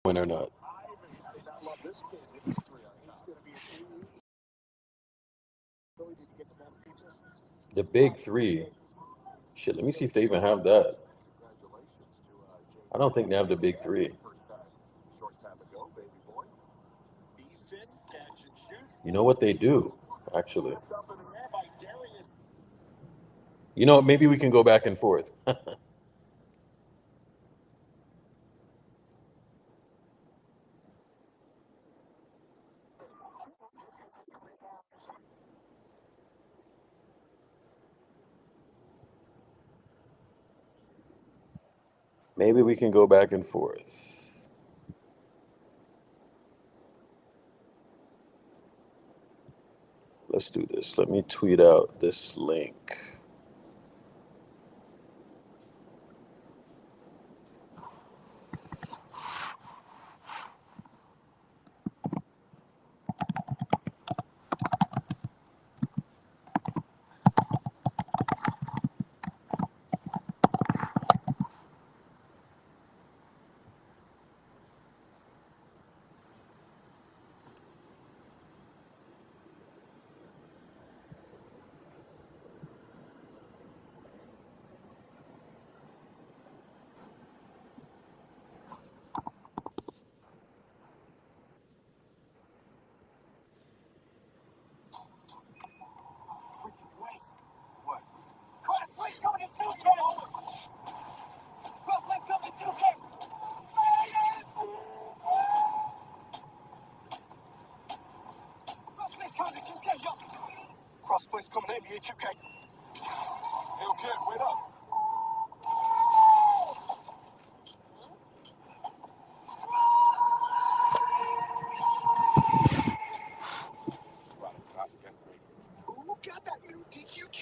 win or not. The big three. Shit, let me see if they even have that. I don't think they have the big three. You know what they do, actually. You know, maybe we can go back and forth. Maybe we can go back and forth. Let's do this. Let me tweet out this link.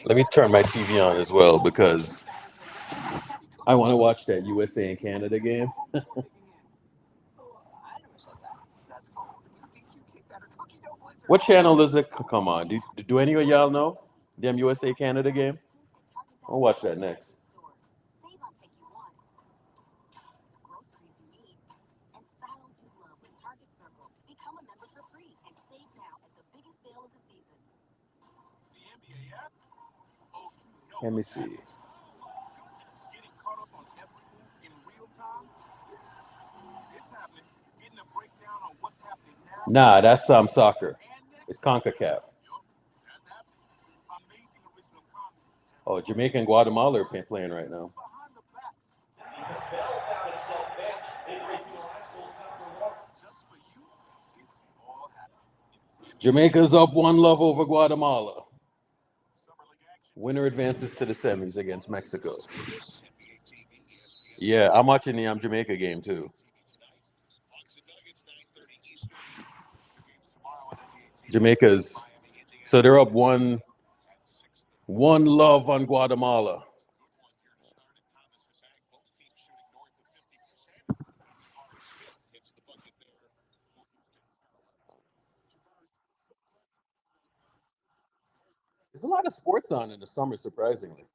Let me turn my TV on as well because I want to watch that USA and Canada game. What channel does it come on? Do any of y'all know? Damn USA Canada game? I'll watch that next. Let me see. Nah, that's soccer. It's CONCACAF. Oh, Jamaica and Guatemala are playing right now. Jamaica's up 1-0 over Guatemala. Winner advances to the semis against Mexico. Yeah, I'm watching the Jamaica game too. Jamaica's so they're up 1-0 on Guatemala. There's a lot of sports on in the summer, surprisingly.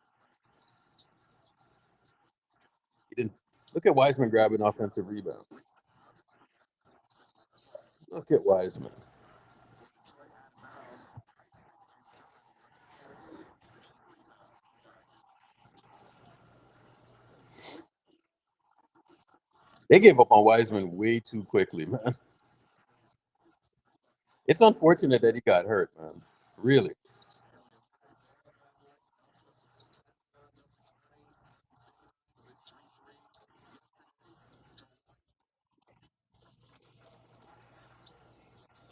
He didn't look at Wiseman grabbing offensive rebounds. Look at Wiseman. They gave up on Wiseman way too quickly, man. It's unfortunate that he got hurt, man. Really.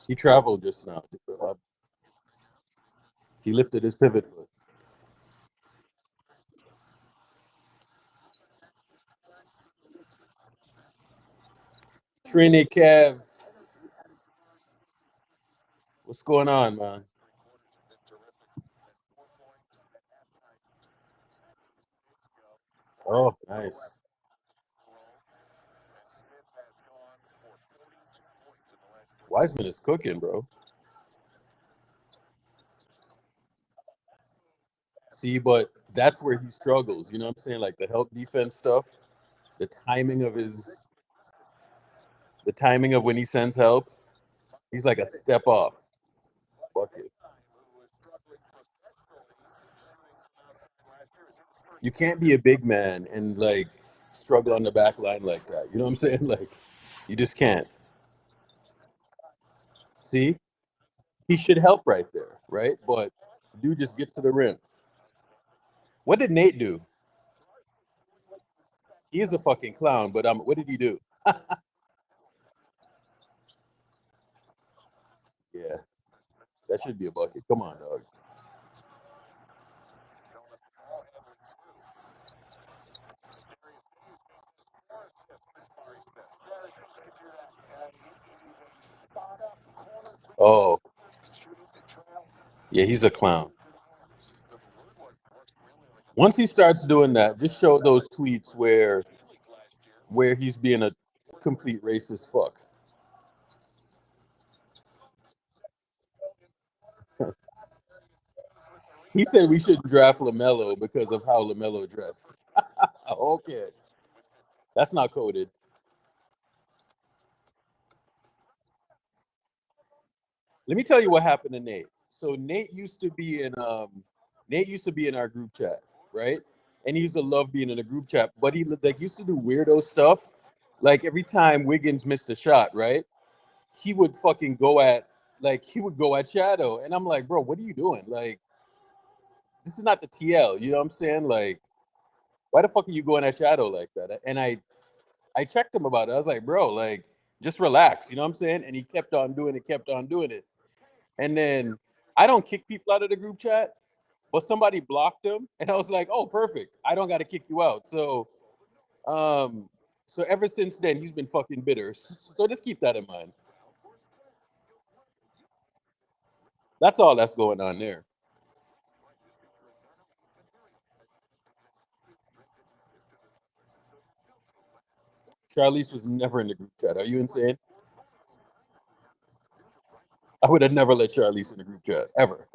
He traveled just now. He lifted his pivot foot. Trini Kev, what's going on, man? Oh, nice. Wiseman is cooking, bro. See, but that's where he struggles. You know what I'm saying? Like the help defense stuff, the timing of his The timing of when he sends help, he's like a step off. Bucket. You can't be a big man and like struggle on the back line like that. You know what I'm saying? Like you just can't. See, he should help right there, right? But dude just gets to the rim. What did Nate do? He is a fucking clown. But what did he do? Yeah, that should be a bucket. Come on, dog. Oh, yeah, he's a clown. Once he starts doing that, just show those tweets where he's being a complete racist fuck. He said we shouldn't draft Lamelo because of how Lamelo dressed. Okay, that's not coded. Let me tell you what happened to Nate. So Nate used to be in our group chat, right? And he used to love being in a group chat, but he like used to do weirdo stuff. Like every time Wiggins missed a shot, right? He would fucking go at he would go at Shadow. And I'm like, bro, what are you doing? Like, this is not the TL, you know what I'm saying? Like, why the fuck are you going at Shadow like that? And I checked him about it. I was like, bro, like, just relax, you know what I'm saying? And he kept on doing it, kept on doing it. And then I don't kick people out of the group chat, but somebody blocked him, and I was like, "Oh, perfect. I don't got to kick you out." Um, so ever since then, he's been fucking bitter. So just keep that in mind. That's all that's going on there. Charlize was never in the group chat. Are you insane? I would have never let Charlize in the group chat ever.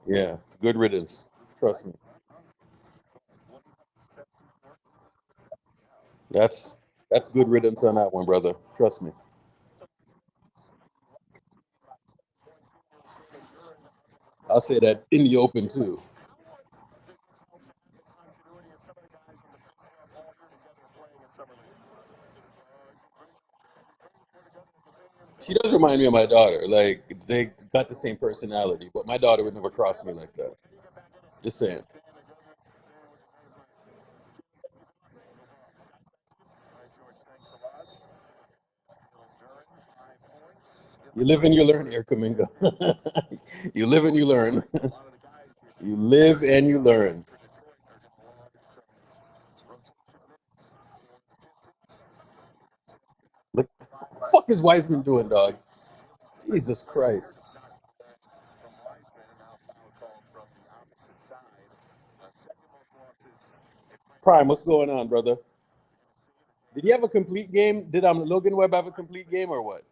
Yeah, good riddance. Trust me. That's that's good riddance on that one, brother. Trust me. I'll say that in the open too. She does remind me of my daughter. Like they got the same personality, but my daughter would never cross me like that. Just saying. You live and you learn, Air Kaminga. You live and you learn. You live and you learn. Like, fuck is Wiseman doing, dog? Jesus Christ. Prime, what's going on, brother? Did he have a complete game? Did Logan Webb have a complete game or what?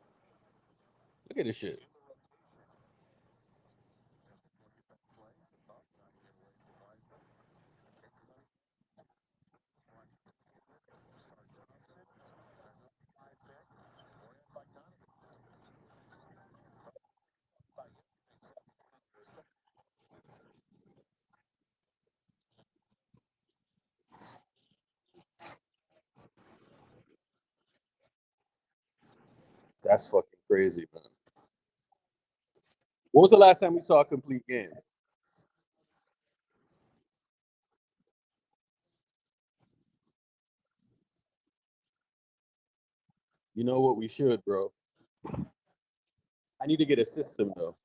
Look at this shit. That's fucking crazy, man. What was the last time we saw a complete game? You know what we should, bro? I need to get a system though.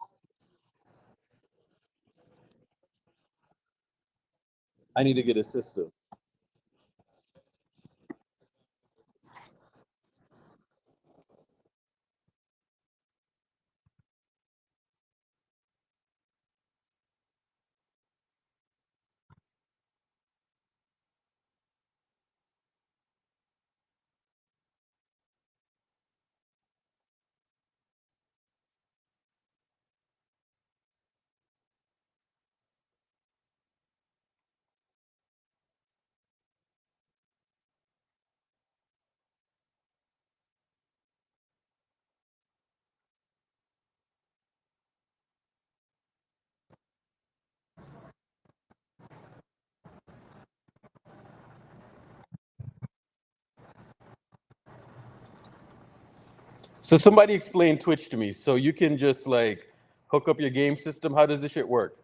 I need to get a system. So somebody explain Twitch to me. So you can just like hook up your game system. How does this shit work?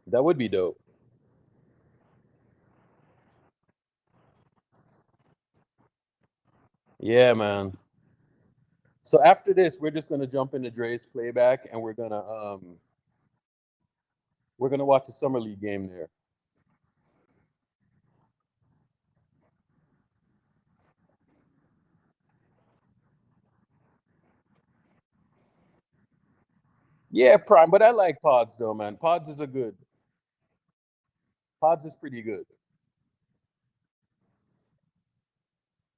That would be dope. Yeah, man. So after this, we're just gonna jump into Dre's playback, and we're gonna watch the summer league game there. Yeah, Prime, but I like Pods though, man. Pods is a good. Pods is pretty good.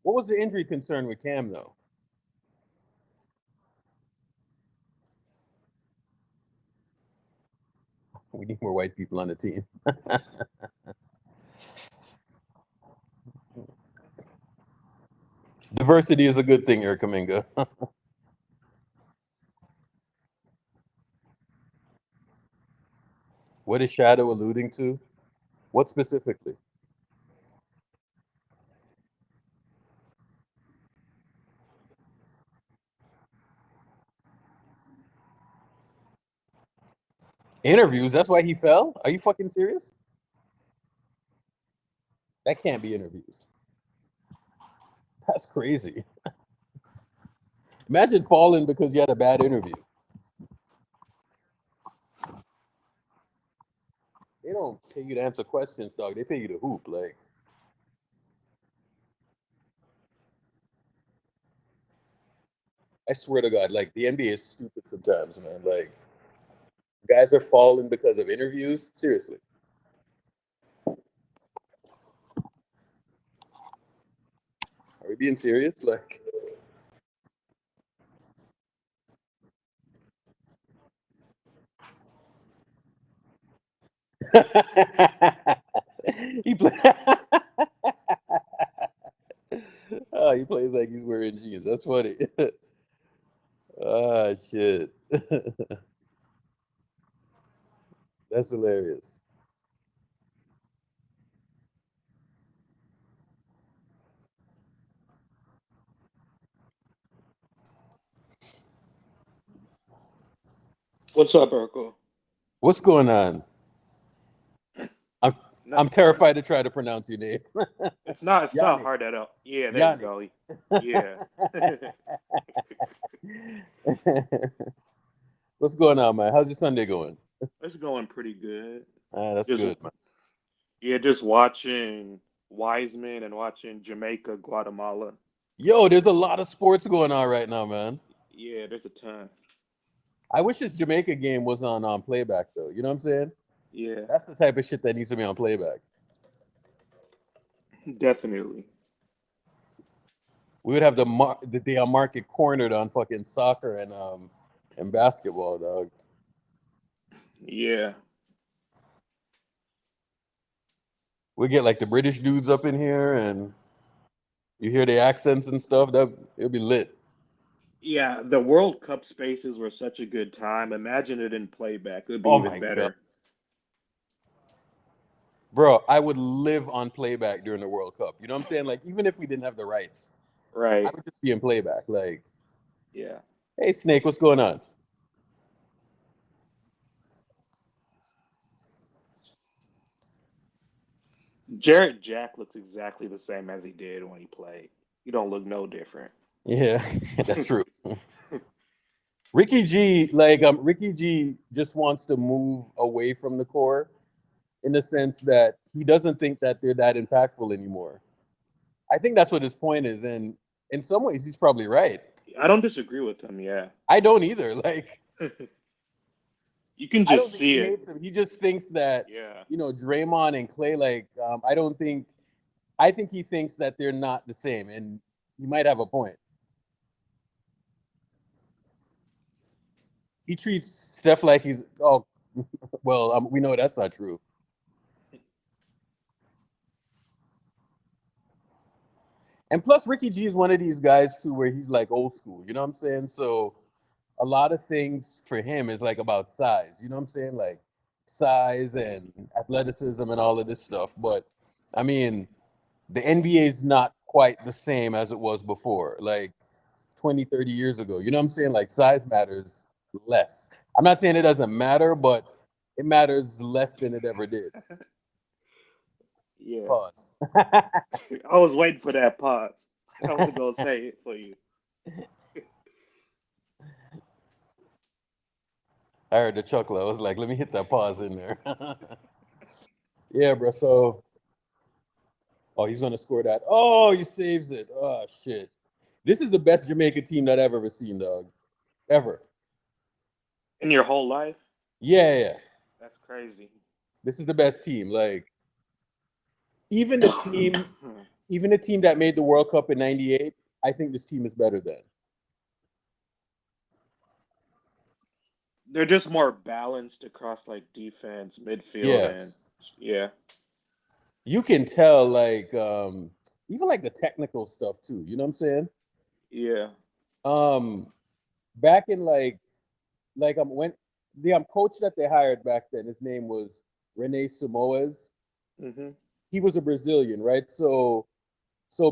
What was the injury concern with Cam though? We need more white people on the team. Diversity is a good thing, Eric Kaminga. What is Shadow alluding to? What specifically? Interviews. That's why he fell? Are you fucking serious? That can't be interviews. That's crazy. Imagine falling because you had a bad interview. They don't pay you to answer questions, dog. They pay you to hoop. Like, I swear to God, like the NBA is stupid sometimes, man. Like, guys are falling because of interviews. Seriously. Are we being serious? Like, he play. Oh, he plays like he's wearing jeans. That's funny. Ah, shit. That's hilarious. What's up, Urkel? What's going on? I'm I'm Nothing much. terrified to try to pronounce your name. It's not. It's not Yannick. hard at all. Yeah, there you Yannick. go. Yeah. What's going on, man? How's your Sunday going? It's going pretty good. Ah, that's Just good, man. just watching Wiseman and watching Jamaica, Guatemala. Yo, there's a lot of sports going on right now, man. Yeah, there's a ton. I wish this Jamaica game was on playback though. You know what I'm saying? Yeah, That's the type of shit that needs to be on playback. definitely. We would have the damn market cornered on fucking soccer and basketball, dog. Yeah, We get like the British dudes up in here, and you hear the accents and stuff. That it'll be lit. yeah. The World Cup spaces were such a good time. Imagine it in playback. It would be Oh even my god, better. bro! I would live on playback during the World Cup. You know what I'm saying? Like even if we didn't have the rights, I Right. would just be in playback. Like, Yeah. hey Snake, what's going on? Jared Jack looks exactly the same as he did when he played. He don't look no different. Yeah, that's true. Ricky G just wants to move away from the core in the sense that he doesn't think that they're that impactful anymore. I think that's what his point is, and in some ways, he's probably right. I don't disagree with him. Yeah. I don't either. Like, You can I just don't think see he it. hates him. He just thinks that Yeah. Draymond and Clay. Like, I don't think. I think he thinks that they're not the same, and he might have a point. He treats Steph like he's well. We know that's not true. And plus, Ricky G is one of these guys too, where he's like old school. You know what I'm saying? So a lot of things for him is like about size. You know what I'm saying? Like size and athleticism and all of this stuff. But I mean, the NBA is not quite the same as it was before, like 20, 30 years ago. You know what I'm saying? Like size matters less. I'm not saying it doesn't matter, but it matters less than it ever did. Yeah. Pause. I was waiting for that pause. I was gonna say it for you. I heard the chuckle. I was like, let me hit that pause in there. Yeah, bro. So, oh, he's gonna score that. Oh, he saves it. Oh shit. This is the best Jamaica team that I've ever seen, dog. Ever. In your whole life? Yeah, yeah. That's crazy. This is the best team. Like, even the team, even the team that made the World Cup in '98, I think this team is better than. They're just more balanced across like defense, midfield, Yeah. and yeah, You can tell, like, even like the technical stuff too. You know what I'm saying? yeah. Um, back in when the coach that they hired back then, his name was Rene Samoes. Hmm. He was a Brazilian, right? So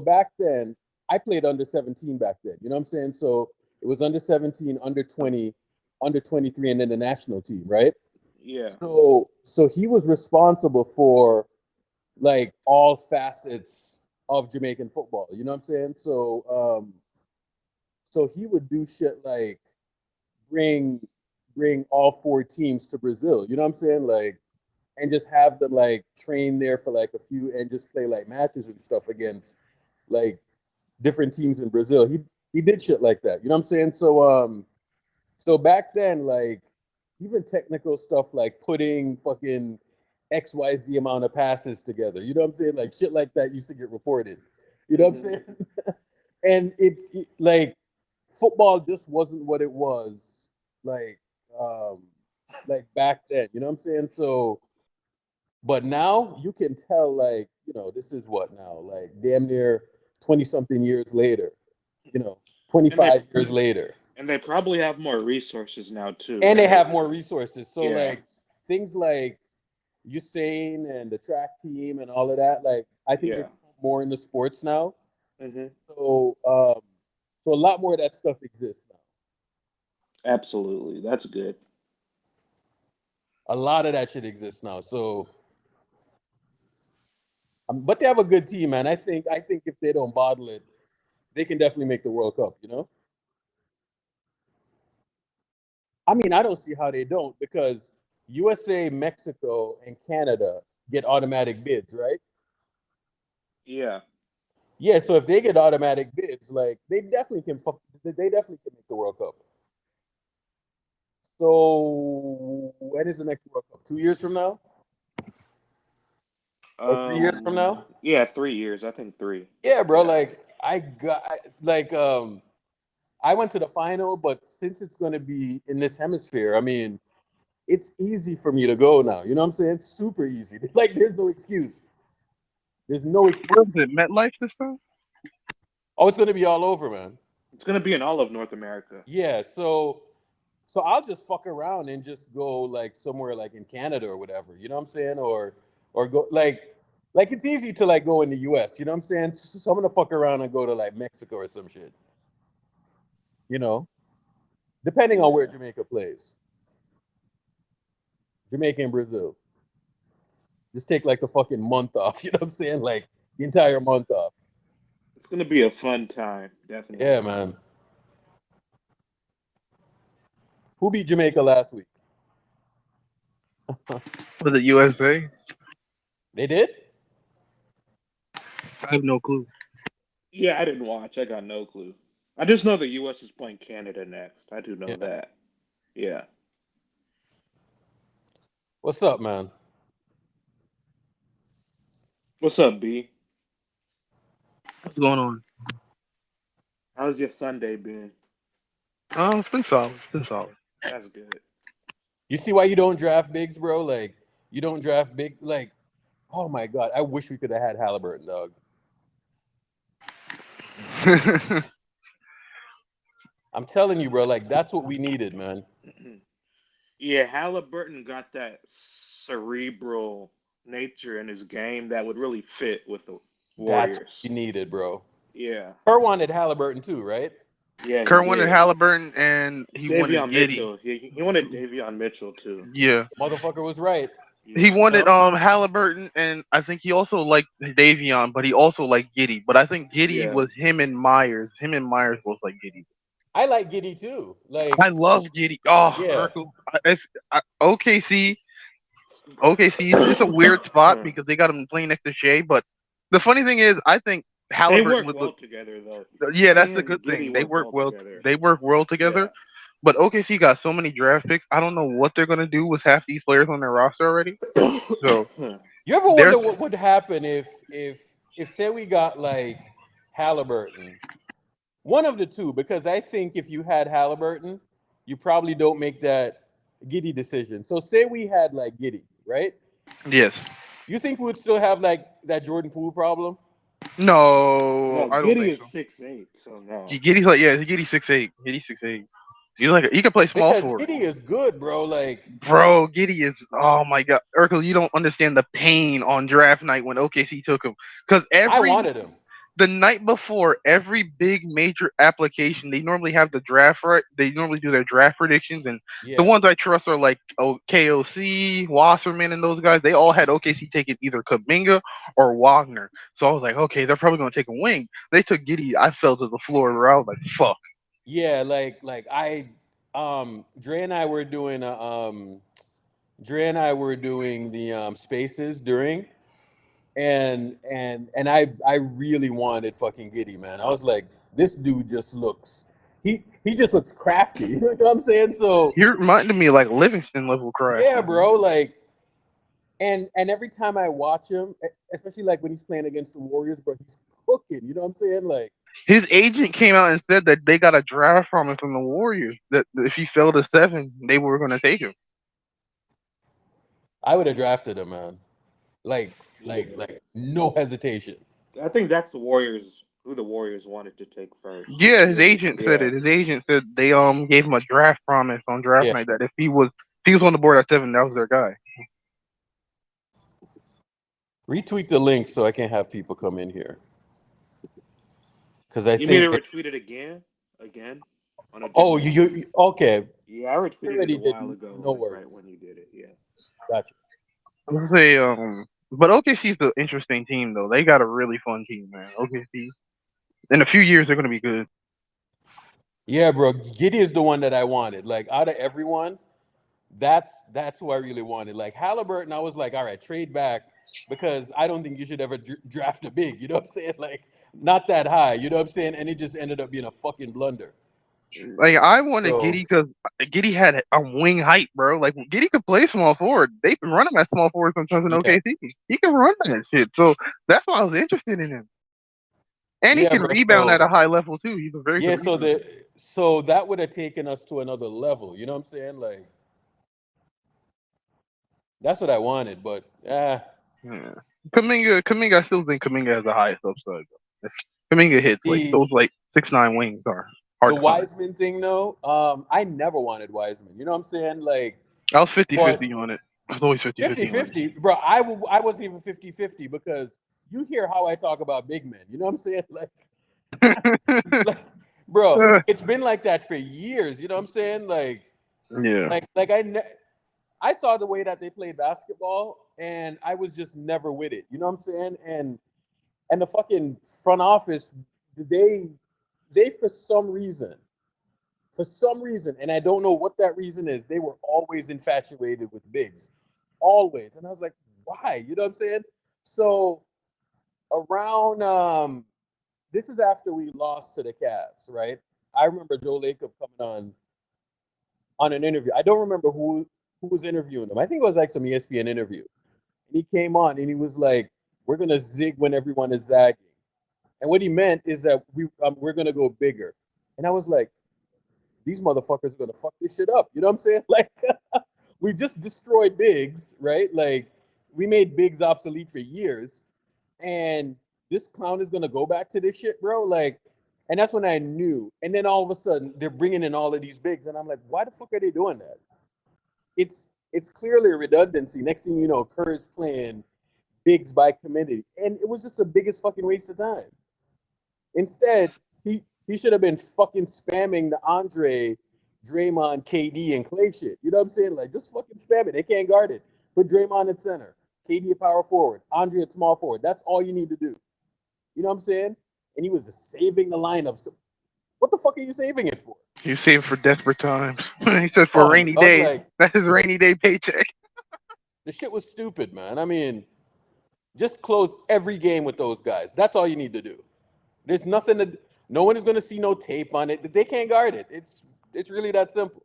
back then, I played under 17 back then. You know what I'm saying? So it was under 17, under 20, under 23, and then the national team, right? Yeah. So he was responsible for like all facets of Jamaican football. You know what I'm saying? So he would do shit like bring bring all four teams to Brazil. You know what I'm saying? Like, and just have them like train there for like a few and just play like matches and stuff against like different teams in Brazil. He did shit like that. You know what I'm saying? So back then, like even technical stuff like putting fucking XYZ amount of passes together. You know what I'm saying? Like shit like that used to get reported. You know what I'm Hmm. saying? And like football just wasn't what it was like um like back then. You know what I'm saying? So but now you can tell like, this is what now, like damn near 20 something years later, you know, And they 25 years later. and they probably have more resources now too, And they right? have more resources. So Yeah. like things like Usain and the track team and all of that, like I think Yeah. there's more in the sports now. Hmm. So so a lot more of that stuff exists now. Absolutely. That's good. A lot of that shit exists now. So but they have a good team, man. I think if they don't bottle it, they can definitely make the World Cup, you know? I mean, I don't see how they don't because USA, Mexico, and Canada get automatic bids, right? Yeah. Yeah, so if they get automatic bids, like they definitely can make the World Cup. So when is the next World Cup? 2 years from now? Or 3 years from now? Yeah, 3 years. I think three. Yeah, bro. Yeah. Like like I went to the final, but since it's gonna be in this hemisphere, I mean, it's easy for me to go now. You know what I'm saying? It's super easy. Like there's no excuse. There's no Where is excuse. it? MetLife this time? Oh, it's gonna be all over, man. It's gonna be in all of North America. Yeah, so I'll just fuck around and just go like somewhere like in Canada or whatever. You know what I'm saying? Or go like it's easy to like go in the US, you know what I'm saying? So I'm gonna fuck around and go to like Mexico or some shit, you know, depending on where Yeah. Jamaica plays. Jamaica and Brazil. Just take like the fucking month off, you know what I'm saying? Like the entire month off. It's gonna be a fun time, Yeah, definitely. man. Who beat Jamaica last week? Was it USA? They did? I have no clue. Yeah, I didn't watch. I got no clue. I just know the U.S. is playing Canada next. I do know Yeah. that. Yeah. What's up, man? What's up, B? What's going on? How's your Sunday been? It's been solid. It's been solid. That's good. You see why you don't draft bigs, bro? Like you don't draft bigs. Like, oh my god, I wish we could have had Halliburton, dog. I'm telling you, bro. Like that's what we needed, man. Yeah, Halliburton got that cerebral nature in his game that would really fit with the That's what Warriors. he needed, bro. Yeah. Kerr wanted Halliburton too, right? Yeah, he Kerr wanted did. Halliburton and he wanted Davion Giddey. Mitchell. He wanted Davion Mitchell too. Yeah. Motherfucker was right. He Yeah. wanted No? Halliburton, and I think he also liked Davion, but he also liked Giddey. But I think Giddey Yeah. was him and Myers. Him and Myers both like Giddey. I like Giddy too. Like, I love Giddey. Oh, yeah. Urkel. OKC. OKC. It's a weird spot because they got him playing next to Shea. But the funny thing is, I think They Halliburton work would well look. together though. Yeah, that's Shea the and good Giddey thing. They work well. together. They work well together. Yeah. But OKC got so many draft picks. I don't know what they're gonna do with half these players on their roster already. So You ever there's wonder what would happen if say we got like Halliburton? One of the two, because I think if you had Halliburton, you probably don't make that Giddy decision. So say we had like Giddy, right? yes. You think we would still have like that Jordan Poole problem? No, No, I don't Giddey think is so. 6'8", so no. Giddy's like Giddy's 6'8". Giddy's 6'8". He's like he can play small Because forward. Giddy is good, bro. Like, Bro, Giddy is oh my god, Urkel, you don't understand the pain on draft night when OKC took him because I wanted him. the night before every big major application, they normally have the draft right. They normally do their draft predictions, and the Yeah. ones I trust are like KOC, Wasserman, and those guys. They all had OKC taking either Kuminga or Wagner. So I was like, okay, they're probably going to take a wing. They took Giddy. I fell to the floor where I was like, fuck. Yeah, like I Dre and I were doing the spaces during and I really wanted fucking Giddy, man. I was like, this dude just looks he just looks crafty. You know what I'm saying? So He reminded me of like Livingston level crash. yeah, bro, like and every time I watch him, especially like when he's playing against the Warriors, bro, he's cooking. You know what I'm saying? Like, His agent came out and said that they got a draft from him from the Warriors that if he fell to 7, they were going to take him. I would have drafted him, man. Like no hesitation. I think that's who the Warriors wanted to take first. Yeah, his agent said Yeah. it. His agent said they gave him a draft promise on draft Yeah. night that if he was on the board at 7, that was their guy. Retweet the link so I can have people come in here. Because I You need to think retweet it again? On a oh different- you okay. Yeah, I retweeted already it a did, while ago. no like, right worries. when you did it. Yeah. Gotcha. Let's say but OKC's an interesting team though. They got a really fun team, man. OKC. In a few years they're going to be good. Yeah, bro. Giddy is the one that I wanted. Like out of everyone, that's who I really wanted. Like Halliburton, I was like, all right, trade back because I don't think you should ever draft a big. You know what I'm saying? Like not that high. You know what I'm saying? And it just ended up being a fucking blunder. Like I wanted So- Giddey because Giddey had a wing height, bro. Like Giddey could play small forward. They can run him at small forward sometimes in Yeah. OKC. He can run that shit. So that's why I was interested in him. And he Yeah, can bro, rebound so- at a high level too. He's a very Yeah, good rebounder. so that would have taken us to another level. You know what I'm saying? Like that's what I wanted, but Yeah. Kuminga, I still think Kuminga has the highest upside. Though. Kuminga hits like The- those like 6'9" wings are hard the to find. Wiseman thing though, I never wanted Wiseman. You know what I'm saying? Like I was 50-50 on it. I was always 50-50 on it. 50-50. Bro, I wasn't even 50-50 because you hear how I talk about big men. You know what I'm saying? Like bro, it's been like that for years. You know what I'm saying? Like Yeah. I saw the way that they played basketball and I was just never with it. You know what I'm saying? And the fucking front office, they for some reason, and I don't know what that reason is, they were always infatuated with bigs. Always. And I was like, why? You know what I'm saying? So around this is after we lost to the Cavs, right? I remember Joe Lacob coming on an interview. I don't remember who was interviewing him. I think it was like some ESPN interview. And he came on and he was like, we're going to zig when everyone is zagging. And what he meant is that we're going to go bigger. And I was like, these motherfuckers are going to fuck this shit up. You know what I'm saying? Like, we just destroyed bigs, right? Like, we made bigs obsolete for years. And this clown is going to go back to this shit, bro. Like, and that's when I knew. And then all of a sudden, they're bringing in all of these bigs. And I'm like, why the fuck are they doing that? It's clearly a redundancy. Next thing you know, Kerr is playing bigs by committee, and it was just the biggest fucking waste of time. Instead, he should have been fucking spamming the Andre, Draymond, KD, and Clay shit. You know what I'm saying? Like, just fucking spam it. They can't guard it. Put Draymond at center, KD at power forward, Andre at small forward. That's all you need to do. You know what I'm saying? And he was just saving the lineup. So what the fuck are you saving it for? You save for desperate times. He said for a Oh, rainy dog, day. like That's his rainy day paycheck. the shit was stupid, man. I mean, just close every game with those guys. That's all you need to do. There's nothing to. No one is going to see no tape on it. They can't guard it. It's really that simple.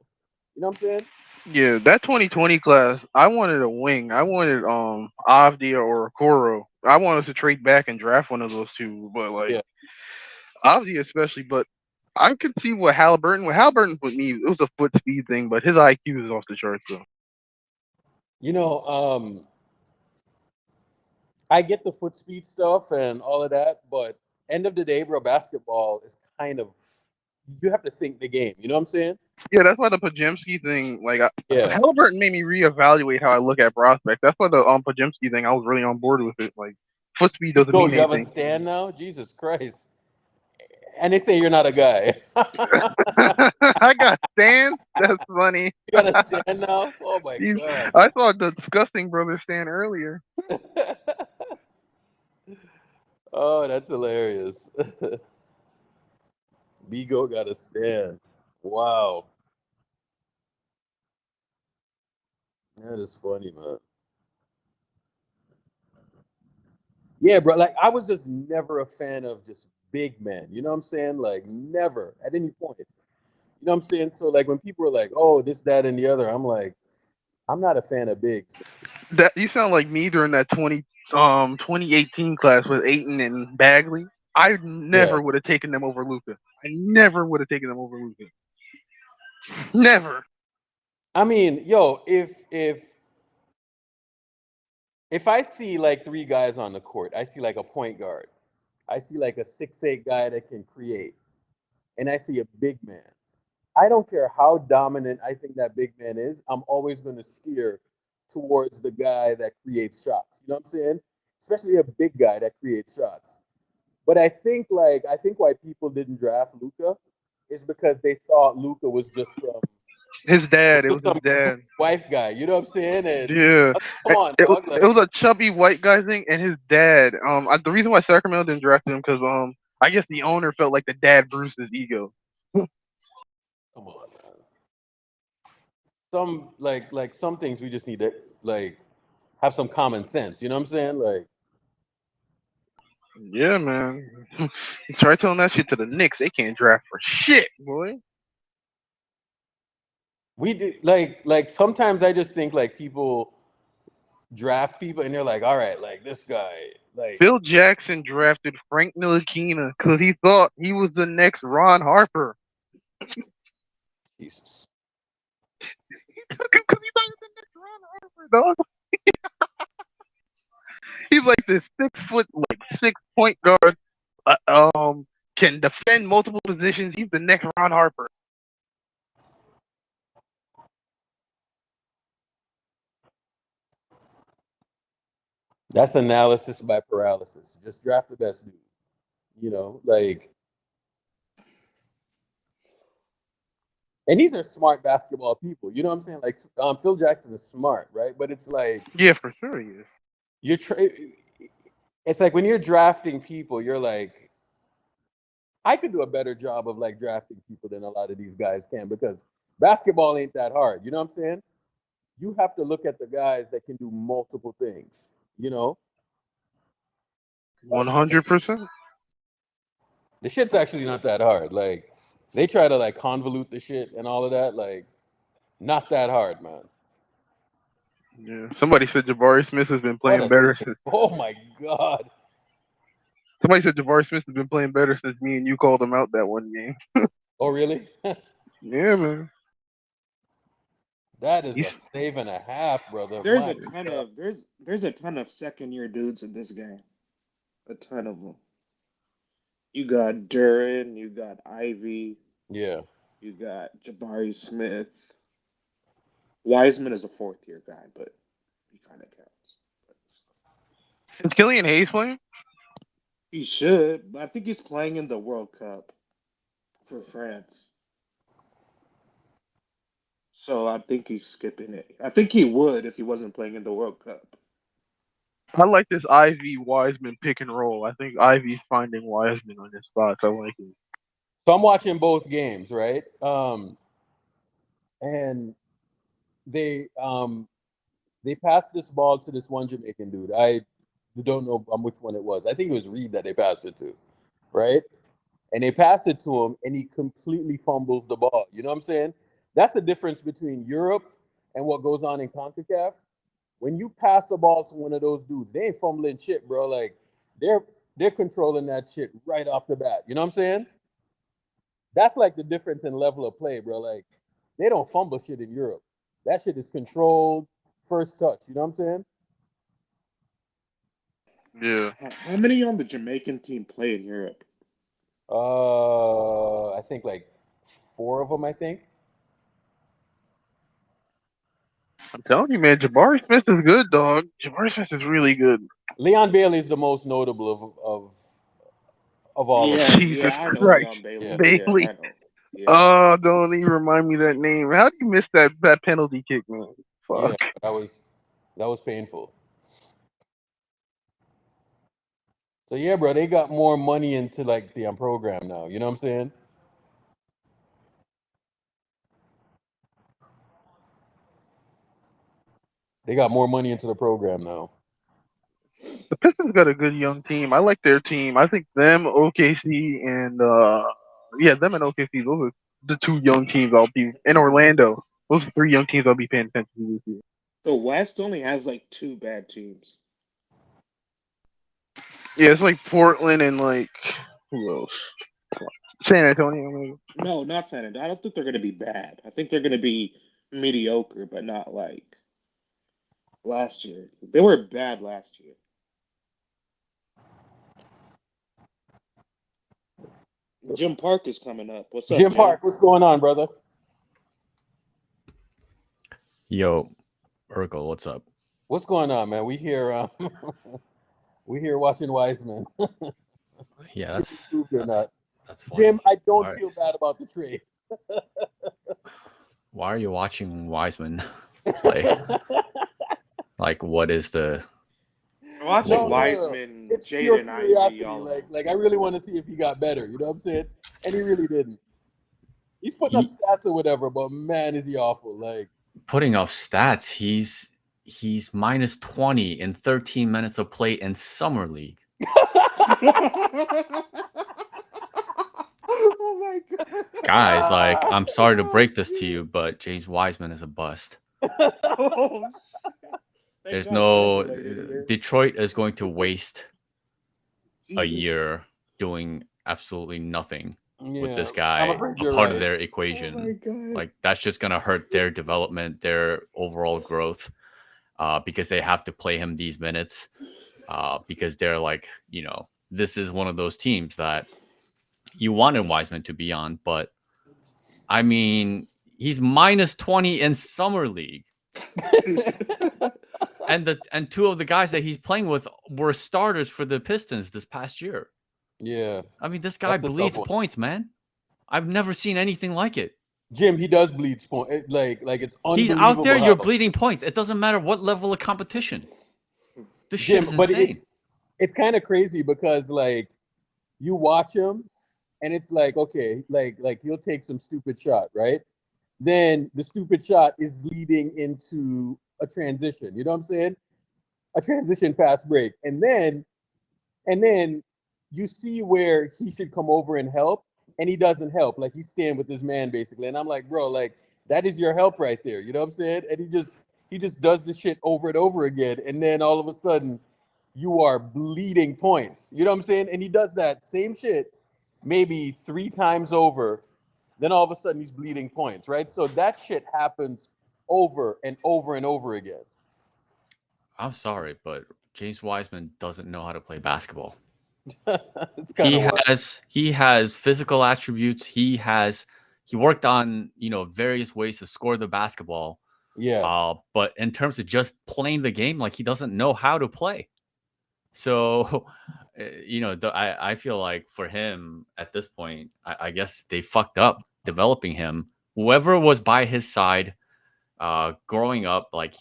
You know what I'm saying? Yeah, that 2020 class, I wanted a wing. I wanted Avdia or Okoro. I wanted to trade back and draft one of those two, but like Yeah. Avdia especially. But I could see what Halliburton. With Halliburton, with me, it was a foot speed thing, but his IQ is off the charts though. You know, I get the foot speed stuff and all of that, but end of the day, bro, basketball is kind of you have to think the game. You know what I'm saying? Yeah, that's why the Pajemski thing, like Yeah. Halliburton, made me reevaluate how I look at prospects. That's why the Pajemski thing, I was really on board with it. Like foot speed doesn't So mean you have a anything. stand now? Jesus Christ. And they say you're not a guy. I got stands. That's funny. You got a stand now? Oh my He's, god. I saw the disgusting brother stand earlier. Oh, that's hilarious. Bigo got a stand. Wow. That is funny, man. Yeah, bro. Like I was just never a fan of just big men. You know what I'm saying? Like never at any point. You know what I'm saying? So like when people are like, "Oh, this, that, and the other," I'm like, I'm not a fan of bigs. That you sound like me during that 2018 class with Aiton and Bagley. I Yeah. never would have taken them over Luca. I never would have taken them over Luca. Never. I mean, yo, if I see like three guys on the court, I see like a point guard, I see like a 6'8" guy that can create, and I see a big man. I don't care how dominant I think that big man is, I'm always going to steer towards the guy that creates shots. You know what I'm saying? Especially a big guy that creates shots. But I think why people didn't draft Luca is because they thought Luca was just His dad. It was his dad. wife guy. You know what I'm saying? And Yeah. come on, It, dog. it Like, was a chubby white guy thing, and his dad. The reason why Sacramento didn't draft him because I guess the owner felt like the dad bruised his ego. come on, man. Some like some things we just need to like have some common sense. You know what I'm saying? Like Yeah, man. Try telling that shit to the Knicks. They can't draft for shit, boy. we do like sometimes I just think like people draft people and they're like, all right, like this guy, like Phil Jackson drafted Frank Ntilikina because he thought he was the next Ron Harper. Jesus. He took him because he thought he was the next Ron Harper, dog. He's like this 6 foot, like 6 point guard. Can defend multiple positions. He's the next Ron Harper. That's analysis by paralysis. Just draft the best dude. You know, like and these are smart basketball people. You know what I'm saying? Like Phil Jackson is smart, right? But it's like Yeah, for sure he is. you're it's like when you're drafting people, you're like, I could do a better job of like drafting people than a lot of these guys can because basketball ain't that hard. You know what I'm saying? You have to look at the guys that can do multiple things. You know, 100%. the shit's actually not that hard. Like they try to like convolute the shit and all of that. Like not that hard, man. Yeah. Somebody said Jabari Smith has been What playing a better since. oh my god. Somebody said Jabari Smith has been playing better since me and you called him out that one game. Oh really? Yeah, man. That is a He's save and a half, brother. There's My a ton god. of there's a ton of second year dudes in this game. A ton of them. You got Duran, you got Ivy, Yeah. you got Jabari Smith. Wiseman is a fourth year guy, but he kind of counts. Is Killian Hayes playing? He should, but I think he's playing in the World Cup for France. So I think he's skipping it. I think he would if he wasn't playing in the World Cup. I like this Ivy Wiseman pick and roll. I think Ivy's finding Wiseman on his spots. I like it. So I'm watching both games, right? And they passed this ball to this one Jamaican dude. I don't know which one it was. I think it was Reed that they passed it to, right? And they passed it to him, and he completely fumbles the ball. You know what I'm saying? That's the difference between Europe and what goes on in CONCACAF. When you pass the ball to one of those dudes, they ain't fumbling shit, bro. Like they're controlling that shit right off the bat. You know what I'm saying? That's like the difference in level of play, bro. Like they don't fumble shit in Europe. That shit is controlled, first touch. You know what I'm saying? Yeah. How many on the Jamaican team play in Europe? I think like 4 of them. I think. I'm telling you, man, Jabari Smith is good, dog. Jabari Smith is really good. Leon Bailey is the most notable of all of them. Jesus Yeah, I know Christ. Leon Bailey. Yeah. Bailey. I know. Yeah. Oh, don't even remind me that name. How do you miss that penalty kick, man? Fuck. Yeah, that was painful. So yeah, bro, they got more money into like the program now. You know what I'm saying? They got more money into the program now. The Pistons got a good young team. I like their team. I think them, OKC, and them and OKC. Those are the 2 young teams I'll be in Orlando. Those are 3 young teams I'll be paying attention to this year. The West only has like 2 bad teams. Yeah, it's like Portland and like who else? San Antonio. Maybe. No, not San Antonio. I don't think they're going to be bad. I think they're going to be mediocre, but not like last year. They were bad last year. Jim Park is coming up. What's up, Jim Park, what's going on, brother? Yo, Urkel, what's up? What's going on, man? We here watching Wiseman. Yeah, that's funny. Jim, I don't Why- feel bad about the trade. Why are you watching Wiseman play? Like, what is the? I'm watching No. Wiseman, It's pure Jaden Ivey, curiosity. all Like I really want to see if he got better. You know what I'm saying? And he really didn't. He's putting up stats or whatever, but man, is he awful. Like Putting up stats, he's minus 20 in 13 minutes of play in summer league. Oh my god. Guys, like, I'm sorry to break this to you, but James Wiseman is a bust. Oh, thank There's God no D'Angelo ain't here. Detroit is going to waste a Jesus. year doing absolutely nothing with this I'm guy, afraid a you're part right. of their Oh my equation. god. Like, that's just gonna hurt their development, their overall growth, because they have to play him these minutes, because they're like, this is one of those teams that you wanted Wiseman to be on, but I mean, he's minus 20 in summer league. And 2 of the guys that he's playing with were starters for the Pistons this past year. Yeah. I mean, this guy That's a tough bleeds one. points, man. I've never seen anything like it. Jim, he does bleed point. Like it's unbelievable. He's out there, you're how- bleeding points. It doesn't matter what level of competition. This Jim, shit is but insane. it's kind of crazy because like you watch him and it's like, okay, like he'll take some stupid shot, right? Then the stupid shot is leading into a transition. You know what I'm saying? A transition fast break. And then you see where he should come over and help, and he doesn't help. Like he's staying with his man basically. And I'm like, bro, like that is your help right there. You know what I'm saying? And he just does the shit over and over again. And then all of a sudden you are bleeding points. You know what I'm saying? And he does that same shit maybe 3 times over. Then all of a sudden he's bleeding points, right? So that shit happens over and over and over again. I'm sorry, but James Wiseman doesn't know how to play basketball. It's kind of He has physical attributes. He worked on, various ways to score the basketball. yeah. But in terms of just playing the game, like he doesn't know how to play. So, I feel like for him at this point, I guess they fucked up developing him. Whoever was by his side, growing up, like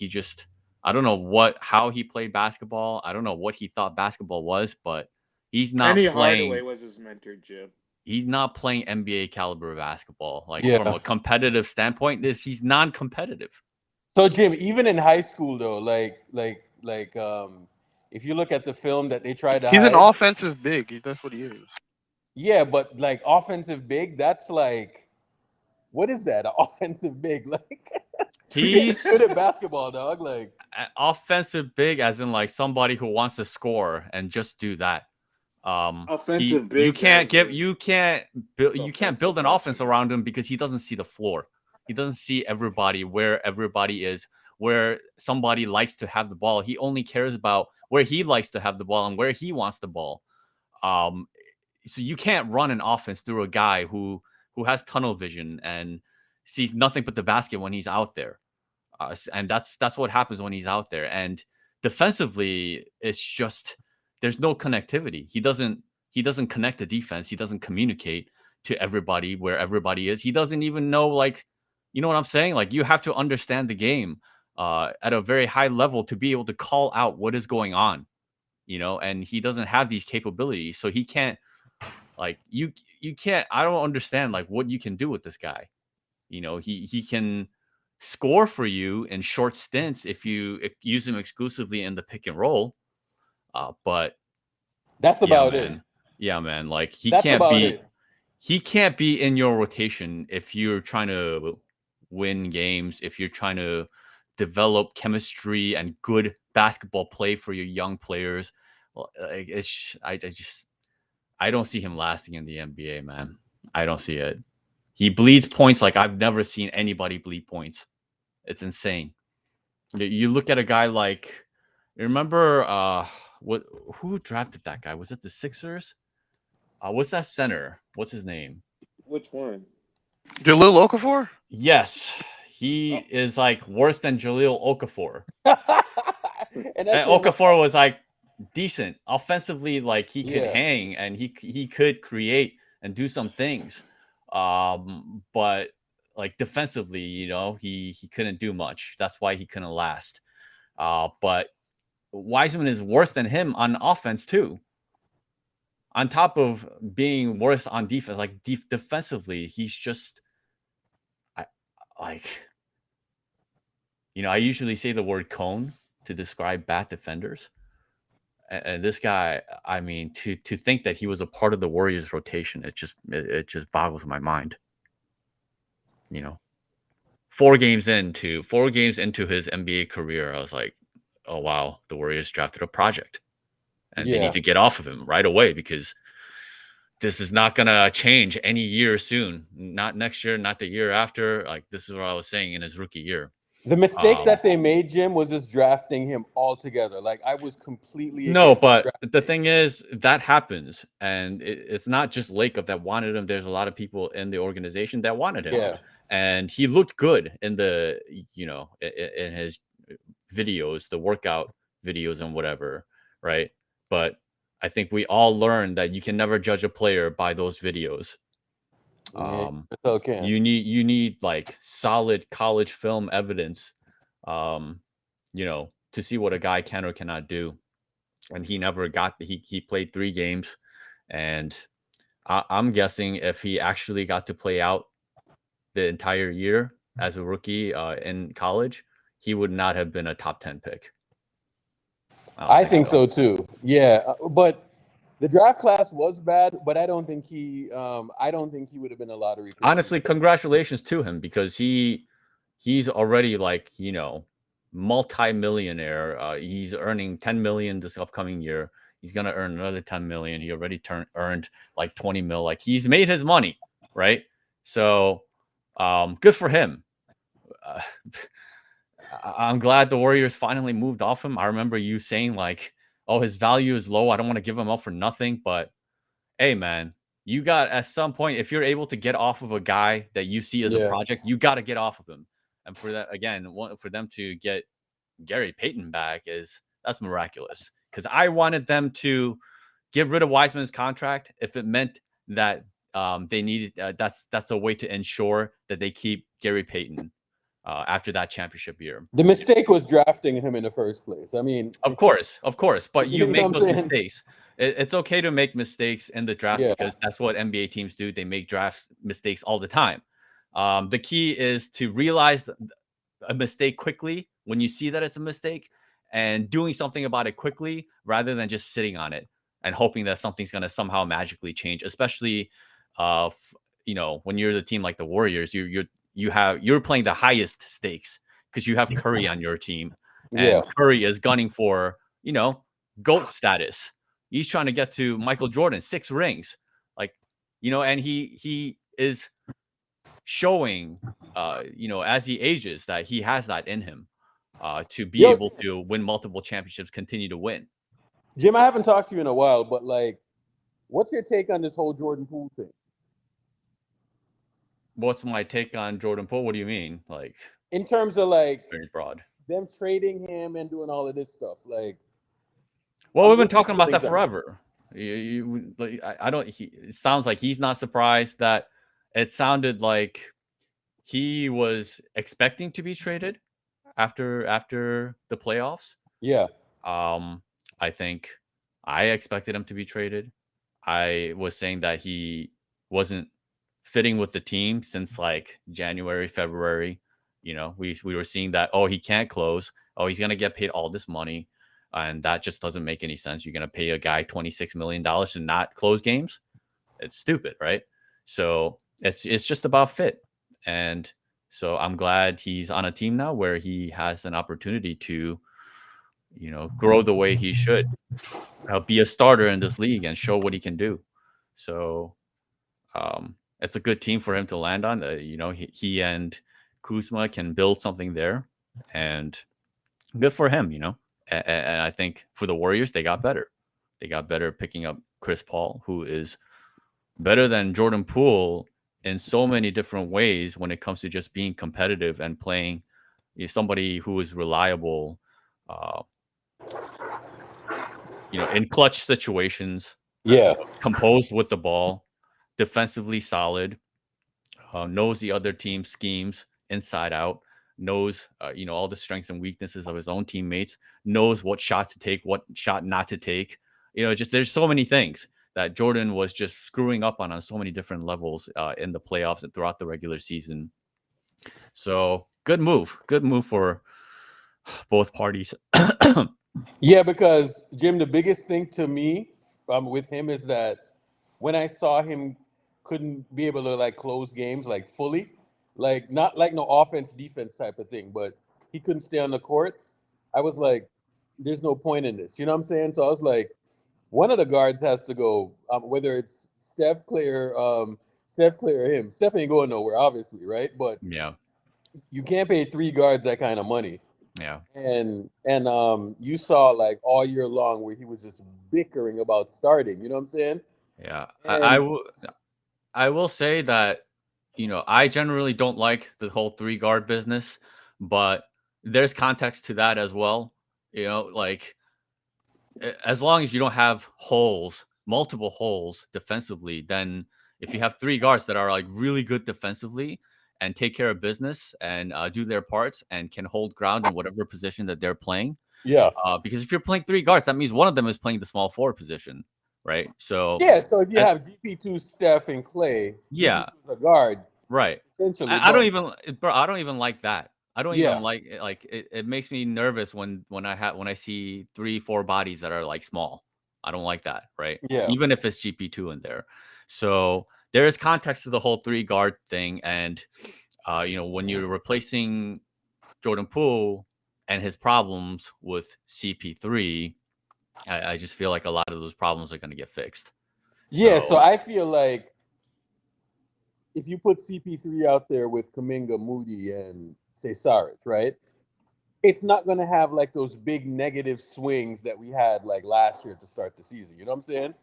I don't know how he played basketball. I don't know what he thought basketball was, but he's not Penny playing. Hardaway was his mentor, Jim. He's not playing NBA caliber basketball. Like from Yeah. a competitive standpoint, he's non-competitive. So Jim, even in high school though, if you look at the film that they tried to He's an hide, offensive big. That's what he is. yeah, but like offensive big, that's like, what is that? An offensive big? Like He's good at basketball, dog. Like offensive big, as in like somebody who wants to score and just do that. Offensive You big can't as give in you can't build offensive an watching. offense around him because he doesn't see the floor. He doesn't see everybody, where everybody is, where somebody likes to have the ball. He only cares about where he likes to have the ball and where he wants the ball. So you can't run an offense through a guy who has tunnel vision and sees nothing but the basket when he's out there. And that's what happens when he's out there. And defensively, it's just there's no connectivity. He doesn't connect the defense. He doesn't communicate to everybody where everybody is. He doesn't even know, like, you know what I'm saying? Like, you have to understand the game at a very high level to be able to call out what is going on, and he doesn't have these capabilities. So he can't, like, you can't, I don't understand like what you can do with this guy. He can score for you in short stints if you use him exclusively in the pick and roll. But that's yeah, about man. it. Yeah, man. Like That's about it. he can't be in your rotation if you're trying to win games, if you're trying to develop chemistry and good basketball play for your young players. Well, like, I don't see him lasting in the NBA, man. I don't see it. He bleeds points like I've never seen anybody bleed points. It's insane. You look at a guy like, remember who drafted that guy? Was it the Sixers? What's that center? What's his name? Which one? Jalil Okafor? Yes. He is like worse than Jaleel Okafor. And And Okafor was like decent offensively, like he could Yeah. hang and he could create and do some things. But like defensively, he couldn't do much. That's why he couldn't last. But Wiseman is worse than him on offense too. On top of being worse on defense, like defensively, he's just like, I usually say the word cone to describe bad defenders. And this guy, I mean, to think that he was a part of the Warriors rotation, it just boggles my mind. 4 games into his NBA career, I was like, oh wow, the Warriors drafted a project. And they Yeah. need to get off of him right away because this is not gonna change any year soon. Not next year, not the year after. Like, this is what I was saying in his rookie year. The mistake that they made, Jim, was just drafting him altogether. Like I was completely No, against but drafting. the thing is that happens, and it's not just Lacob that wanted him. There's a lot of people in the organization that wanted him. Yeah. And he looked good in the in his videos, the workout videos and whatever, right? But I think we all learned that you can never judge a player by those videos. Okay. You need like solid college film evidence, to see what a guy can or cannot do. And he never got. He played 3 games, and I'm guessing if he actually got to play out the entire year as a rookie in college, he would not have been a top 10 pick. I think so too. Yeah, but the draft class was bad, but I don't think he would have been a lottery pick. Honestly, congratulations to him because he's already like, multi-millionaire. He's earning 10 million this upcoming year. He's gonna earn another 10 million. He already earned like 20 mil. Like, he's made his money, right? So good for him. I'm glad the Warriors finally moved off him. I remember you saying like, oh, his value is low, I don't want to give him up for nothing. But hey, man, you got, at some point, if you're able to get off of a guy that you see as a project, you got to get off of him. And for that, again, for them to get Gary Payton back, that's miraculous. because I wanted them to get rid of Wiseman's contract if it meant that they needed. That's a way to ensure that they keep Gary Payton after that championship year. The mistake was drafting him in the first place. I mean, Of course, but you you know what make I'm those saying? mistakes. It's okay to make mistakes in the draft Yeah. because that's what NBA teams do. They make draft mistakes all the time. The key is to realize a mistake quickly when you see that it's a mistake and doing something about it quickly rather than just sitting on it and hoping that something's going to somehow magically change, especially when you're the team like the Warriors, you're playing the highest stakes because you have Curry on your team, and Yeah. Curry is gunning for GOAT status. He's trying to get to Michael Jordan, 6 rings, and he is showing as he ages that he has that in him to be Yo, able to win multiple championships, continue to win. Jim, I haven't talked to you in a while, but like, what's your take on this whole Jordan Poole thing? What's my take on Jordan Poole? What do you mean? Like, In terms of like very broad. them trading him and doing all of this stuff, like. Well, we've been what's your talking about that feelings on it? forever. I don't. It sounds like he's not surprised. That it sounded like he was expecting to be traded after the playoffs. Yeah. I think I expected him to be traded. I was saying that he wasn't fitting with the team since like January, February. We were seeing that, he can't close. Oh, he's going to get paid all this money. And that just doesn't make any sense. You're going to pay a guy $26 million to not close games. It's stupid, right? So it's just about fit. And so I'm glad he's on a team now where he has an opportunity to, grow the way he should, be a starter in this league and show what he can do. So it's a good team for him to land on. He and Kuzma can build something there, and good for him. And I think for the Warriors, they got better. They got better picking up Chris Paul, who is better than Jordan Poole in so many different ways when it comes to just being competitive and playing somebody who is reliable, in clutch situations. Yeah. Composed with the ball, defensively solid, knows the other team's schemes inside out, knows all the strengths and weaknesses of his own teammates, knows what shot to take, what shot not to take. Just there's so many things that Jordan was just screwing up on so many different levels in the playoffs and throughout the regular season. So good move for both parties. Yeah, because Jim, the biggest thing to me with him is that when I saw him couldn't be able to like close games like fully, like not like no offense defense type of thing, but he couldn't stay on the court. I was like, there's no point in this. You know what I'm saying? So I was like, one of the guards has to go, whether it's Steph, Clay, or him. Steph ain't going nowhere, obviously, right? But Yeah. you can't pay 3 guards that kind of money. Yeah. And you saw like all year long where he was just bickering about starting. You know what I'm saying? Yeah. And I will say that, I generally don't like the whole 3 guard business, but there's context to that as well. Like as long as you don't have multiple holes defensively, then if you have 3 guards that are like really good defensively and take care of business and do their parts and can hold ground in whatever position that they're playing. yeah. Because if you're playing 3 guards, that means one of them is playing the small forward position, right? So Yeah, so if you have GP2, Steph, and Clay, yeah, GP2 is a guard, right. essentially. I don't even like that. I don't Yeah. even like it makes me nervous when I see 3-4 bodies that are like small. I don't like that, right? Yeah. Even if it's GP2 in there. So there is context to the whole 3 guard thing, and when you're replacing Jordan Poole and his problems with CP3, I just feel like a lot of those problems are going to get fixed. Yeah, so I feel like if you put CP3 out there with Kuminga, Moody, and say Saric, right? It's not going to have like those big negative swings that we had like last year to start the season. You know what I'm saying?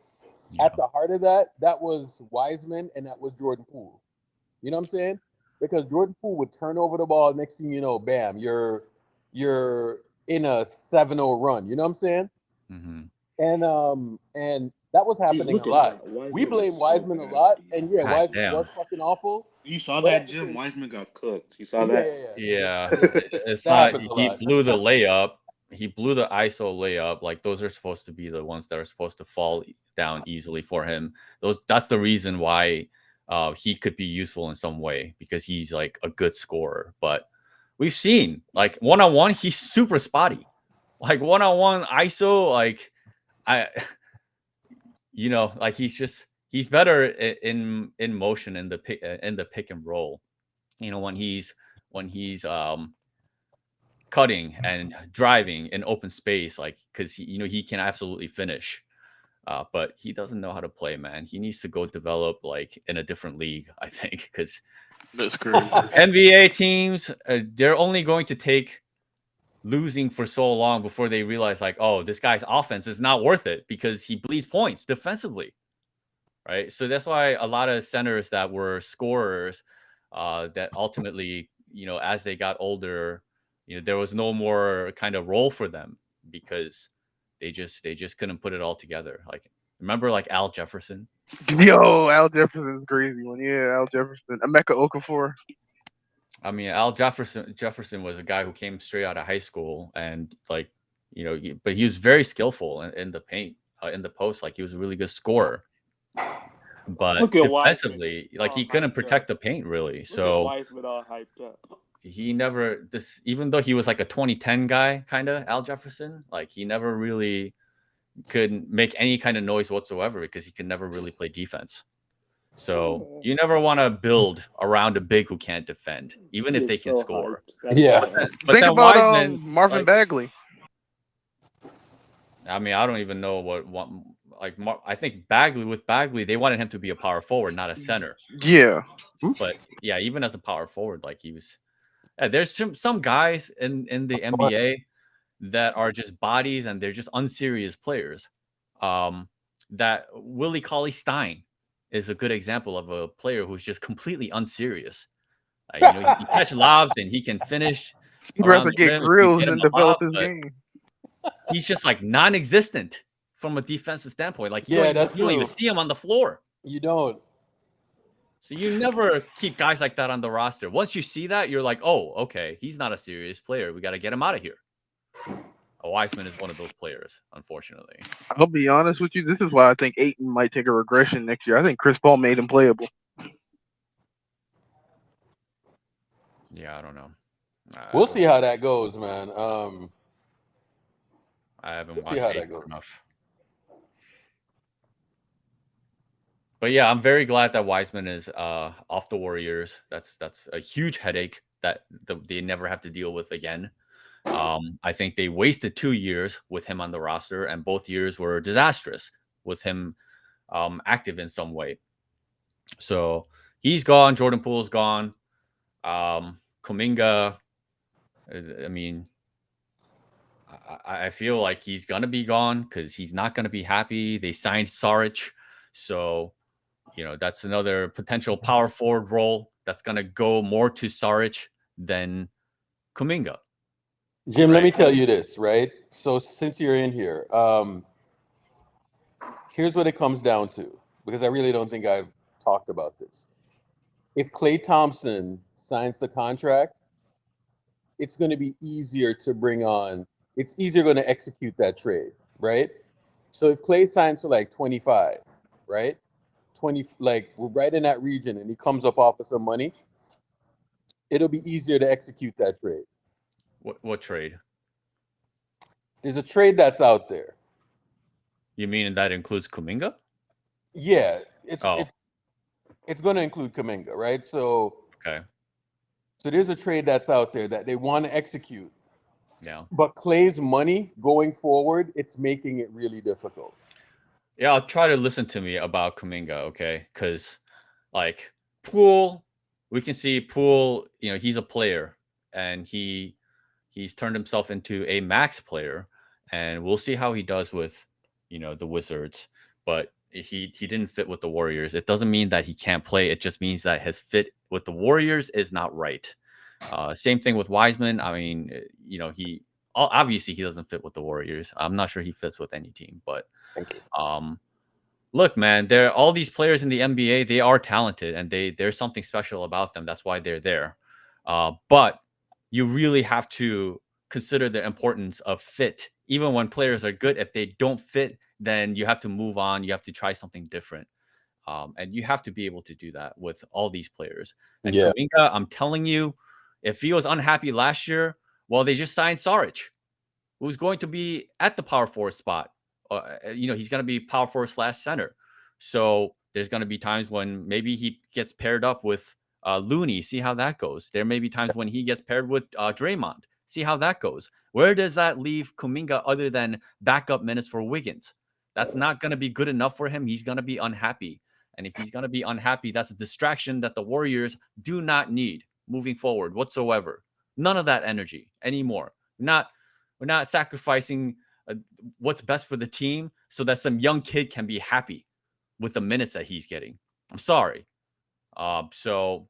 Yeah. At the heart of that was Wiseman and that was Jordan Poole. You know what I'm saying? Because Jordan Poole would turn over the ball. Next thing you know, bam, you're in a 7-0 run. You know what I'm saying? Mhm. And that was happening a look at lot. that. We Wiseman blame is so Wiseman a bad. lot, and yeah, God Wiseman damn. was fucking awful. You saw But that, at the Jim? same, Wiseman got cooked. You saw yeah, that? yeah, Yeah, yeah. it's That not. happens a He lot. blew the layup. He blew the ISO layup. Like those are supposed to be the ones that are supposed to fall down easily for him. That's the reason why he could be useful in some way because he's like a good scorer. But we've seen like one-on-one, he's super spotty. Like one-on-one ISO, like I, like he's better in motion in the pick and roll. When he's cutting and driving in open space, like because he can absolutely finish. But he doesn't know how to play, man. He needs to go develop like in a different league, I think, because That's crazy. NBA teams they're only going to take losing for so long before they realize like, oh, this guy's offense is not worth it because he bleeds points defensively, right? So that's why a lot of centers that were scorers that ultimately, as they got older, there was no more kind of role for them because they just couldn't put it all together. Like remember like Al Jefferson? Yo, Al Jefferson's crazy one. Yeah, Al Jefferson. Emeka Okafor. I mean, Al Jefferson was a guy who came straight out of high school and like, but he was very skillful in the paint, in the post. Like he was a really good scorer. But Look at Wiseman defensively, like all he couldn't hyped protect up. the paint really. Look at So Wiseman all hyped up. he never even though he was like a 2010 guy, kind of Al Jefferson, like he never really could make any kind of noise whatsoever because he could never really play defense. So you never want to build around a big who can't defend, even He if is they can so score. hyped. That Yeah. is so hyped. But Think then about Wiseman, Marvin like, Bagley. I mean, I don't even know I think Bagley, they wanted him to be a power forward, not a center. Yeah. But yeah, even as a power forward, like he was. Yeah, there's some guys in the NBA that are just bodies and they're just unserious players. That Willie Cauley-Stein is a good example of a player who's just completely unserious. He can catch lobs and he can finish He'd around rather the get rim if you grills get him than a lob, develop his but game. he's just like non-existent from a defensive standpoint. Like Yeah, that's you don't even true. see him on the floor. You don't. So you never keep guys like that on the roster. Once you see that, you're like, oh, okay, he's not a serious player. We got to get him out of here. Wiseman is one of those players, unfortunately. I'll be honest with you. This is why I think Ayton might take a regression next year. I think Chris Paul made him playable. Yeah, I don't know. We'll see how that goes, man. I haven't we'll see watched how that Ayton goes. enough. But yeah, I'm very glad that Wiseman is off the Warriors. That's a huge headache that they never have to deal with again. I think they wasted 2 years with him on the roster, and both years were disastrous with him active in some way. So he's gone. Jordan Poole's gone. Kuminga, I mean, I feel like he's gonna be gone because he's not gonna be happy. They signed Saric, so that's another potential power forward role that's gonna go more to Saric than Kuminga. Jim, let Right. me tell you this, right? So since you're in here, here's what it comes down to, because I really don't think I've talked about this. If Klay Thompson signs the contract, it's going to be easier to bring on. It's easier going to execute that trade, right? So if Klay signs for like 25, right? 20, like we're right in that region, and he comes up off of some money, it'll be easier to execute that trade. What trade? There's a trade that's out there. You mean that includes Kuminga? Yeah, it's Oh. it's going to include Kuminga, right? So Okay. So there's a trade that's out there that they want to execute. Yeah. But Klay's money going forward, it's making it really difficult. Yeah, I'll try to listen to me about Kuminga, okay? Because, like, Poole, we can see Poole, he's a player, and he's turned himself into a max player, and we'll see how he does with, the Wizards. But he didn't fit with the Warriors. It doesn't mean that he can't play. It just means that his fit with the Warriors is not right. Same thing with Wiseman. I mean, he obviously he doesn't fit with the Warriors. I'm not sure he fits with any team, but Thank you. look, man, they're all these players in the NBA. They are talented, and there's something special about them. That's why they're there. But you really have to consider the importance of fit. Even when players are good, if they don't fit, then you have to move on. You have to try something different. And you have to be able to do that with all these players. And Yeah. Kuminga, I'm telling you, if he was unhappy last year, well, they just signed Saric, who's going to be at the power forward spot. He's going to be power forward / center. So there's going to be times when maybe he gets paired up with Looney. See how that goes. There may be times when he gets paired with Draymond. See how that goes. Where does that leave Kuminga other than backup minutes for Wiggins? That's not going to be good enough for him. He's going to be unhappy. And if he's going to be unhappy, that's a distraction that the Warriors do not need moving forward whatsoever. None of that energy anymore. We're not sacrificing what's best for the team so that some young kid can be happy with the minutes that he's getting. I'm sorry. So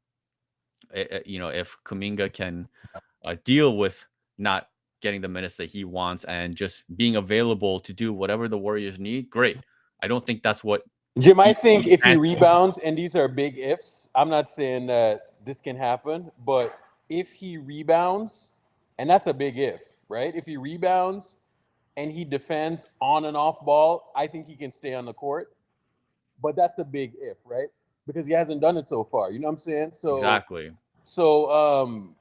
if Kuminga can deal with not getting the minutes that he wants and just being available to do whatever the Warriors need, great. I don't think that's what Jim, I think if he rebounds, and these are big ifs, I'm not saying that this can happen, but if he rebounds, and that's a big if, right? If he rebounds and he defends on and off ball, I think he can stay on the court. But that's a big if, right? Because he hasn't done it so far. You know what I'm saying? So exactly. So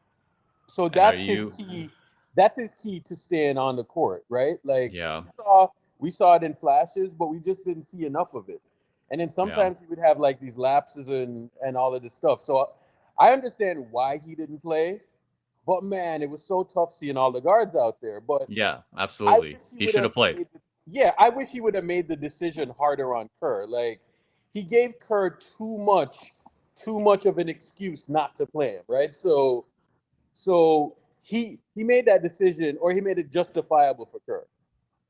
that's his you- key. That's his key to staying on the court, right? Like Yeah. we saw it in flashes, but we just didn't see enough of it. And then sometimes he would have like these lapses and all of this stuff. So I understand why he didn't play, but man, it was so tough seeing all the guards out there. But Yeah, I absolutely. wish He should have played. I wish he would have made the decision harder on Kerr. Like he gave Kerr too much of an excuse not to play him, right? So he made that decision, or he made it justifiable for Kerr.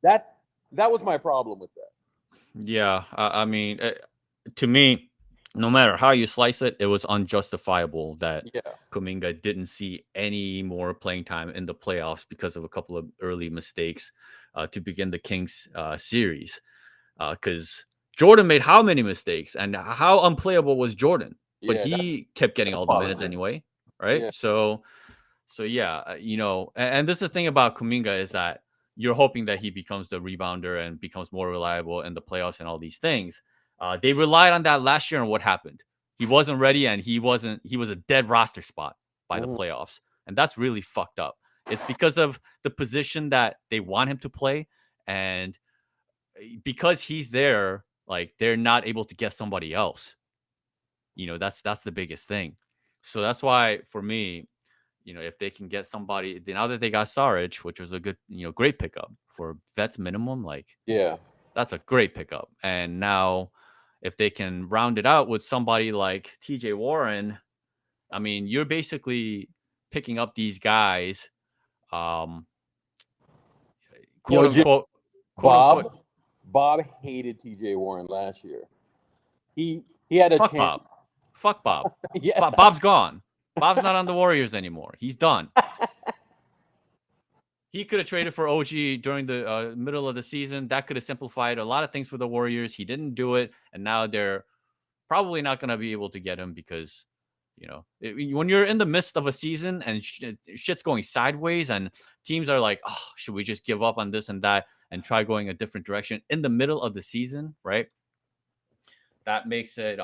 That was my problem with that. Yeah, I mean, to me, no matter how you slice it, it was unjustifiable that Yeah. Kuminga didn't see any more playing time in the playoffs because of a couple of early mistakes to begin the Kings series. Because Jordan made how many mistakes, and how unplayable was Jordan? But Yeah, he kept getting all the minutes politics. anyway, right? Yeah. So yeah, and this is the thing about Kuminga is that you're hoping that he becomes the rebounder and becomes more reliable in the playoffs and all these things. They relied on that last year, and what happened? He wasn't ready, and he was a dead roster spot by the playoffs, and that's really fucked up. It's because of the position that they want him to play, and because he's there, like they're not able to get somebody else. That's the biggest thing. So that's why for me, if they can get somebody, now that they got Saric, which was a good, great pickup for vets minimum, like Yeah. that's a great pickup. And now if they can round it out with somebody like TJ Warren, I mean, you're basically picking up these guys, quote Yo, Jim, unquote, unquote. Bob hated TJ Warren last year. He had a Fuck chance. Bob. Fuck Bob. Yeah. Bob's gone. Bob's not on the Warriors anymore. He's done. He could have traded for OG during the middle of the season. That could have simplified a lot of things for the Warriors. He didn't do it, and now they're probably not going to be able to get him because, when you're in the midst of a season and shit's going sideways and teams are like, oh, should we just give up on this and that and try going a different direction in the middle of the season, right? That makes it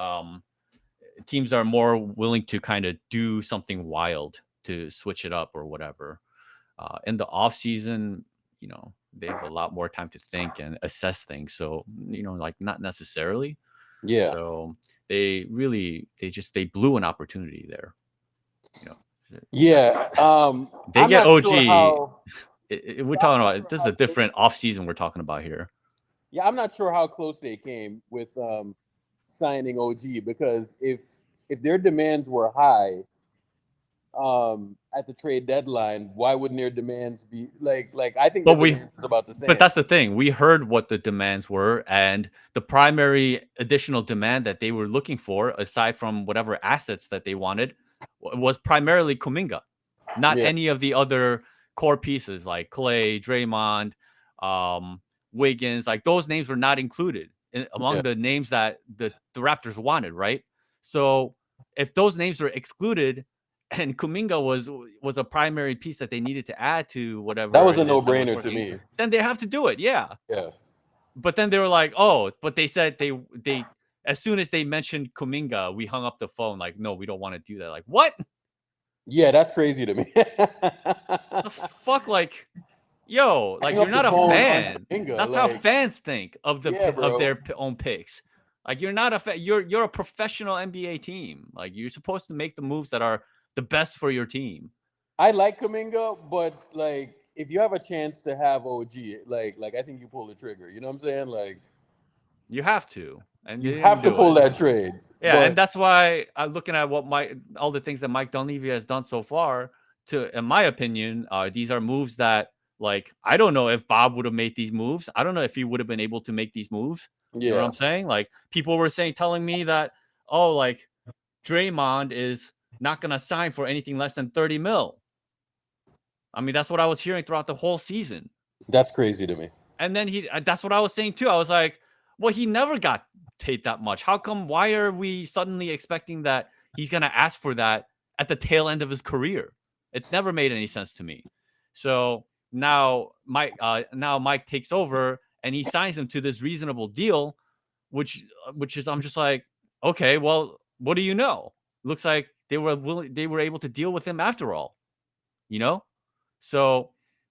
teams are more willing to kind of do something wild to switch it up or whatever. In the off season, they have a lot more time to think and assess things. So, like not necessarily. Yeah. So they blew an opportunity there. Yeah. They I'm get not OG. sure how- We're talking about this is a different off season we're talking about here. Yeah, I'm not sure how close they came with signing OG, because if their demands were high at the trade deadline, why wouldn't their demands be like I think the demands is about the same. But that's the thing. We heard what the demands were, and the primary additional demand that they were looking for, aside from whatever assets that they wanted, was primarily Kuminga, not any of the other core pieces like Clay, Draymond, Wiggins, like those names were not included among the names that the Raptors wanted, right? So if those names were excluded and Kuminga was a primary piece that they needed to add to whatever That was a it is that was no-brainer to working, me. then they have to do it. Yeah. Yeah. But then they were like, oh, but they said they as soon as they mentioned Kuminga, we hung up the phone. Like, no, we don't want to do that. Like, what Yeah, that's crazy to me. the fuck? Like, yo, like Hang you're up not the a phone on fan. Kuminga, That's how like, fans think of yeah, bro. their own picks. Like, you're not a you're a professional NBA team. Like, you're supposed to make the moves that are the best for your team. I like Kuminga, but like if you have a chance to have OG, like I think you pull the trigger. You know what I'm saying? Like You have to, and you they have didn't to do pull it. that trade. Yeah, and But that's why I'm looking at what all the things that Mike Dunleavy has done so far. In my opinion, these are moves that, like, I don't know if Bob would have made these moves. I don't know if he would have been able to make these moves. You know what yeah, I'm saying? Like, people were telling me that, oh, like Draymond is not gonna sign for anything less than 30 mil. I mean, that's what I was hearing throughout the whole season. that's crazy to me. And then that's what I was saying too. I was like, well, he never got paid that much. How come? Why are we suddenly expecting that he's going to ask for that at the tail end of his career? It never made any sense to me. So now Mike takes over and he signs him to this reasonable deal, which is, I'm just like, okay, well, what do you know? Looks like they were able to deal with him after all, you know? So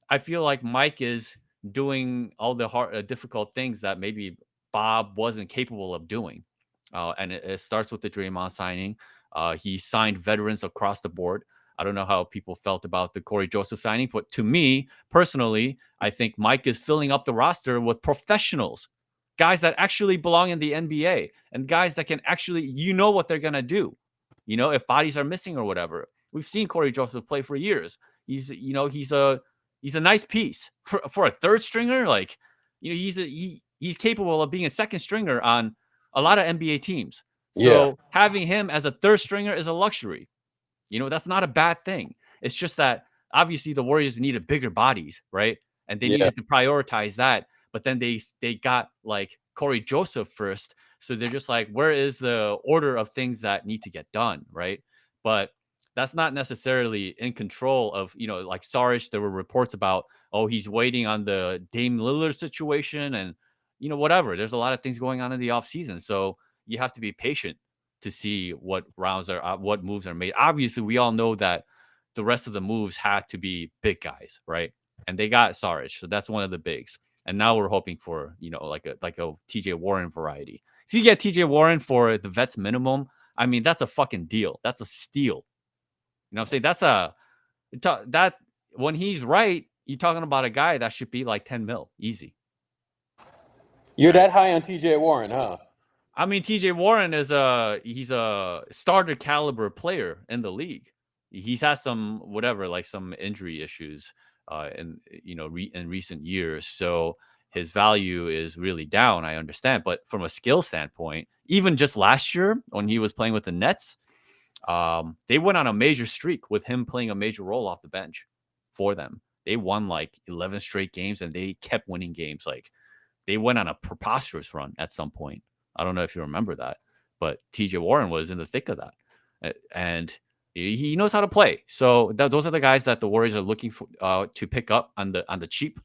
I feel like Mike is doing all the hard, difficult things that maybe Bob wasn't capable of doing. And it starts with the Draymond signing. He signed veterans across the board. I don't know how people felt about the Corey Joseph signing, but to me personally, I think Mike is filling up the roster with professionals, guys that actually belong in the NBA, and guys that can actually, what they're gonna do. If bodies are missing or whatever. We've seen Corey Joseph play for years. He's a nice piece for a third stringer. Like, he's capable of being a second stringer on a lot of NBA teams. So having him as a third stringer is a luxury. That's not a bad thing. It's just that obviously the Warriors needed bigger bodies, right? And they needed to prioritize that. But then they got like Corey Joseph first. So they're just like, where is the order of things that need to get done, right? But that's not necessarily in control of, like Saric. There were reports about, oh, he's waiting on the Dame Lillard situation and, whatever. There's a lot of things going on in the offseason. So you have to be patient to see what moves are made. Obviously, we all know that the rest of the moves had to be big guys, right? And they got Saric. So that's one of the bigs. And now we're hoping for, like a TJ Warren variety. If you get TJ Warren for the vets minimum, I mean, that's a fucking deal. That's a steal. You know what I'm saying? That when he's right, you're talking about a guy that should be like 10 mil, easy. You're that high on TJ Warren, huh? I mean, TJ Warren he's a starter caliber player in the league. He's had some some injury issues in recent years. So his value is really down. I understand, but from a skill standpoint, even just last year when he was playing with the Nets, they went on a major streak with him playing a major role off the bench for them. They won like 11 straight games and they kept winning games. Like, they went on a preposterous run at some point. I don't know if you remember that, but TJ Warren was in the thick of that, and he knows how to play. So those are the guys that the Warriors are looking for to pick up on the cheap,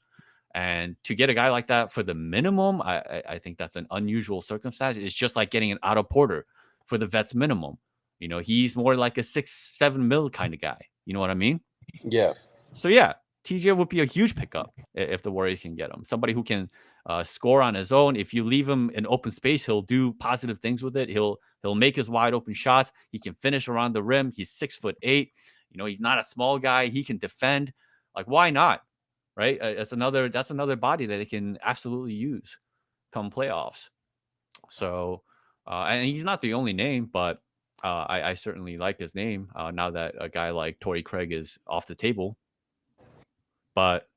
and to get a guy like that for the minimum, I think that's an unusual circumstance. It's just like getting an Otto Porter for the vets minimum. He's more like a 6-7 mil kind of guy. You know what I mean? Yeah. So yeah, TJ would be a huge pickup if the Warriors can get him. Somebody who can score on his own. If you leave him in open space, he'll do positive things with it. He'll make his wide open shots. He can finish around the rim. He's 6'8". He's not a small guy. He can defend. Like, why not? Right? That's another body that they can absolutely use come playoffs. So, and he's not the only name, but I certainly like his name now that a guy like Torrey Craig is off the table. But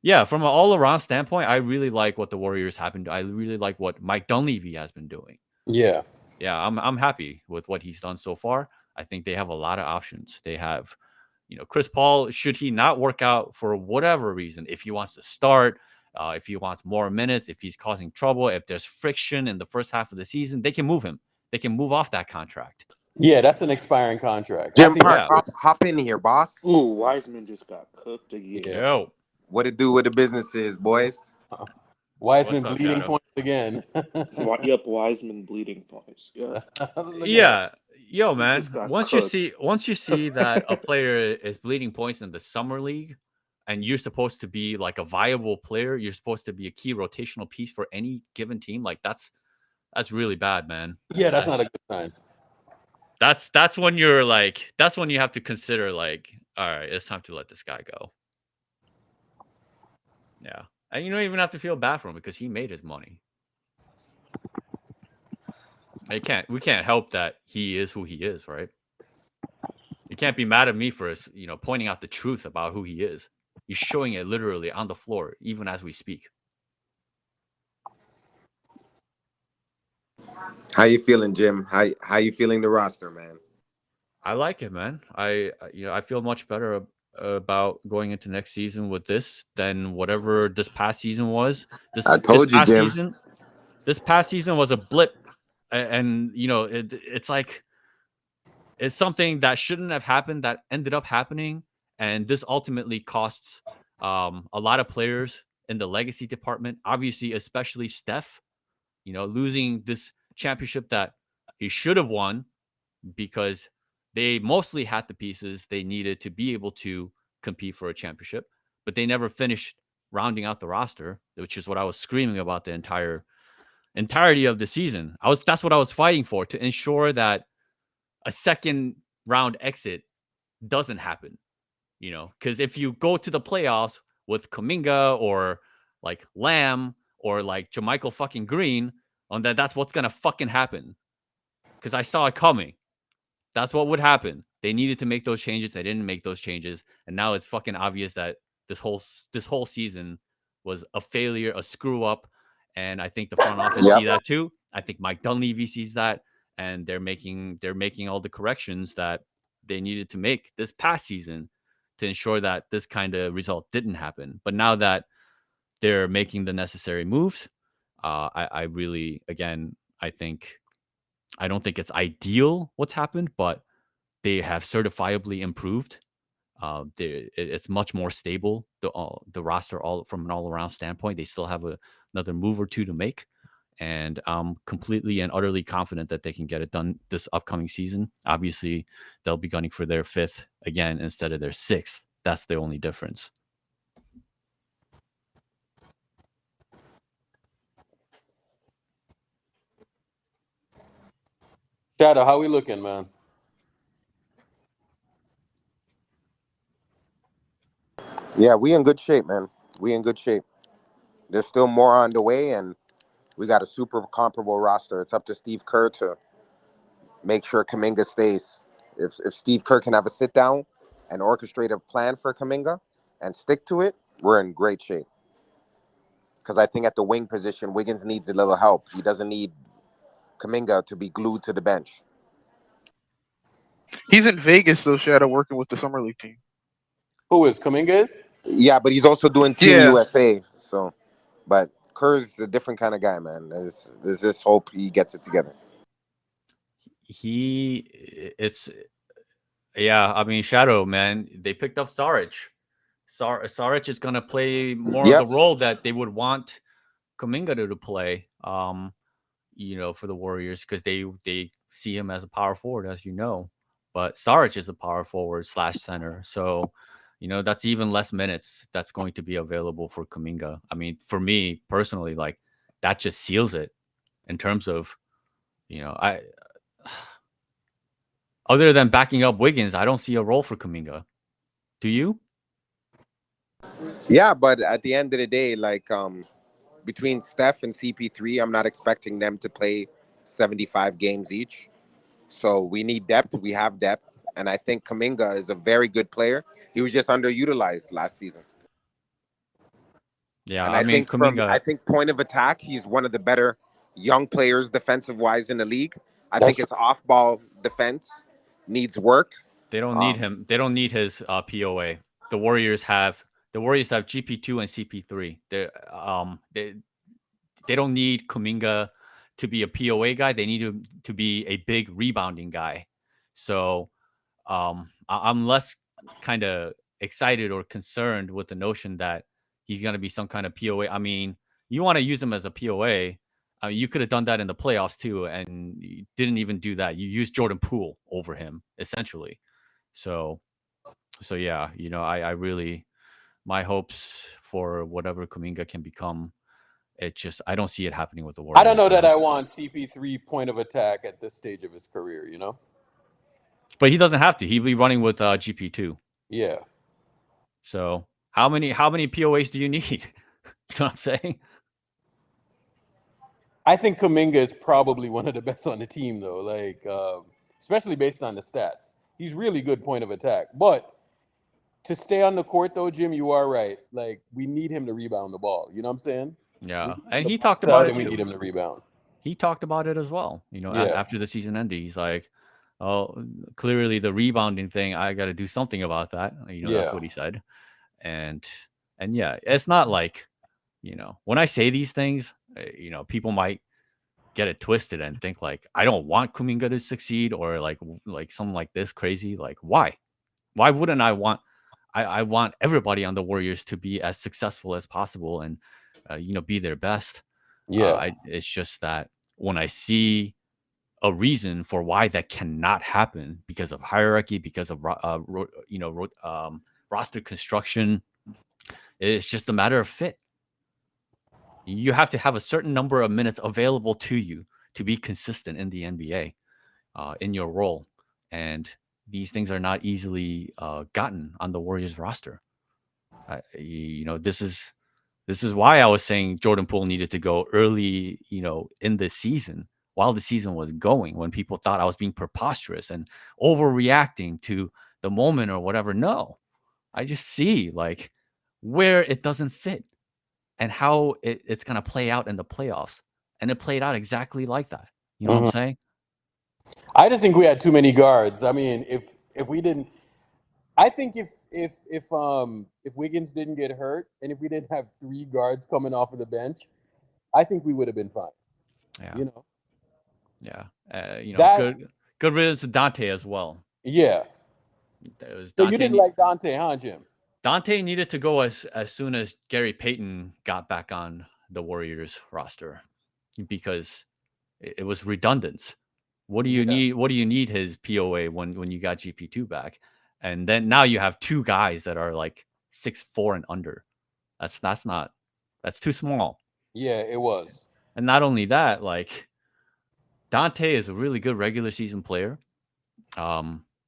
yeah, from an all-around standpoint, I really like what the Warriors have been doing. I really like what Mike Dunleavy has been doing. Yeah. Yeah, I'm happy with what he's done so far. I think they have a lot of options. They have, Chris Paul, should he not work out for whatever reason, if he wants to start, if he wants more minutes, if he's causing trouble, if there's friction in the first half of the season, they can move him. They can move off that contract. Yeah, that's an expiring contract. Jim think Park, yeah. hop in here, boss. Ooh, Wiseman just got cooked again. Yeah. Yo, What it do with the business is, boys? Wiseman What's up, bleeding Shadow? points again. Yep, Wiseman bleeding points. Yeah. Look at yeah, yo, He man. just got Once cooked. you see that a player is bleeding points in the summer league, and you're supposed to be like a viable player, you're supposed to be a key rotational piece for any given team. Like that's really bad, man. Yeah, that's not a good sign. That's when you're like, that's when you have to consider like, all right, it's time to let this guy go. Yeah, and you don't even have to feel bad for him because he made his money. We can't help that he is who he is, right? You can't be mad at me for us, pointing out the truth about who he is. He's showing it literally on the floor, even as we speak. How you feeling, Jim? How you feeling the roster, man? I like it, man. I feel much better about going into next season with this than whatever this past season was. I told this you, past Jim. This past season was a blip, and it's like it's something that shouldn't have happened that ended up happening, and this ultimately costs a lot of players in the legacy department. Obviously, especially Steph, losing this championship that he should have won because they mostly had the pieces they needed to be able to compete for a championship, but they never finished rounding out the roster, which is what I was screaming about the entirety of the season. That's what I was fighting for, to ensure that a second round exit doesn't happen, because if you go to the playoffs with Kuminga or like Lamb or like Jermichael fucking Green, on that's what's gonna fucking happen. Because I saw it coming. That's what would happen. They needed to make those changes. They didn't make those changes, and now it's fucking obvious that this whole season was a failure, a screw up. And I think the front office see that too. I think Mike Dunleavy sees that, and they're making all the corrections that they needed to make this past season to ensure that this kind of result didn't happen. But now that they're making the necessary moves, I really, again, I don't think it's ideal what's happened, but they have certifiably improved. It's much more stable. The roster, all from an all-around standpoint, they still have another move or two to make, and I'm completely and utterly confident that they can get it done this upcoming season. Obviously, they'll be gunning for their 5th again instead of their 6th. That's the only difference. Shadow, how we looking, man? Yeah, we in good shape, man. We in good shape. There's still more on the way, and we got a super comparable roster. It's up to Steve Kerr to make sure Kuminga stays. If Steve Kerr can have a sit down and orchestrate a plan for Kuminga and stick to it, we're in great shape. Because I think at the wing position, Wiggins needs a little help. He doesn't need Kuminga to be glued to the bench. He's in Vegas though, Shadow, working with the summer league team. Who is Kuminga? Yeah, but he's also doing Team Yeah. USA. So, but Kerr's a different kind of guy, man. There's this hope he gets it together. I mean, Shadow, man, they picked up Saric. Saric is going to play more of the role that they would want Kuminga to play, for the Warriors, because they see him as a power forward, as you know. But Saric is a power forward / center. So, that's even less minutes that's going to be available for Kuminga. I mean, for me personally, like, that just seals it in terms of, other than backing up Wiggins, I don't see a role for Kuminga. Do you? Yeah, but at the end of the day, like between Steph and CP3, I'm not expecting them to play 75 games each. So we need depth. We have depth. And I think Kuminga is a very good player. He was just underutilized last season. Yeah, and I mean, think Kuminga, I think point of attack, he's one of the better young players defensive wise in the league. I think his off-ball defense needs work. They don't need him. They don't need his POA. The Warriors have GP2 and CP3. They don't need Kuminga to be a POA guy. They need him to be a big rebounding guy. So I'm less kind of excited or concerned with the notion that he's going to be some kind of POA. I mean, you want to use him as a POA. You could have done that in the playoffs too, and you didn't even do that. You used Jordan Poole over him, essentially. So yeah, I really, my hopes for whatever Kuminga can become, I don't see it happening with the Warriors. I don't know that I want CP3 point of attack at this stage of his career, But he doesn't have to. He'd be running with GP2. Yeah. So how many POAs do you need? You know what I'm saying? I think Kuminga is probably one of the best on the team, though. Like, especially based on the stats, he's really good point of attack. But to stay on the court, though, Jim, you are right. Like, we need him to rebound the ball. You know what I'm saying? Yeah, and he talked about it. We need him to rebound. He talked about it as well. After the season ended, he's like, "Oh, clearly the rebounding thing. I got to do something about that." That's what he said. And yeah, it's not like, when I say these things, people might get it twisted and think like I don't want Kuminga to succeed or like something like this crazy. Like why wouldn't I want? I want everybody on the Warriors to be as successful as possible and be their best. It's just that when I see a reason for why that cannot happen because of hierarchy, because of roster construction, it's just a matter of fit. You have to have a certain number of minutes available to you to be consistent in the NBA, in your role, and these things are not easily gotten on the Warriors roster. This is why I was saying Jordan Poole needed to go early, in the season, while the season was going, when people thought I was being preposterous and overreacting to the moment or whatever. No, I just see like where it doesn't fit and how it's going to play out in the playoffs. And it played out exactly like that. You know what I'm saying? I just think we had too many guards. I mean, if we didn't, I think if Wiggins didn't get hurt and if we didn't have 3 guards coming off of the bench, I think we would have been fine. Yeah. Yeah. Good riddance to Dante as well. Yeah. So you didn't like Dante, huh, Jim? Dante needed to go as soon as Gary Payton got back on the Warriors roster because it was redundant. What do you need? What do you need his POA when you got GP2 back? And then now you have 2 guys that are like 6'4" and under. That's too small. Yeah, it was. And not only that, like Dante is a really good regular season player.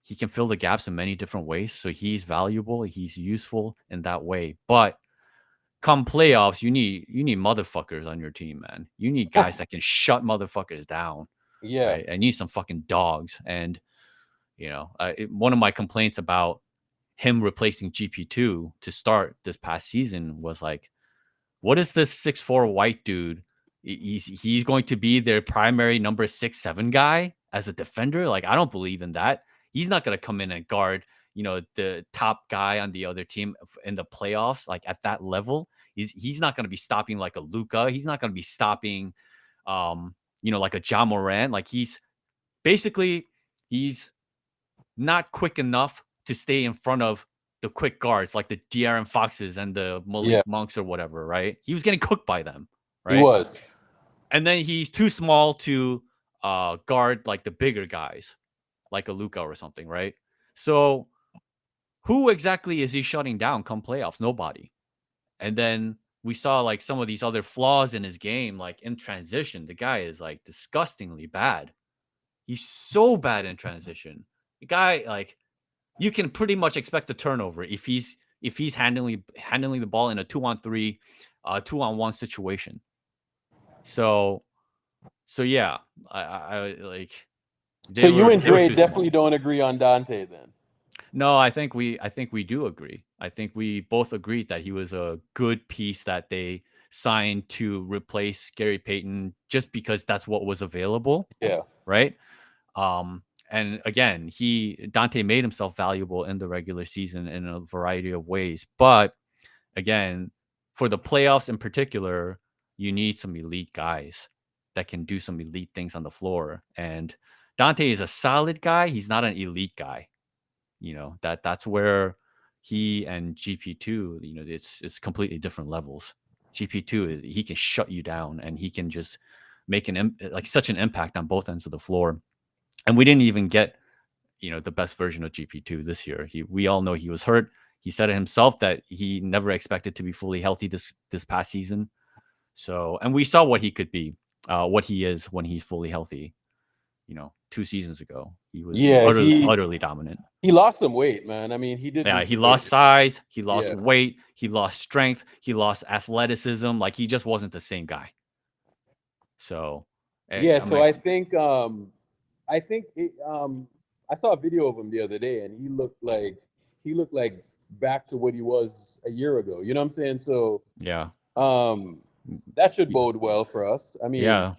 He can fill the gaps in many different ways. So he's valuable. He's useful in that way. But come playoffs, you need motherfuckers on your team, man. You need guys that can shut motherfuckers down. Yeah. Right? I need some fucking dogs. And, one of my complaints about him replacing GP2 to start this past season was like, what is this 6'4" white dude? He's going to be their primary number 6'7" guy as a defender? Like, I don't believe in that. He's not going to come in and guard, the top guy on the other team in the playoffs, like at that level. He's not going to be stopping like a Luka. He's not going to be stopping, like a Ja Morant. Like he's not quick enough to stay in front of the quick guards like the De'Aaron Foxes and the Malik Monks or whatever, right? He was getting cooked by them, right? He was. And then he's too small to guard like the bigger guys, like a Luka or something, right? So who exactly is he shutting down come playoffs? Nobody. And then we saw like some of these other flaws in his game, like in transition. The guy is like disgustingly bad. He's so bad in transition. The guy, like, you can pretty much expect a turnover if he's handling the ball in a 2-on-3, 2-on-1 situation. So yeah, I like. So you and Dre definitely don't agree on Dante then? No, I think we do agree. I think we both agreed that he was a good piece that they signed to replace Gary Payton just because that's what was available. Yeah. Right. And again, Dante made himself valuable in the regular season in a variety of ways. But again, for the playoffs in particular, you need some elite guys that can do some elite things on the floor. And Dante is a solid guy. He's not an elite guy. That's where he and GP2, it's completely different levels. GP2 he can shut you down, and he can just make such an impact on both ends of the floor. And we didn't even get the best version of GP2 this year. We all know he was hurt. He said it himself that he never expected to be fully healthy this past season. So, and we saw what he could be, what he is when he's fully healthy. 2 seasons ago, he was utterly dominant. He lost some weight, man. I mean, he did. Yeah, he lost size, he lost weight, he lost strength, he lost athleticism. Like, he just wasn't the same guy. So, I think I saw a video of him the other day, and he looked like back to what he was a year ago. You know what I'm saying? So yeah, that should bode well for us. I mean, yeah.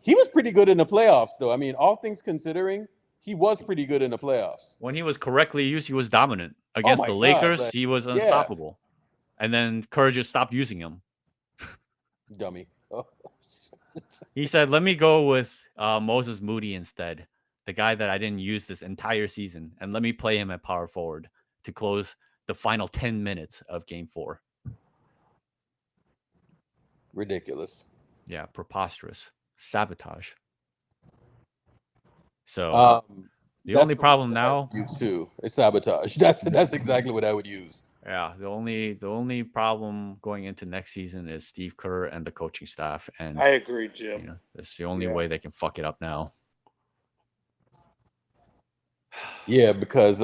He was pretty good in the playoffs, though. I mean, all things considering, he was pretty good in the playoffs. When he was correctly used, he was dominant. Against the Lakers, he was unstoppable. And then Kerr just stopped using him. Dummy. Oh. He said, let me go with Moses Moody instead, the guy that I didn't use this entire season, and let me play him at power forward to close the final 10 minutes of Game 4. Ridiculous. Yeah, preposterous. Sabotage. So the only problem now use too is sabotage. That's exactly what I would use. Yeah, the only problem going into next season is Steve Kerr and the coaching staff, and I agree, Jim. That's the only way they can fuck it up now. Yeah, because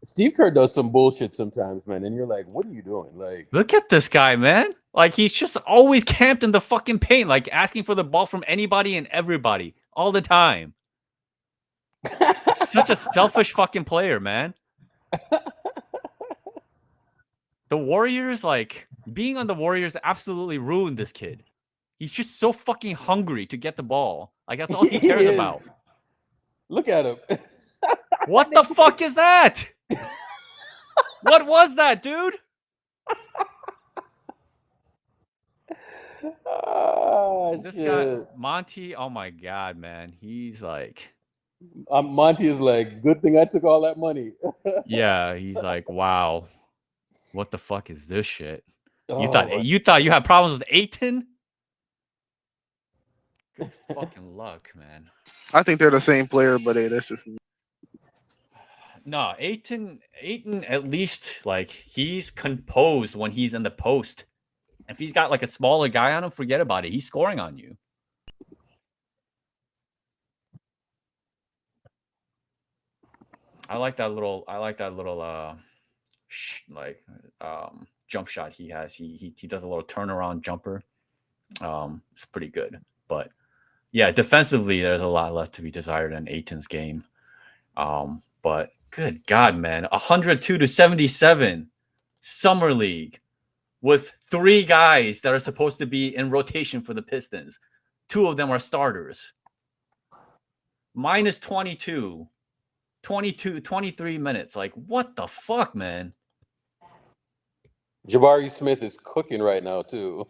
Steve Kerr does some bullshit sometimes, man, and you're like, what are you doing? Like, look at this guy, man. Like, he's just always camped in the fucking paint, like asking for the ball from anybody and everybody all the time. Such a selfish fucking player, man. The Warriors, like, being on the Warriors absolutely ruined this kid. He's just so fucking hungry to get the ball. Like, that's all he cares about. Look at him. What the fuck is that? What was that, dude? This guy, Monty, oh my God, man. He's like... Monty is like, good thing I took all that money. Yeah, he's like, wow. What the fuck is this shit? You thought you had problems with Ayton? Good fucking luck, man. I think they're the same player, but hey, that's just... No, Ayton at least, like, he's composed when he's in the post. If he's got like a smaller guy on him, forget about it. He's scoring on you. I like that little jump shot he has. He does a little turnaround jumper. It's pretty good. But yeah, defensively there's a lot left to be desired in Ayton's game. But good God, man. 102-77 Summer League with 3 guys that are supposed to be in rotation for the Pistons. 2 of them are starters. Minus 22. 23 minutes. Like, what the fuck, man? Jabari Smith is cooking right now, too.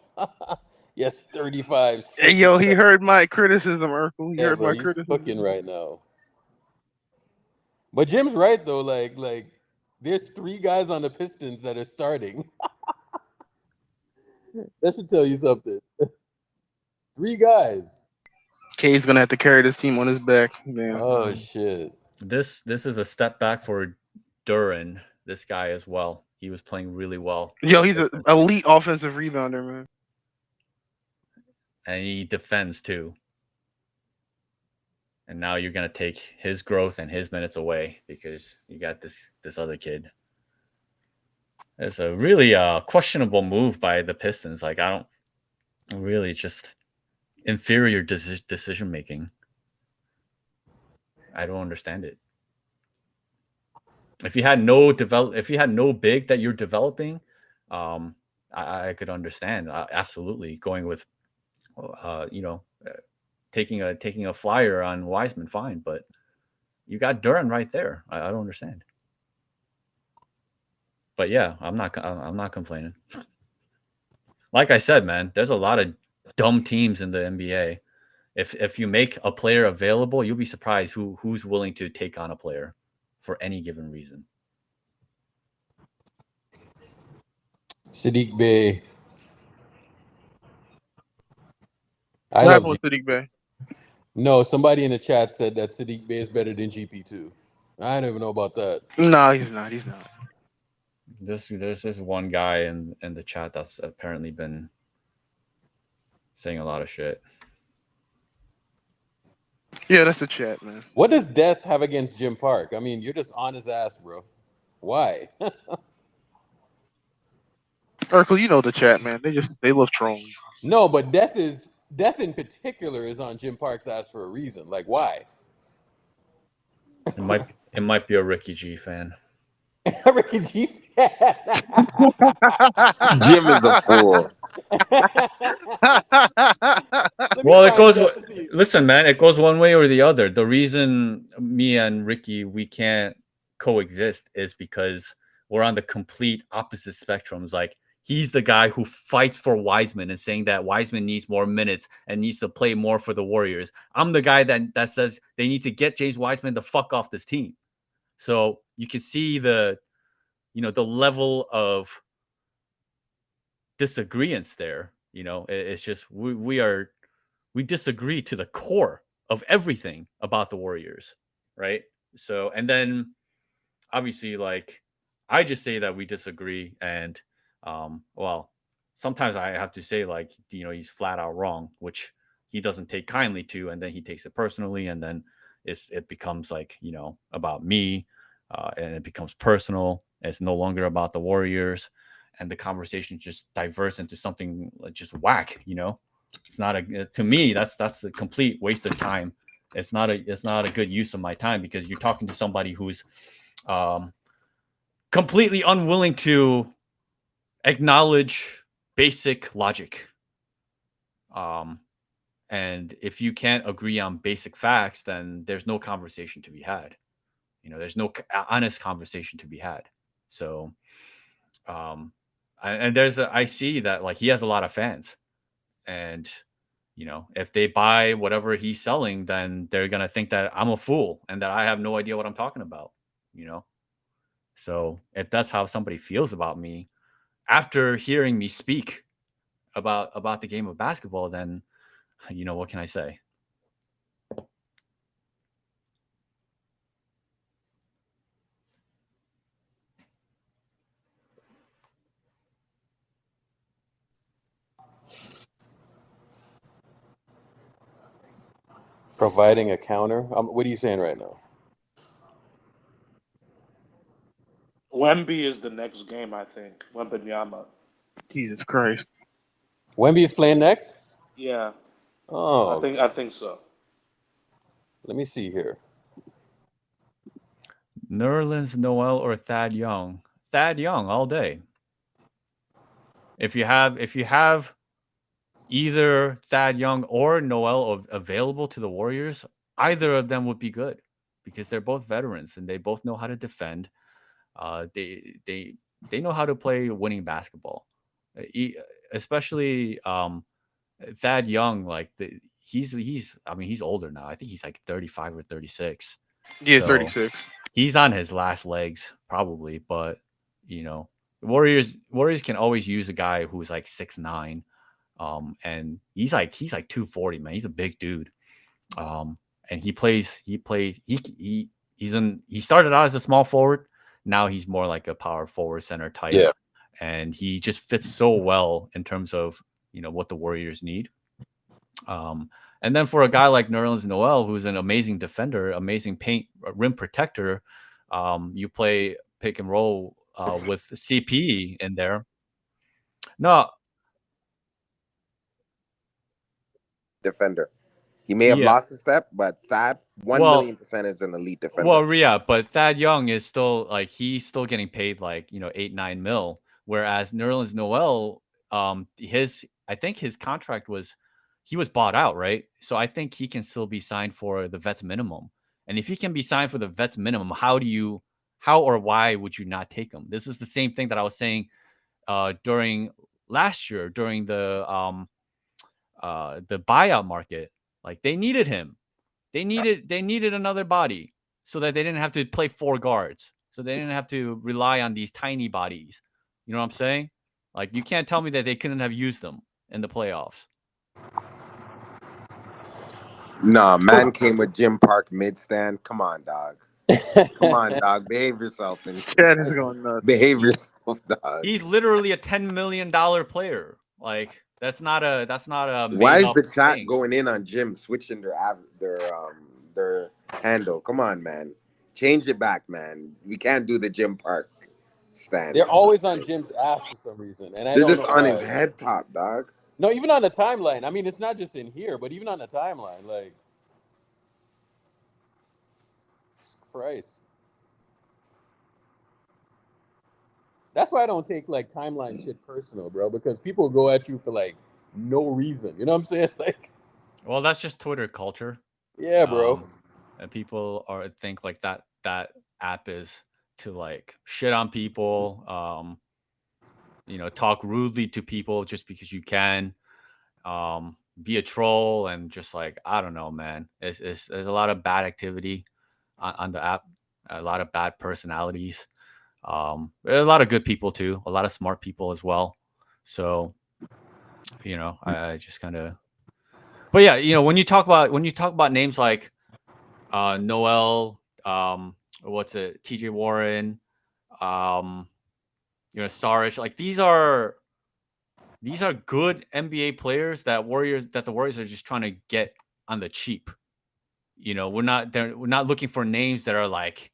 Yes, 35. Hey, yo, he heard my criticism, Urkel. He heard my he's criticism. Cooking right now. But Jim's right, though. Like, there's 3 guys on the Pistons that are starting. That should tell you something. 3 guys. K's gonna have to carry this team on his back. Man. Oh shit. This is a step back for Duren, this guy as well. He was playing really well. Yo, he's an elite offensive rebounder, man. And he defends too. And now you're gonna take his growth and his minutes away because you got this other kid. It's a really questionable move by the Pistons. Like, I don't really just inferior decision making. I don't understand it. If you had no big that you're developing, I could understand absolutely going with taking a flyer on Wiseman, fine, but you got Duren right there. I don't understand. But yeah, I'm not complaining. Like I said, man, there's a lot of dumb teams in the NBA. If you make a player available, you'll be surprised who's willing to take on a player for any given reason. Sadiq Bey. I What love happened with Sadiq Bey? No, somebody in the chat said that Sadiq Bey is better than GP2. I don't even know about that. No, he's not. He's not. There's this one guy in the chat that's apparently been saying a lot of shit. Yeah, that's the chat, man. What does Death have against Jim Park? I mean, you're just on his ass, bro. Why? Urkel, you know the chat, man. They love trolling. No, but Death in particular is on Jim Park's ass for a reason. Like, why? It might be a Ricky G fan. Ricky G fan. Jim is a fool. Well, it goes. Listen, man, it goes one way or the other. The reason me and Ricky we can't coexist is because we're on the complete opposite spectrums. Like, he's the guy who fights for Wiseman and saying that Wiseman needs more minutes and needs to play more for the Warriors. I'm the guy that says they need to get James Wiseman the fuck off this team. So you can see the level of disagreements there. It's just we disagree to the core of everything about the Warriors, right? So, and then obviously, like, I just say that we disagree, and well, sometimes I have to say, like, he's flat out wrong, which he doesn't take kindly to, and then he takes it personally, and then it becomes like, about me, and it becomes personal. It's no longer about the Warriors, and the conversation just diverts into something like just whack. It's not to me, that's a complete waste of time. It's not a good use of my time, because you're talking to somebody who's completely unwilling to acknowledge basic logic. And if you can't agree on basic facts, then there's no conversation to be had. There's no honest conversation to be had. So, I see that, like, he has a lot of fans, and if they buy whatever he's selling, then they're gonna think that I'm a fool and that I have no idea what I'm talking about. So if that's how somebody feels about me after hearing me speak about the game of basketball, then what can I say? Providing a counter. What are you saying right now? Wemby is the next game, I think. Wembanyama. Jesus Christ. Wemby is playing next? Yeah. Oh, I think so. let me see here. Nerlens Noel or Thad Young? Thad Young all day. If you have either Thad Young or Noel available to the Warriors, either of them would be good, because they're both veterans and they both know how to defend. They know how to play winning basketball. Especially Thad Young, like he's older now. I think he's like 35 or 36. Yeah, So 36. he's on his last legs probably, but Warriors can always use a guy who's like 6'9", and he's like 240, man. He's a big dude, and he started out as a small forward. Now he's more like a power forward center type. Yeah. And he just fits so well in terms of what the Warriors need. And then for a guy like Nerlens Noel, who's an amazing defender, amazing paint rim protector, you play pick and roll with CP in there. No, Defender. He may have lost a step, but Thad 1,000,000% is an elite defender. Well, yeah, but Thad Young is still like, he's still getting paid like 8-9 mil, whereas Nerlens Noel, I think his contract was, he was bought out, right? So I think he can still be signed for the vets minimum. And if he can be signed for the vets minimum, how or why would you not take him? This is the same thing that I was saying during last year during the buyout market. Like they needed him. They needed another body so that they didn't have to play 4 guards. So they didn't have to rely on these tiny bodies. You know what I'm saying? Like you can't tell me that they couldn't have used them in the playoffs. Nah, man came with Jim Park mid stand. Come on, dog. Come on, dog. Behave yourself and Chad is going nuts. behave yourself, dog. He's literally a $10 million player. Like that's not a Why is made-up the chat thing. going in on Jim switching their handle? Come on, man. Change it back, man. We can't do the Jim Park stand. They're always on Jim's ass for some reason, and I They're don't just know on why. his head top, dog. No, even on the timeline. I mean, it's not just in here, but even on the timeline, like, Christ. That's why I don't take like timeline shit personal, bro, because people go at you for like no reason. You know what I'm saying? Like, Well, that's just Twitter culture. yeah, bro. And people think like that app is to like shit on people, talk rudely to people just because you can, be a troll and just like I don't know, man. There's a lot of bad activity on the app, a lot of bad personalities. There's a lot of good people too, a lot of smart people as well. So, I just kind of. But yeah, when you talk about names like Noel, what's it, TJ Warren, Saric, like these are good NBA players that the Warriors are just trying to get on the cheap. We're not looking for names that are like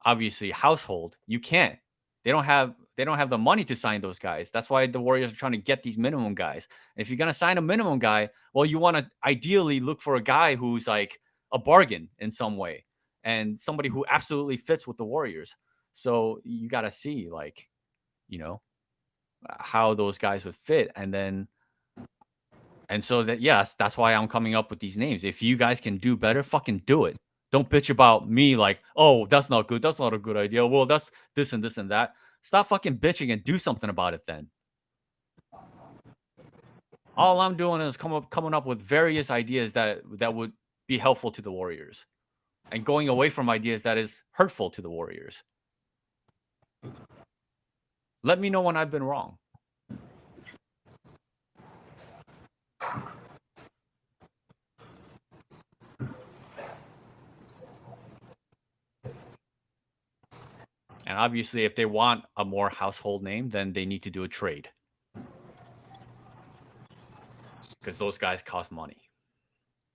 obviously household. You can't. They don't have the money to sign those guys. That's why the Warriors are trying to get these minimum guys. And if you're gonna sign a minimum guy, well, you want to ideally look for a guy who's like a bargain in some way and somebody who absolutely fits with the Warriors. So you got to see like, how those guys would fit, and so that's why I'm coming up with these names. If you guys can do better, fucking do it. Don't bitch about me like, oh, that's not good. That's not a good idea. Well, that's this and this and that. Stop fucking bitching and do something about it then. All I'm doing is coming up with various ideas that would be helpful to the Warriors and going away from ideas that is hurtful to the Warriors. Let me know when I've been wrong. And obviously, if they want a more household name, then they need to do a trade. Because those guys cost money.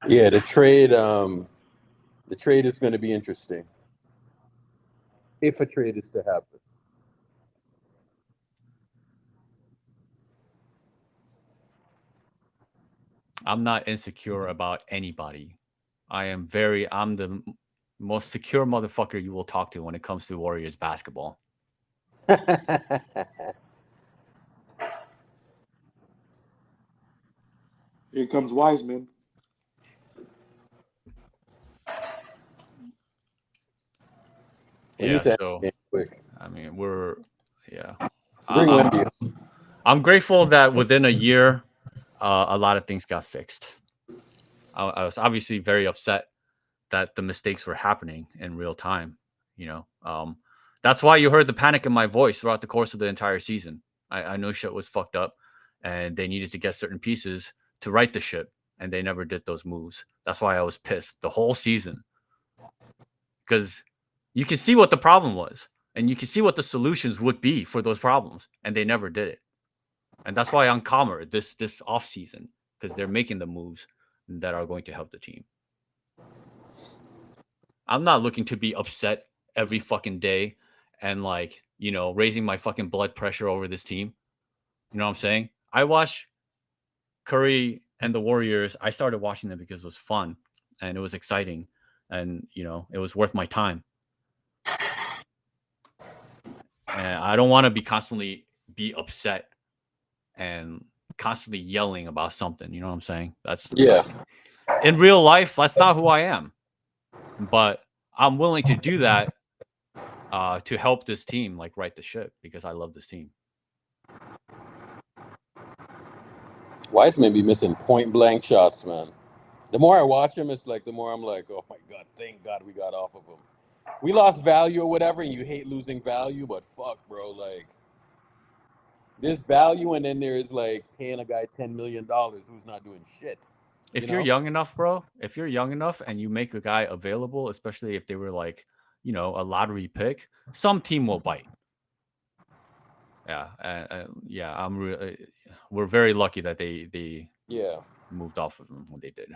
Yeah, the trade is going to be interesting. If a trade is to happen. I'm not insecure about anybody. I'm the most secure motherfucker you will talk to when it comes to Warriors basketball. Here comes Wiseman. Yeah, so quick. I mean, Bring Wemby. I'm grateful that within a year, a lot of things got fixed. I was obviously very upset that the mistakes were happening in real time. That's why you heard the panic in my voice throughout the course of the entire season. I know shit was fucked up, and they needed to get certain pieces to right the ship, and they never did those moves. That's why I was pissed the whole season, because you can see what the problem was, and you can see what the solutions would be for those problems, and they never did it. And that's why I'm calmer this off season, because they're making the moves that are going to help the team. I'm not looking to be upset every fucking day and like, raising my fucking blood pressure over this team. You know what I'm saying? I watched Curry and the Warriors. I started watching them because it was fun and it was exciting and, it was worth my time. And I don't want to be constantly upset and constantly yelling about something. You know what I'm saying? That's Yeah. in real life, that's not who I am. But I'm willing to do that to help this team like right the ship because I love this team. Wiseman be missing point blank shots, man. The more I watch him, it's like the more I'm like, oh my God, thank God we got off of him. We lost value or whatever, and you hate losing value, but fuck, bro, like there's value, and then there's like paying a guy $10 million who's not doing shit. If You you're know? young enough, bro, if you're young enough and you make a guy available, especially if they were like, you know, a lottery pick, some team will bite. Yeah, yeah, we're very lucky that they Yeah. moved off of him when they did.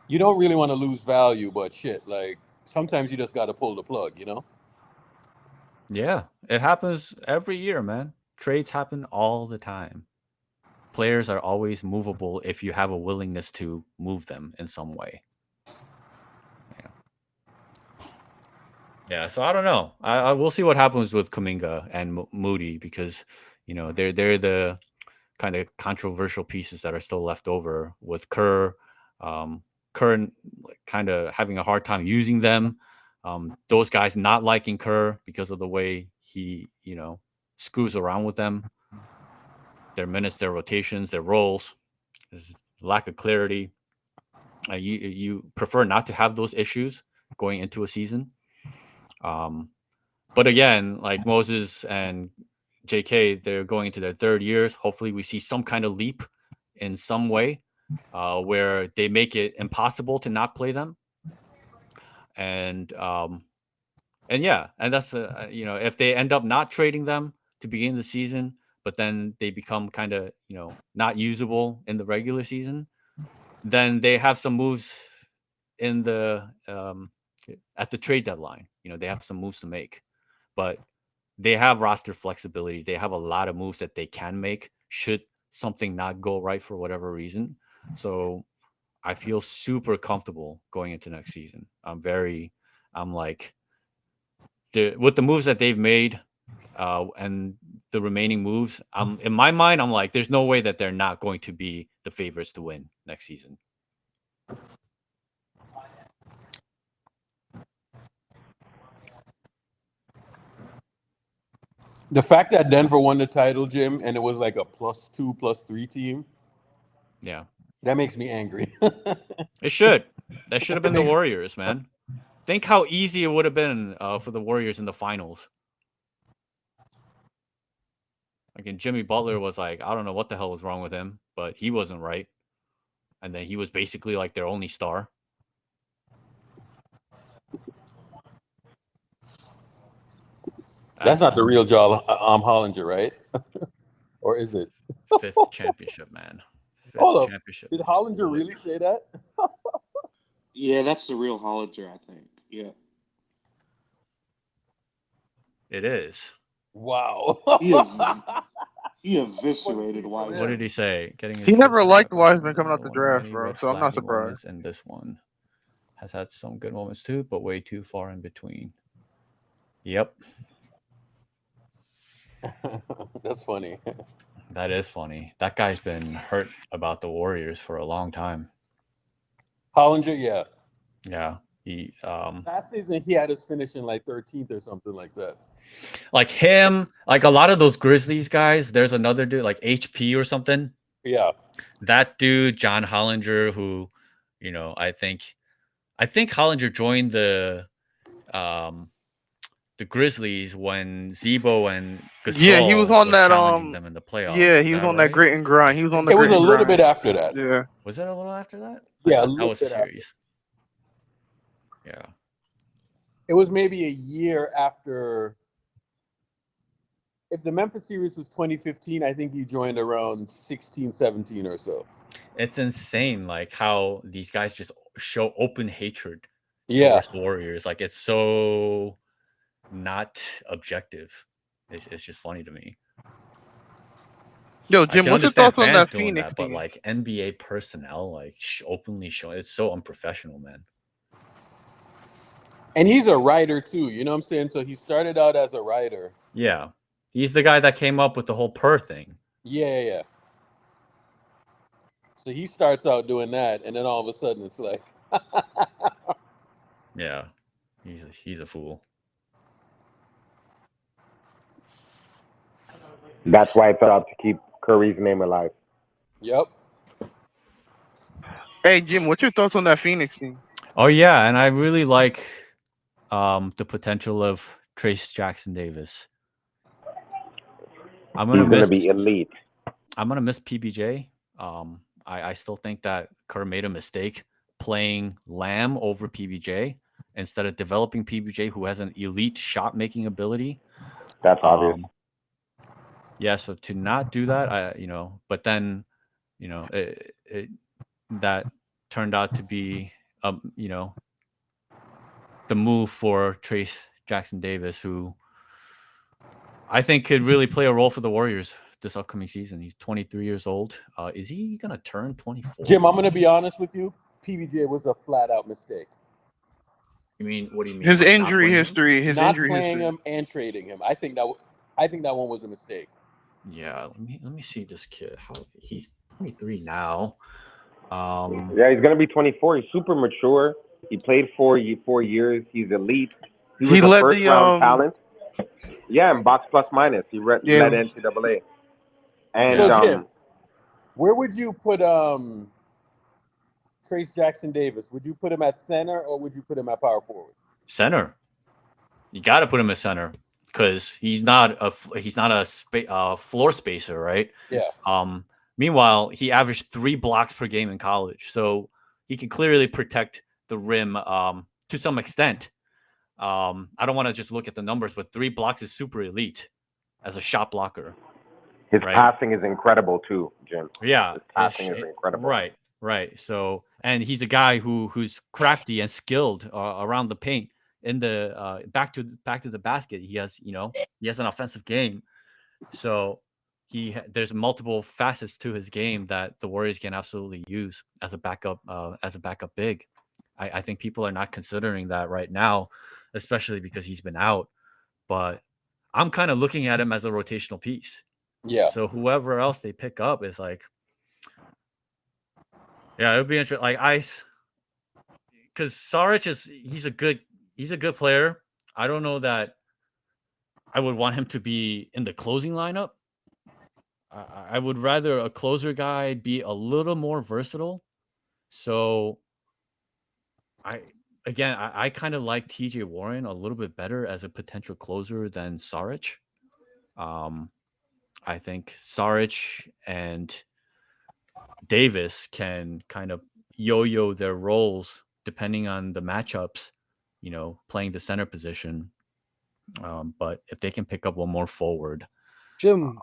You don't really want to lose value, but shit, like sometimes you just got to pull the plug, you know? Yeah, it happens every year, man. Trades happen all the time. Players are always movable if you have a willingness to move them in some way. Yeah, so I don't know. I will see what happens with Kuminga and Moody because you know they're the kind of controversial pieces that are still left over with Kerr. Kerr kind of having a hard time using them. Those guys not liking Kerr because of the way he screws around with them. Their minutes, their rotations, their roles. There's lack of clarity. You prefer not to have those issues going into a season. But again, like Moses and JK, they're going into their third years. Hopefully we see some kind of leap in some way where they make it impossible to not play them. And yeah, and that's if they end up not trading them to begin the season, but then they become kind of not usable in the regular season, then they have some moves in the at the trade deadline. They have some moves to make, but they have roster flexibility. They have a lot of moves that they can make should something not go right for whatever reason. So I feel super comfortable going into next season. I'm like, with the moves that they've made and the remaining moves, in my mind, I'm like, there's no way that they're not going to be the favorites to win next season. The fact that Denver won the title, Jim, and it was like a +2, +3 team, Yeah, that makes me angry. it should. That should have been the makes- Warriors, man. Think how easy it would have been for the Warriors in the finals. Like, and Jimmy Butler was like, I don't know what the hell was wrong with him, but he wasn't right. And then he was basically like their only star. That's not the real Hollinger, right? Or is it? Fifth championship, man. Hold up. Championship. Did Hollinger really say that? Yeah, that's the real Hollinger, I think. Yeah. It is. Wow. He eviscerated Wiseman. What did he say? He never liked Wiseman coming out the draft, bro. So I'm not surprised. And this one has had some good moments too, but way too far in between. Yep. That's funny. That is funny. That guy's been hurt about the Warriors for a long time. Hollinger, yeah. Yeah. He last season he had us finishing like 13th or something like that. Like him, like a lot of those Grizzlies guys, there's another dude like HP or something. Yeah. That dude, John Hollinger, who, I think Hollinger joined the Grizzlies when Zebo and Gasol he was on that challenging them in the playoffs. Yeah, he was on that grit and grind. He was on the. It was a little bit after that. Yeah. Was it a little after that? Yeah, that was a series. Yeah. It was maybe a year after. If the Memphis series was 2015, I think he joined around 16, 17 or so. It's insane, like how these guys just show open hatred towards the Warriors. Like it's so not objective. It's just funny to me. Yo, Jim, what's your thoughts on that Phoenix team? But like NBA personnel, like openly showing, it's so unprofessional, man. And he's a writer too, you know what I'm saying? So he started out as a writer. Yeah. He's the guy that came up with the whole purr thing. Yeah. So he starts out doing that, and then all of a sudden it's like, Yeah, he's a fool. That's why I thought to keep Curry's name alive. yep. Hey Jim, what's your thoughts on that Phoenix team? Oh yeah, and I really like the potential of Trace Jackson Davis. He's gonna be elite. I'm gonna miss PBJ. I still think that Kerr made a mistake playing Lamb over PBJ instead of developing PBJ, who has an elite shot making ability. That's obvious. Yeah, so to not do that, but then, that turned out to be, the move for Trace Jackson Davis, who I think could really play a role for the Warriors this upcoming season. He's 23 years old. Is he gonna turn 24? Jim, I'm gonna be honest with you. PBJ was a flat out mistake. You mean, what do you mean? His like not injury playing him? history. His Not injury playing history. him and trading him. I think that one was a mistake. Yeah, let me see this kid. How he's 23 now. Yeah, he's gonna be 24. He's super mature. He played 4 years. He's elite. He was He a led first the, round talent. Yeah, in box plus minus. He led Yeah. NCAA. And So Jim, where would you put Trace Jackson Davis? Would you put him at center or would you put him at power forward? Center. You got to put him at center because he's not a floor spacer, right? Yeah. Meanwhile, he averaged 3 blocks per game in college, so he can clearly protect the rim to some extent. I don't want to just look at the numbers, but 3 blocks is super elite as a shot blocker. his passing is incredible too, Jim. Yeah, his passing is incredible. Right. So, and he's a guy who's crafty and skilled around the paint. In the back to the basket, he has an offensive game. So there's multiple facets to his game that the Warriors can absolutely use as a backup big. I think people are not considering that right now, especially because he's been out. But I'm kind of looking at him as a rotational piece. Yeah. So whoever else they pick up is like, yeah, it would be interesting. Like Ice, because Saric he's a good player. I don't know that I would want him to be in the closing lineup. I would rather a closer guy be a little more versatile. So I kind of like TJ Warren a little bit better as a potential closer than Saric. I think Saric and Davis can kind of yo-yo their roles depending on the matchups, playing the center position. But if they can pick up one more forward, Jim,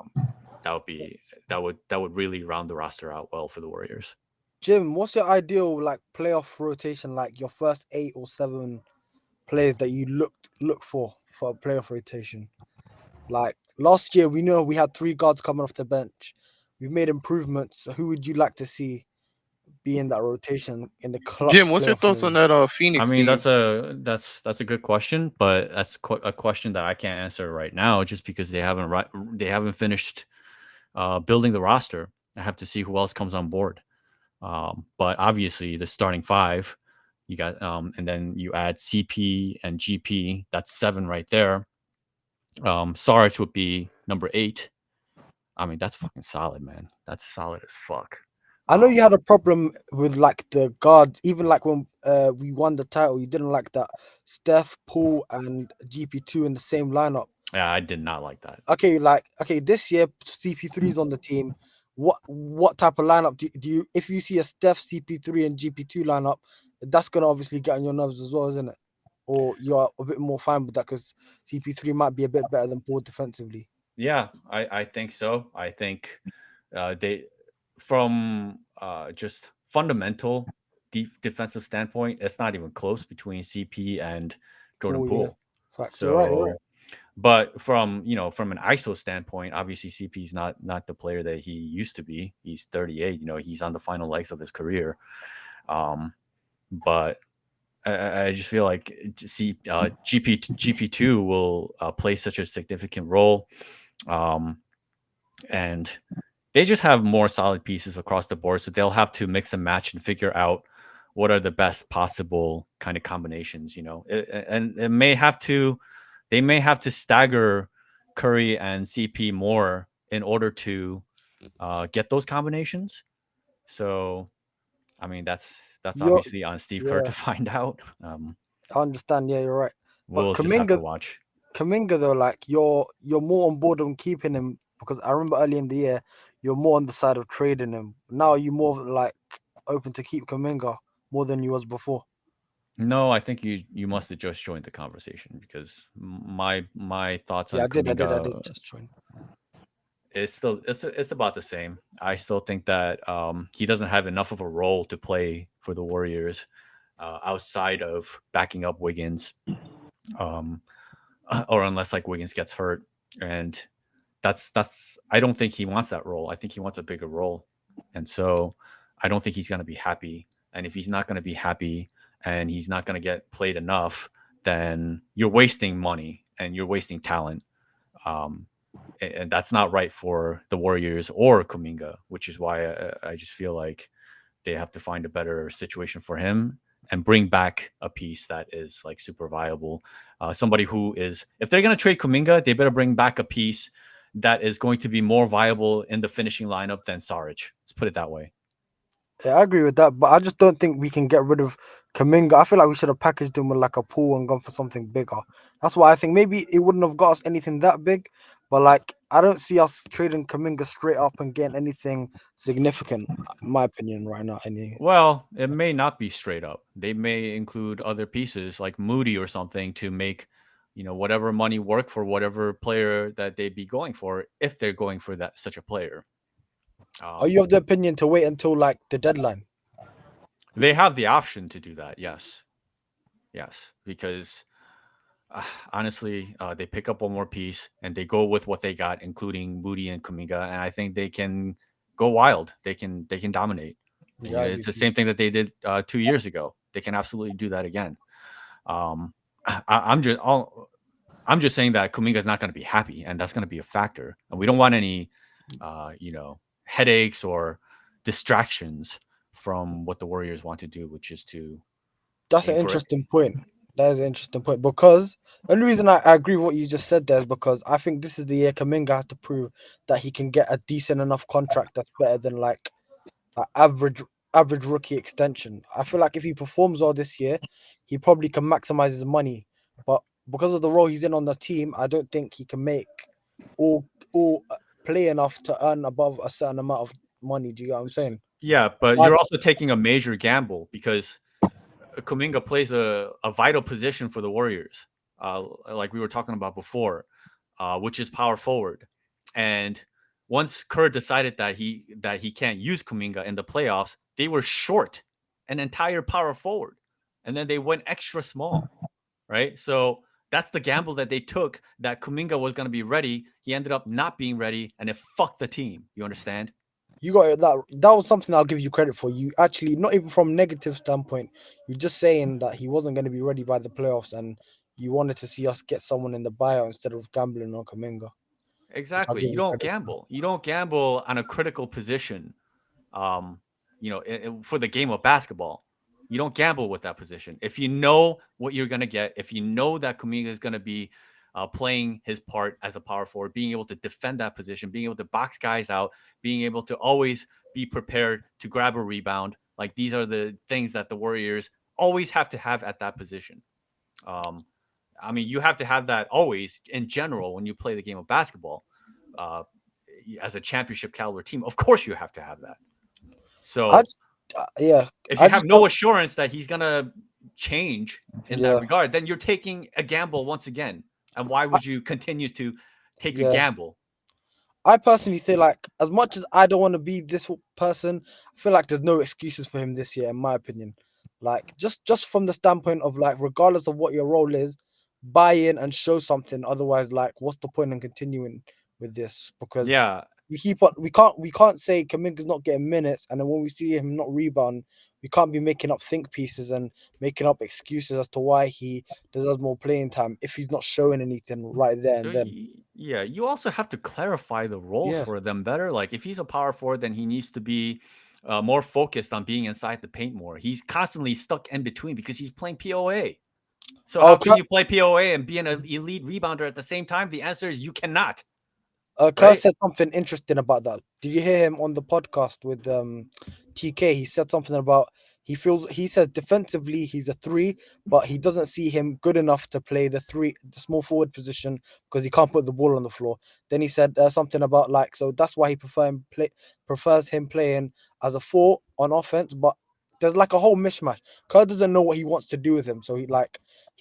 that would really round the roster out well for the Warriors. Jim, what's your ideal like playoff rotation? Like your first 8 or 7 players that you look for a playoff rotation. Like last year, we know we had 3 guards coming off the bench. We've made improvements. So who would you like to see be in that rotation in the clutch? Jim, what's your playoff thoughts on moves? that Phoenix I mean, team? that's a good question, but that's a question that I can't answer right now, just because they haven't finished building the roster. I have to see who else comes on board. But obviously, the starting 5, you got, and then you add CP and GP. That's 7 right there. Saric would be number 8. I mean, that's fucking solid, man. That's solid as fuck. I know you had a problem with like the guards, even like when we won the title. You didn't like that Steph, Paul, and GP2 in the same lineup. Yeah, I did not like that. Okay, this year CP3 is on the team. What type of lineup do you if you see a Steph, CP3, and GP2 lineup, that's gonna obviously get on your nerves as well, isn't it? Or you're a bit more fine with that because CP3 might be a bit better than Paul defensively. Yeah, I think so. I think they, from just fundamental defensive standpoint, it's not even close between CP and Jordan Poole. Yeah. Facts. So, Right. but from an ISO standpoint, obviously CP's not the player that he used to be. He's 38. He's on the final legs of his career. But I just feel like GP2 will play such a significant role. And they just have more solid pieces across the board, so they'll have to mix and match and figure out what are the best possible kind of combinations. And they may have to stagger Curry and CP more in order to get those combinations. So, I mean, that's You're obviously on Steve Kerr to yeah, find out. I understand. Yeah, you're right. But We'll just have to Kaminga, watch. Kaminga though, like you're more on board on keeping him because I remember early in the year you're more on the side of trading him. Now you more like open to keep Kaminga more than you was before. No, I think you must have just joined the conversation, because my thoughts Yeah, on I did Kuminga, just join. it's about the same. I still think that he doesn't have enough of a role to play for the Warriors outside of backing up Wiggins, um, or unless like Wiggins gets hurt, and that's I don't think he wants that role. I think he wants a bigger role, and so I don't think he's going to be happy. And if he's not going to be happy and he's not going to get played enough, then you're wasting money and you're wasting talent. Um, and that's not right for the Warriors or Kuminga, which is why I just feel like they have to find a better situation for him and bring back a piece that is like super viable. Somebody who is, if they're going to trade Kuminga, they better bring back a piece that is going to be more viable in the finishing lineup than Saric. Let's put it that way. Yeah, I agree with that, but I just don't think we can get rid of Kaminga. I feel like we should have packaged him with like a pool and gone for something bigger. That's why I think maybe it wouldn't have got us anything that big, but like I don't see us trading Kaminga straight up and getting anything significant, in my opinion, right now. Well, it may not be straight up. They may include other pieces like Moody or something to make, whatever money work for whatever player that they'd be going for, if they're going for that such a player. Are you of the opinion to wait until like the deadline? They have the option to do that. Yes, because honestly, they pick up one more piece and they go with what they got, including Moody and Kuminga, and I think they can go wild. They can dominate. Yeah, I agree It's the with you. same thing that they did 2 years ago. They can absolutely do that again. I'm just saying that Kuminga is not going to be happy, and that's going to be a factor. And we don't want any, headaches or distractions from what the Warriors want to do, which is to That's an aim for it. interesting point. That is an interesting point because the only reason I agree with what you just said there is because I think this is the year Kaminga has to prove that he can get a decent enough contract that's better than like an average rookie extension. I feel like if he performs well this year, he probably can maximize his money. But because of the role he's in on the team, I don't think he can make all play enough to earn above a certain amount of money. Do you get what I'm saying? Yeah, but My you're also taking a major gamble because Kuminga plays a vital position for the Warriors, like we were talking about before, which is power forward. And once Kerr decided that he can't use Kuminga in the playoffs, they were short an entire power forward, and then they went extra small, right? So that's the gamble that they took. That Kuminga was going to be ready. He ended up not being ready, and it fucked the team. You understand? You got it. That was something I'll give you credit for. You actually, not even from negative standpoint, you're just saying that he wasn't going to be ready by the playoffs, and you wanted to see us get someone in the buyout instead of gambling on Kaminga, which I'll Exactly. give You you don't credit for. gamble. You don't gamble on a critical position. For the game of basketball, you don't gamble with that position. If you know what you're gonna get, if you know that Kuminga is gonna be playing his part as a power forward, being able to defend that position, being able to box guys out, being able to always be prepared to grab a rebound. Like, these are the things that the Warriors always have to have at that position. I mean, you have to have that always in general when you play the game of basketball. Uh, as a championship caliber team, of course you have to have that. I So just, yeah, if I you have just no don't. assurance that he's gonna change in that Yeah, regard, then you're taking a gamble once again. And why I, would you continue to take a yeah. gamble? I personally say like, as much as I don't want to be this person, I feel like there's no excuses for him this year, in my opinion. Like just from the standpoint of like, regardless of what your role is, buy in and show something. Otherwise, like, what's the point in continuing with this? Because Yeah, we can't say Kaminga's not getting minutes, and then when we see him not rebound, we can't be making up think pieces and making up excuses as to why he deserves more playing time if he's not showing anything right there and then. Yeah, you also have to clarify the roles Yeah. for them better. Like if he's a power forward, then he needs to be more focused on being inside the paint more. He's constantly stuck in between because he's playing POA. So how can you play POA and be an elite rebounder at the same time? The answer is you cannot. Kerr said something interesting about that. Did you hear him on the podcast with TK? He said something about he says defensively he's a 3, but he doesn't see him good enough to play the small forward position because he can't put the ball on the floor. Then he said something about like, so that's why he prefers him playing as a 4 on offense, but there's like a whole mishmash. Kerr doesn't know what he wants to do with him, so he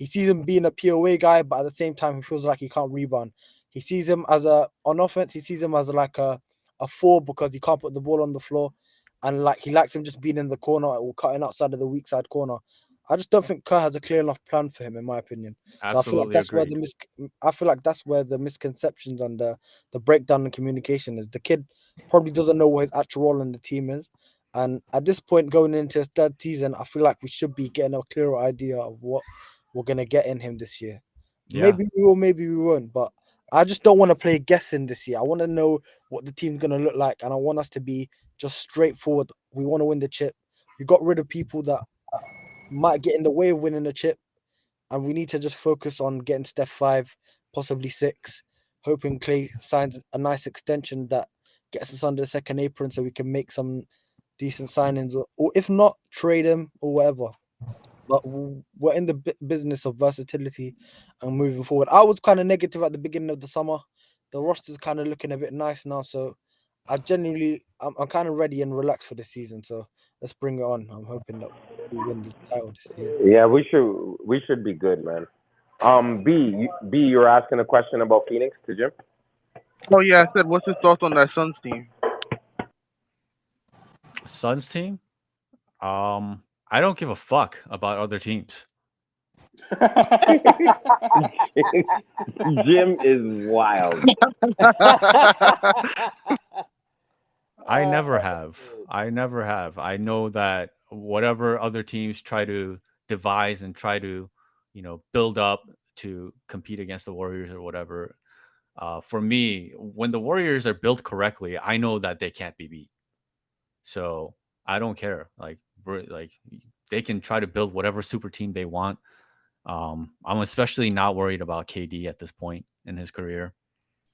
sees him being a POA guy, but at the same time he feels like he can't rebound. He sees him on offense. He sees him as like a 4 because he can't put the ball on the floor, and like he likes him just being in the corner or cutting outside of the weak side corner. I just don't think Kerr has a clear enough plan for him, in my opinion. So Absolutely, I feel like that's where the misconceptions and the breakdown in communication is. The kid probably doesn't know what his actual role in the team is, and at this point, going into his 3rd season, I feel like we should be getting a clearer idea of what we're gonna get in him this year. Yeah. Maybe we will, maybe we won't, but I just don't want to play guessing this year. I want to know what the team's going to look like, and I want us to be just straightforward. We want to win the chip. We got rid of people that might get in the way of winning the chip, and we need to just focus on getting Steph 5, possibly 6, hoping Clay signs a nice extension that gets us under the second apron so we can make some decent signings, or if not, trade him or whatever. But we're in the business of versatility and moving forward. I was kind of negative at the beginning of the summer. The roster's kind of looking a bit nice now, so I'm kind of ready and relaxed for the season. So let's bring it on. I'm hoping that we win the title this year. Yeah, we should be good, man. B, you were asking a question about Phoenix to Jim? Oh yeah, I said, what's his thoughts on that Suns team? Suns team? I don't give a fuck about other teams. Jim is wild. I never have. I know that whatever other teams try to devise and try to, build up to compete against the Warriors or whatever. For me, when the Warriors are built correctly, I know that they can't be beat. So I don't care. Like they can try to build whatever super team they want. I'm especially not worried about KD at this point in his career.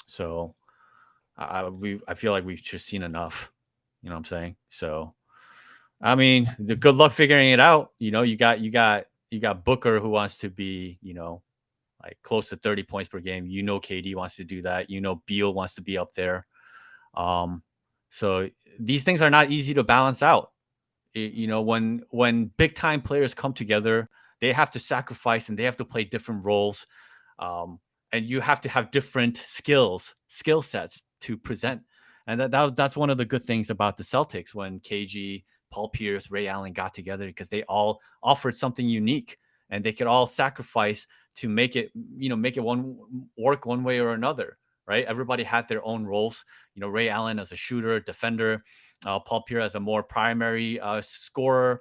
So I feel like we've just seen enough. You know what I'm saying? So I mean, the good luck figuring it out. You got Booker who wants to be, like close to 30 points per game. KD wants to do that. Beal wants to be up there. So these things are not easy to balance out. When big time players come together, they have to sacrifice and they have to play different roles. And you have to have different skill sets to present. And that's one of the good things about the Celtics when KG, Paul Pierce, Ray Allen got together, because they all offered something unique and they could all sacrifice to make it work one way or another. Right. Everybody had their own roles. Ray Allen as a shooter, defender, Paul Pierce as a more primary scorer,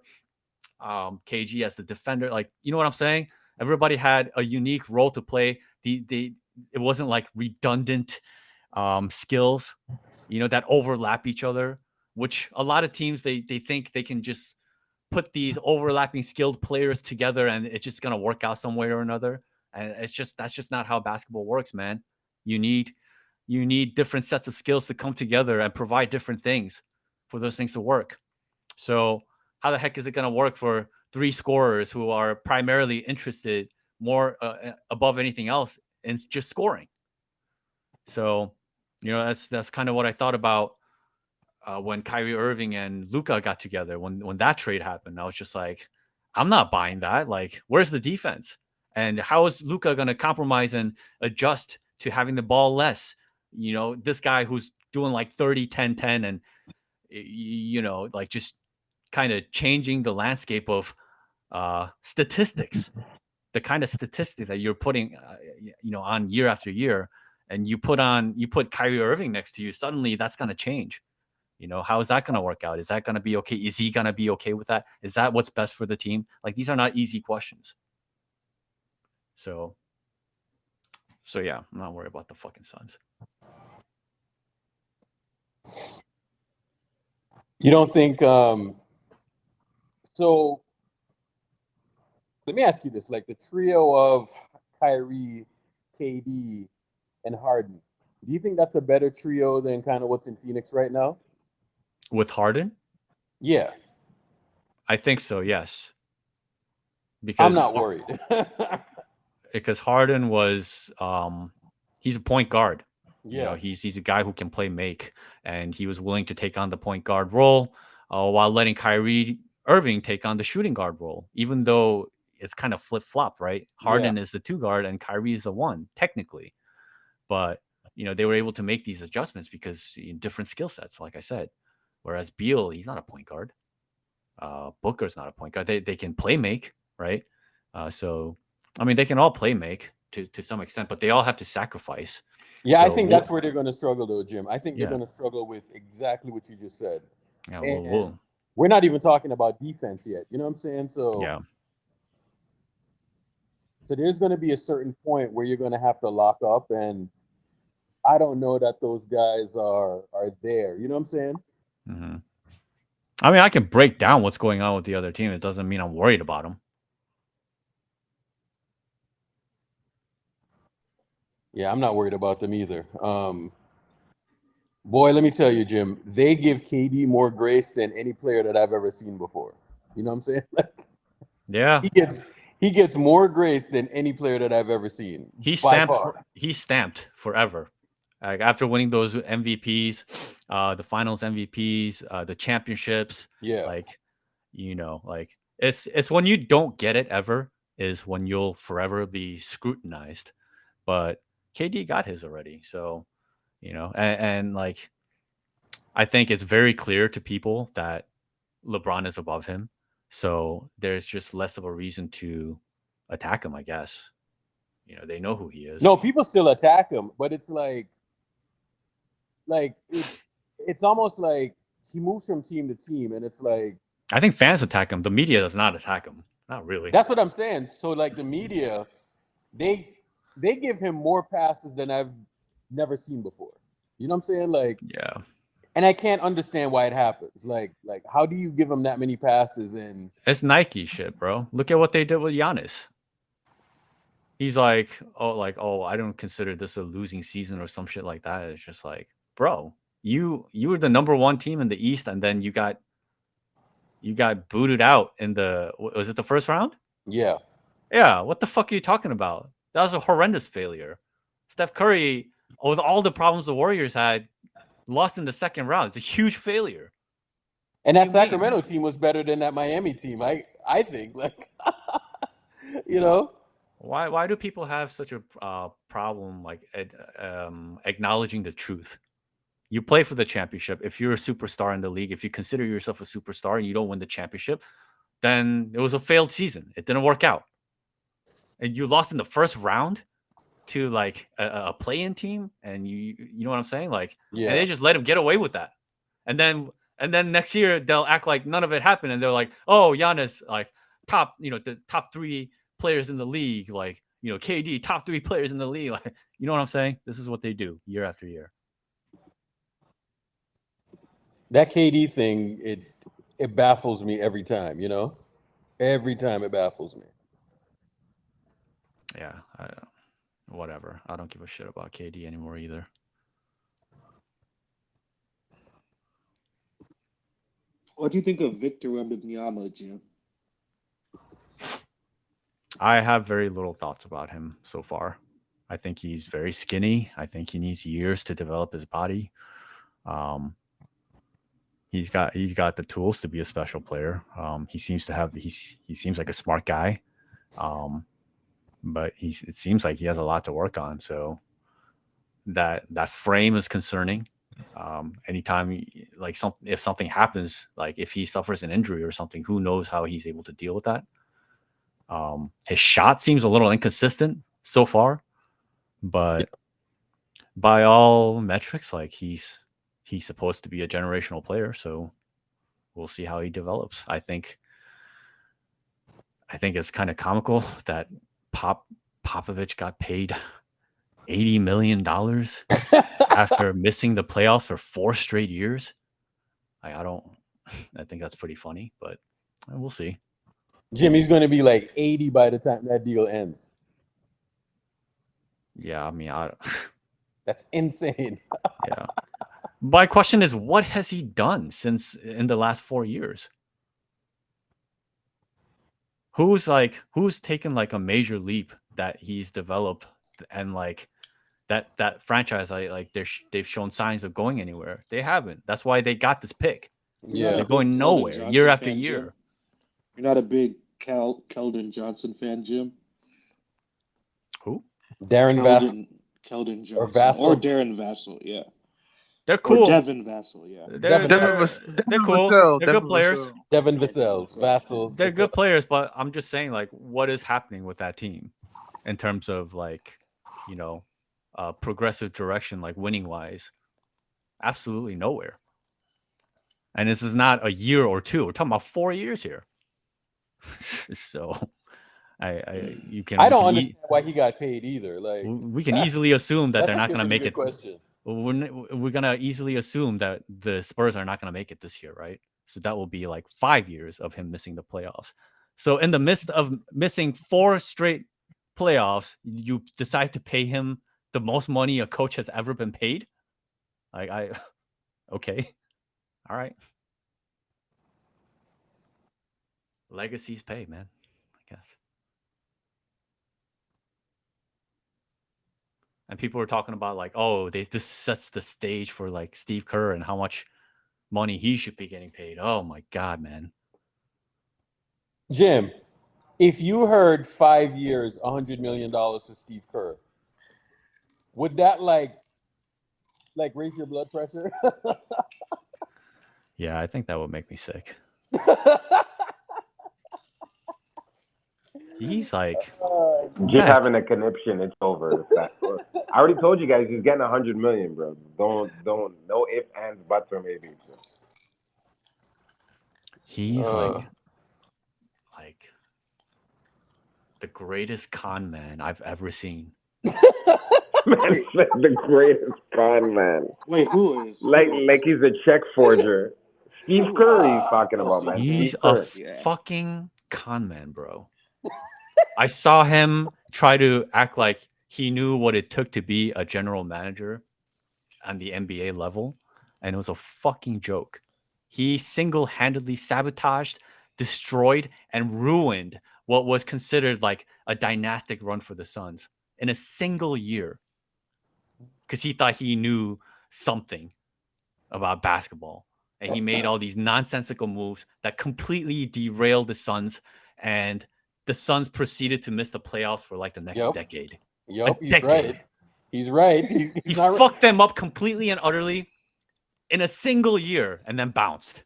KG as the defender. Like, you know what I'm saying? Everybody had a unique role to play. It wasn't like redundant skills, that overlap each other, which a lot of teams, they think they can just put these overlapping skilled players together and it's just going to work out some way or another. And that's just not how basketball works, man. You need different sets of skills to come together and provide different things for those things to work. So how the heck is it going to work for 3 scorers who are primarily interested more above anything else in just scoring? So, that's kind of what I thought about when Kyrie Irving and Luka got together. When that trade happened, I was just like, I'm not buying that. Like, where's the defense? And how is Luka going to compromise and adjust to having the ball less? This guy who's doing like 30, 10, 10 and, like just kind of changing the landscape of statistics, the kind of statistic that you're putting, on year after year. and you put Kyrie Irving next to you, suddenly that's going to change. You know, how is that going to work out? Is that going to be okay? Is he going to be okay with that? Is that what's best for the team? Like, these are not easy questions. So yeah, I'm not worried about the fucking Suns. You don't think so let me ask you this, like the trio of Kyrie, KD, and Harden. Do you think that's a better trio than kind of what's in Phoenix right now? With Harden? Yeah. I think so, yes. I'm not worried. Because Harden was he's a point guard. Yeah. You know, he's a guy who can play make, and he was willing to take on the point guard role while letting Kyrie Irving take on the shooting guard role, even though it's kind of flip-flop, right? Harden is the 2 guard and Kyrie is the 1 technically. But, you know, they were able to make these adjustments because different skill sets, like I said. Whereas Beal, he's not a point guard. Booker's not a point guard. They can play make, right? So, I mean, they can all play make to some extent, but they all have to sacrifice. Yeah, So I think that's where they're going to struggle, though, Jim. I think they're Yeah. going to struggle with exactly what you just said. Yeah, And we're not even talking about defense yet. You know what I'm saying? So yeah. So there's going to be a certain point where you're going to have to lock up, and I don't know that those guys are there. You know what I'm saying? Mm-hmm. I mean, I can break down what's going on with the other team. It doesn't mean I'm worried about them. Yeah, I'm not worried about them either. Boy, let me tell you, Jim, they give KD more grace than any player that I've ever seen before. You know what I'm saying? Yeah. He gets more grace than any player that I've ever seen. He by far. stamped forever. Like after winning those MVPs, the finals MVPs, the championships. Yeah. Like, you know, like it's when you don't get it ever is when you'll forever be scrutinized. But KD got his already. So, you know, and like I think it's very clear to people that LeBron is above him. So there's just less of a reason to attack him, I guess. You know, they know who he is. No, people still attack him, but it's like it's almost like he moves from team to team, and it's like I think fans attack him. The media does not attack him. Not really. That's what I'm saying. So like the media, they give him more passes than I've never seen before. You know what I'm saying? Like, yeah. And I can't understand why it happens. Like how do you give him that many passes? And it's Nike shit, bro. Look at what they did with Giannis. He's like, oh, I don't consider this a losing season or some shit like that. It's just like, bro, you were the number 1 team in the East, and then you got booted out in was it the first round? Yeah. Yeah. What the fuck are you talking about? That was a horrendous failure. Steph Curry, with all the problems the Warriors had, lost in the second round. It's a huge failure. And that Sacramento team was better than that Miami team. I think, like, you know. Why do people have such a problem like acknowledging the truth? You play for the championship. If you're a superstar in the league, if you consider yourself a superstar and you don't win the championship, then it was a failed season. It didn't work out. And you lost in the first round to like a play-in team, and you know what I'm saying? Like, yeah. And they just let him get away with that. And then next year they'll act like none of it happened, and they're like, oh, Giannis, like the top 3 players in the league, like, you know, KD, top 3 players in the league. Like, you know what I'm saying? This is what they do year after year. That KD thing, it baffles me every time, you know? Every time it baffles me. Yeah, whatever. I don't give a shit about KD anymore either. What do you think of Victor Wembanyama, Jim? I have very little thoughts about him so far. I think he's very skinny. I think he needs years to develop his body. He's got the tools to be a special player. He seems like a smart guy. But it seems like he has a lot to work on. So that frame is concerning. Anytime if something happens, like if he suffers an injury or something, who knows how he's able to deal with that. His shot seems a little inconsistent so far, but by all metrics, like he's supposed to be a generational player. So we'll see how he develops. I think it's kind of comical that Popovich got paid $80 million after missing the playoffs for 4 straight years. I think that's pretty funny, but we'll see. Jimmy's going to be like 80 by the time that deal ends. Yeah, I mean, That's insane. yeah. My question is, what has he done since in the last 4 years? Who's taken like a major leap that he's developed and like that franchise they've shown signs of going anywhere? They haven't. That's why they got this pick. You're not Yeah. a They're big going Keldon nowhere Johnson year after fan, year. Jim? You're not a big Keldon Johnson fan, Jim? Who? Darren Vassell. Keldon Or Johnson. Vassell. Or Darren Vassell, yeah. They're Or cool. Devin Vassell, yeah. Devin They're cool. Vassell, They're Devin good players. Vassell. Devin Yeah, Vassell. Vassell. They're Vassell. good players, but I'm just saying, like, what is happening with that team in terms of like, progressive direction, like winning wise? Absolutely nowhere. And this is not a year or two. We're talking about 4 years here. So, you can. I don't understand why he got paid either. Like, we can easily assume that that's they're not actually a going to pretty make good it. question. We're going to easily assume that the Spurs are not going to make it this year, right? So that will be like 5 years of him missing the playoffs. So in the midst of missing 4 straight playoffs, you decide to pay him the most money a coach has ever been paid? Like, okay. All right. Legacies pay, man, I guess. And people were talking about like, oh, this sets the stage for like Steve Kerr and how much money he should be getting paid. Oh my God, man. Jim, if you heard 5 years, $100 million for Steve Kerr, would that like raise your blood pressure? Yeah, I think that would make me sick. He's like, Just guys, having a conniption, it's over. I already told you guys he's getting 100 million, bro. Don't no ifs, ands, buts, or maybes. he's like the greatest con man I've ever seen. Man, he's like the greatest con man. Wait, who is? Like he's a check forger. Steve Kerr, he's talking about, man. He's Steve a Kerr. fucking con man, bro. I saw him try to act like he knew what it took to be a general manager on the NBA level, and it was a fucking joke. He single-handedly sabotaged, destroyed, and ruined what was considered like a dynastic run for the Suns in a single year because he thought he knew something about basketball. And he made all these nonsensical moves that completely derailed the Suns, and the Suns proceeded to miss the playoffs for like the next decade. Yep, A he's decade. right. He's right. He not fucked them up completely and utterly in a single year and then bounced.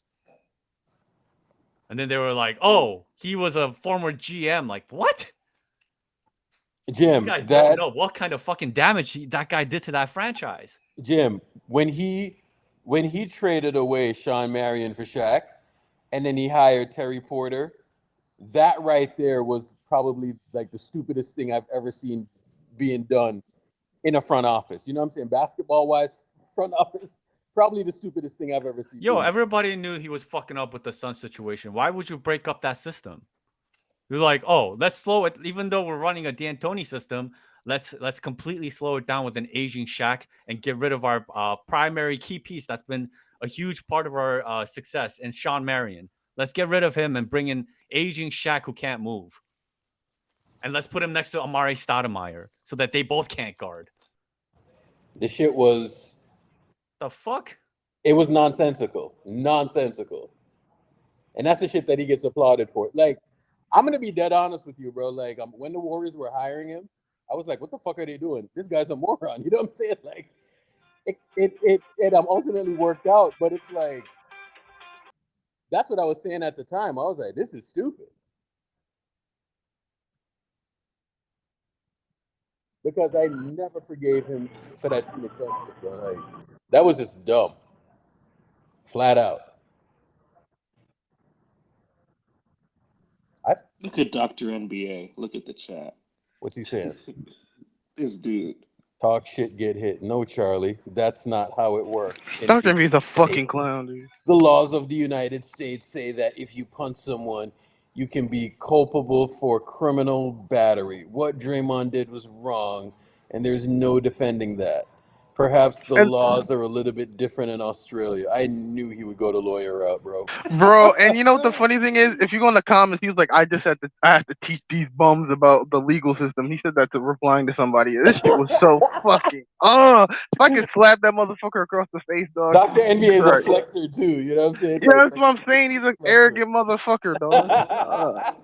And then they were like, oh, he was a former GM. Like, what? Jim, You guys don't know what kind of fucking damage that guy did to that franchise. Jim, when he traded away Sean Marion for Shaq, and then he hired Terry Porter, that right there was probably like the stupidest thing I've ever seen being done in a front office. You know what I'm saying? Basketball-wise, front office, probably the stupidest thing I've ever seen. Yo, everybody knew he was fucking up with the Sun situation. Why would you break up that system? You're like, oh, let's slow it. Even though we're running a D'Antoni system, let's completely slow it down with an aging Shaq and get rid of our primary key piece that's been a huge part of our success in Sean Marion. Let's get rid of him and bring in aging Shaq who can't move. And let's put him next to Amari Stoudemire so that they both can't guard. The shit was... The fuck? It was nonsensical. Nonsensical. And that's the shit that he gets applauded for. Like, I'm going to be dead honest with you, bro. Like, when the Warriors were hiring him, I was like, what the fuck are they doing? This guy's a moron. You know what I'm saying? Like, it ultimately worked out, but it's like, that's what I was saying at the time. I was like, this is stupid. because I never forgave him for that Phoenix Sun shit, bro. Like that was just dumb, flat out. I Look at Dr. NBA. Look at the chat. what's he saying? This dude. Talk shit, get hit. No, Charlie, that's not how it works. In Dr. the MV's a fucking clown, dude. the laws of the United States say that if you punch someone, you can be culpable for criminal battery. What Draymond did was wrong, and there's no defending that. Perhaps the And laws are a little bit different in Australia. I knew he would go to lawyer route, bro. bro, and you know what the funny thing is? If you go in the comments, he was like, I have to teach these bums about the legal system. He said that to replying to somebody. This shit was so fucking if I could slap that motherfucker across the face, dog. Dr. NBA is a Right. flexer too, you know what I'm saying? Yeah, Like, that's what I'm saying. He's an flexer. arrogant motherfucker, dog.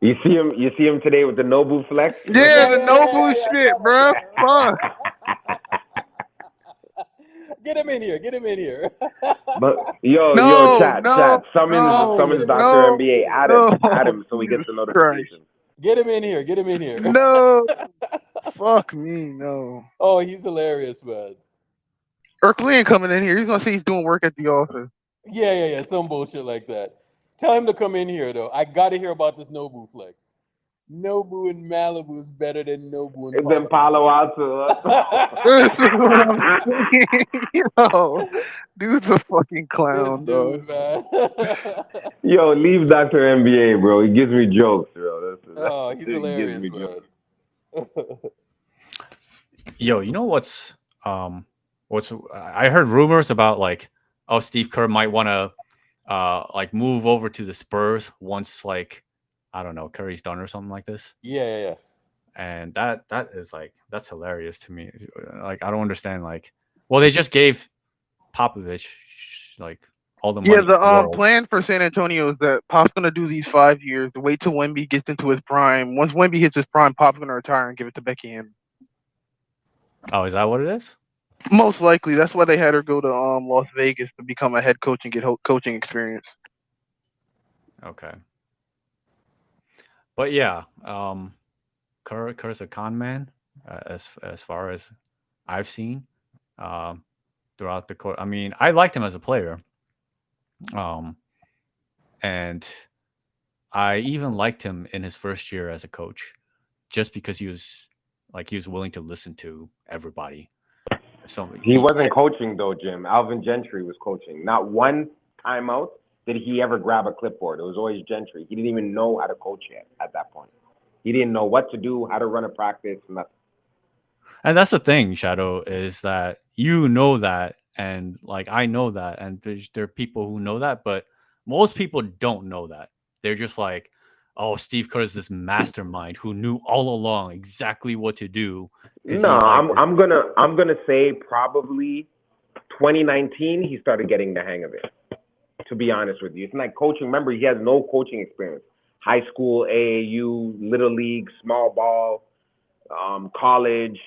You see him today with the Nobu flex? Yeah, the Nobu I shit, saw bro. that. Fuck. Get him in here. Get him in here. But yo, No, chat, no, summons no, Dr. no, NBA. Add him so we get the Jesus Christ. notification. Get him in here. Get him in here. No. Fuck me, no. Oh, he's hilarious, man. Erklian coming in here. He's gonna say he's doing work at the office. Yeah. Some bullshit like that. Tell him to come in here, though. I got to hear about this Nobu flex. Nobu in Malibu is better than Nobu in It's in Palo Alto. This is what I'm saying. Yo, dude's a fucking clown, This dog. dude, man. Yo, leave Dr. NBA, bro. He gives me jokes, bro. Oh, he's he gives hilarious, me man. jokes. Yo, you know what's I heard rumors about like, oh, Steve Kerr might want to like move over to the Spurs once, like, I don't know, Curry's done or something like this. Yeah. And that is like, that's hilarious to me. Like, I don't understand. Like, well, they just gave Popovich like all the money. Yeah, in the the world. plan for San Antonio is that Pop's gonna do these 5 years. Wait till Wemby gets into his prime. Once Wemby hits his prime, Pop's gonna retire and give it to Becky Hammond. Oh, is that what it is? Most likely, that's why they had her go to Las Vegas to become a head coach and get coaching experience. Okay. But yeah, Kerr's a con man, as far as I've seen throughout the court. I mean, I liked him as a player, and I even liked him in his first year as a coach, just because he was willing to listen to everybody. So He wasn't coaching though, Jim. Alvin Gentry was coaching. Not one timeout did he ever grab a clipboard. It was always Gentry. He didn't even know how to coach yet at that point. He didn't know what to do, how to run a practice, nothing. And that's the thing, Shadow, is that you know that, and like I know that, and there are people who know that, but most people don't know that. They're just like, oh, Steve Kerr is this mastermind who knew all along exactly what to do. No, I'm gonna say probably 2019 he started getting the hang of it. To be honest with you, it's like coaching. Remember, he has no coaching experience. High school, AAU, little league, small ball, college,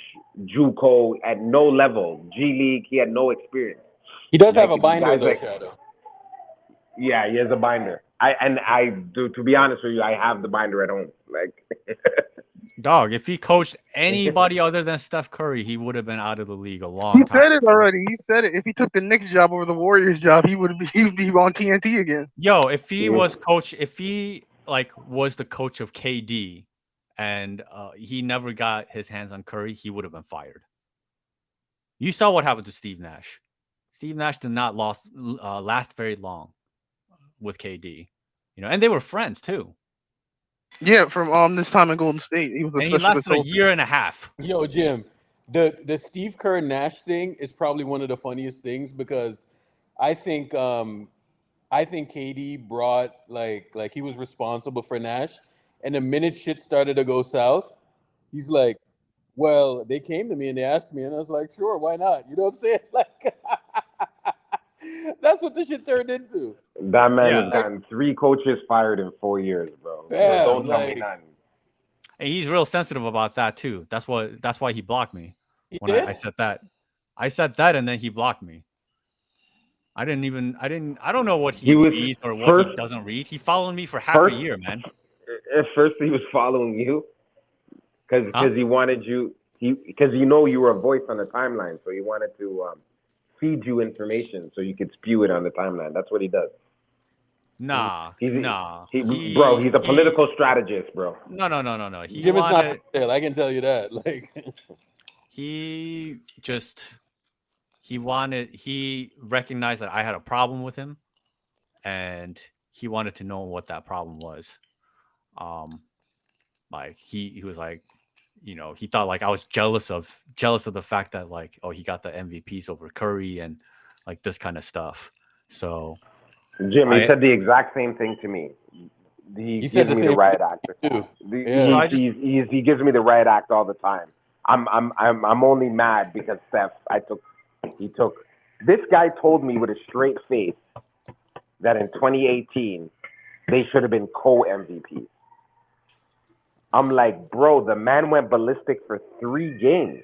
JUCO at no level. G League, he had no experience. He does have Like, a binder, guys though, like- Shadow. Yeah, he has a binder. I do. To be honest with you, I have the binder at home. Like, Dog, if he coached anybody other than Steph Curry, he would have been out of the league a He long time. said it already. He said it. If he took the Knicks job over the Warriors job, he'd be on TNT again. Yo, if he Yeah. was the coach of KD and he never got his hands on Curry, he would have been fired. You saw what happened to Steve Nash. Steve Nash did not last very long with KD, and they were friends too. Yeah, from this time in Golden State, he was a And he special lasted a consultant. year and a half. Yo, Jim, the Steve Kerr Nash thing is probably one of the funniest things because I think KD brought like he was responsible for Nash, and the minute shit started to go south, he's like, "Well, they came to me and they asked me, and I was like, sure, why not?" You know what I'm saying? Like, that's what this shit turned into. that man Yeah. has gotten 3 coaches fired in 4 years, bro. So Yeah, don't tell me like- nothing. And he's real sensitive about that too. That's why he blocked me He when did? I said that. I said that, and then he blocked me. I don't know what he He was reads or what he first- doesn't read. He followed me for half first- a year, man. At first, he was following you. because he wanted you because you know you were a voice on the timeline, so he wanted to feed you information so you could spew it on the timeline. That's what he does. Nah, nah. Bro, he's a political strategist, bro. No. He Jim is not wanted. for sale, I can tell you that. Like, He recognized that I had a problem with him, and he wanted to know what that problem was. Like he was like, he thought like I was jealous of the fact that like, oh, he got the MVPs over Curry and like this kind of stuff. So Jim, he said the exact same thing to me. He gives me the riot act too. He gives me the riot act all the time. I'm only mad because Steph. This guy told me with a straight face that in 2018 they should have been co-MVPs. I'm like, bro, the man went ballistic for 3 games.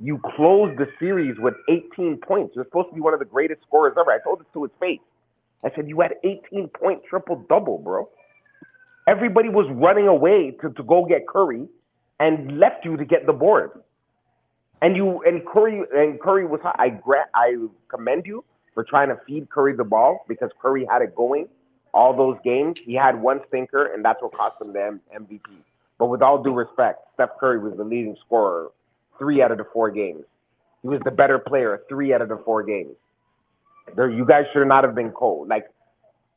You closed the series with 18 points. You're supposed to be one of the greatest scorers ever. I told this to his face. I said, you had 18-point triple-double, bro. Everybody was running away to go get Curry and left you to get the board. And Curry was hot. I commend you for trying to feed Curry the ball because Curry had it going all those games. He had one stinker, and that's what cost him the MVP. But with all due respect, Steph Curry was the leading scorer 3 out of the 4 games. He was the better player 3 out of the 4 games. You guys should not have been co. Like,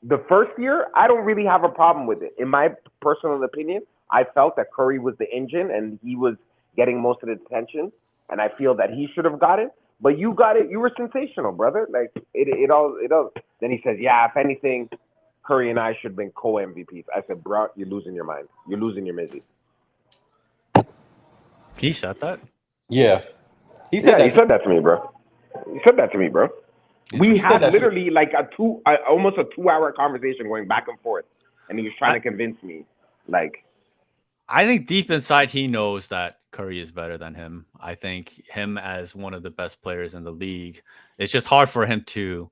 the first year, I don't really have a problem with it. In my personal opinion, I felt that Curry was the engine and he was getting most of the attention, and I feel that he should have got it. But you got it. You were sensational, brother. Like, it all. Then he says, yeah, if anything, Curry and I should have been co-MVPs. I said, bro, you're losing your mind. You're losing your mizzy. He said that? yeah. He said that to me, bro. He said that to me, bro. We had literally like almost a 2-hour conversation going back and forth, and he was trying to convince me. Like, I think deep inside he knows that Curry is better than him. I think him as one of the best players in the league, it's just hard for him to,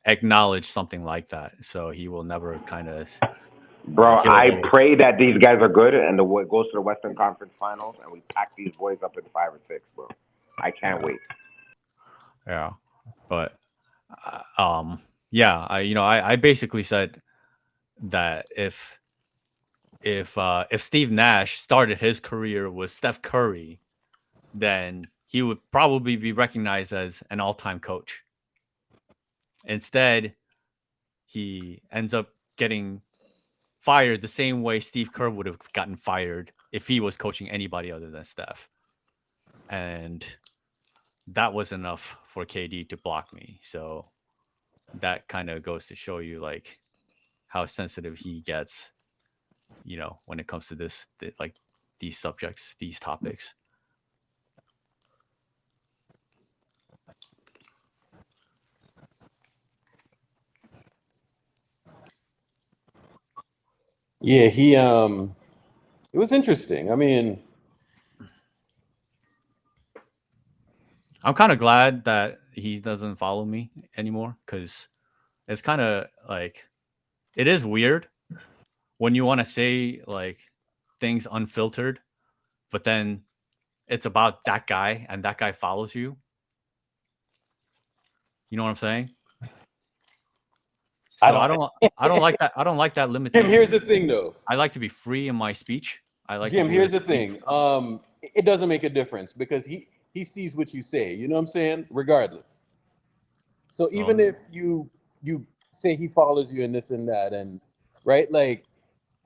acknowledge something like that. So he will never kind of. Bro, I pray that these guys are good and it goes to the Western Conference Finals and we pack these boys up in 5 or 6, bro. I can't wait. Yeah, but I basically said that if Steve Nash started his career with Steph Curry, then he would probably be recognized as an all-time coach. Instead, he ends up getting fired the same way Steve Kerr would have gotten fired if he was coaching anybody other than Steph. And that was enough for KD to block me. So that kind of goes to show you like how sensitive he gets, when it comes to this like these subjects, these topics. Yeah, it was interesting. I mean, I'm kind of glad that he doesn't follow me anymore because it's kind of like, it is weird when you want to say like things unfiltered, but then it's about that guy and that guy follows you. You know what I'm saying? So I don't like that. I don't like that limitation. Jim, here's the thing though. I like to be free in my speech. Jim, here's the thing. It doesn't make a difference because he sees what you say. You know what I'm saying? Regardless. So even if you say he follows you and this and that, and right, like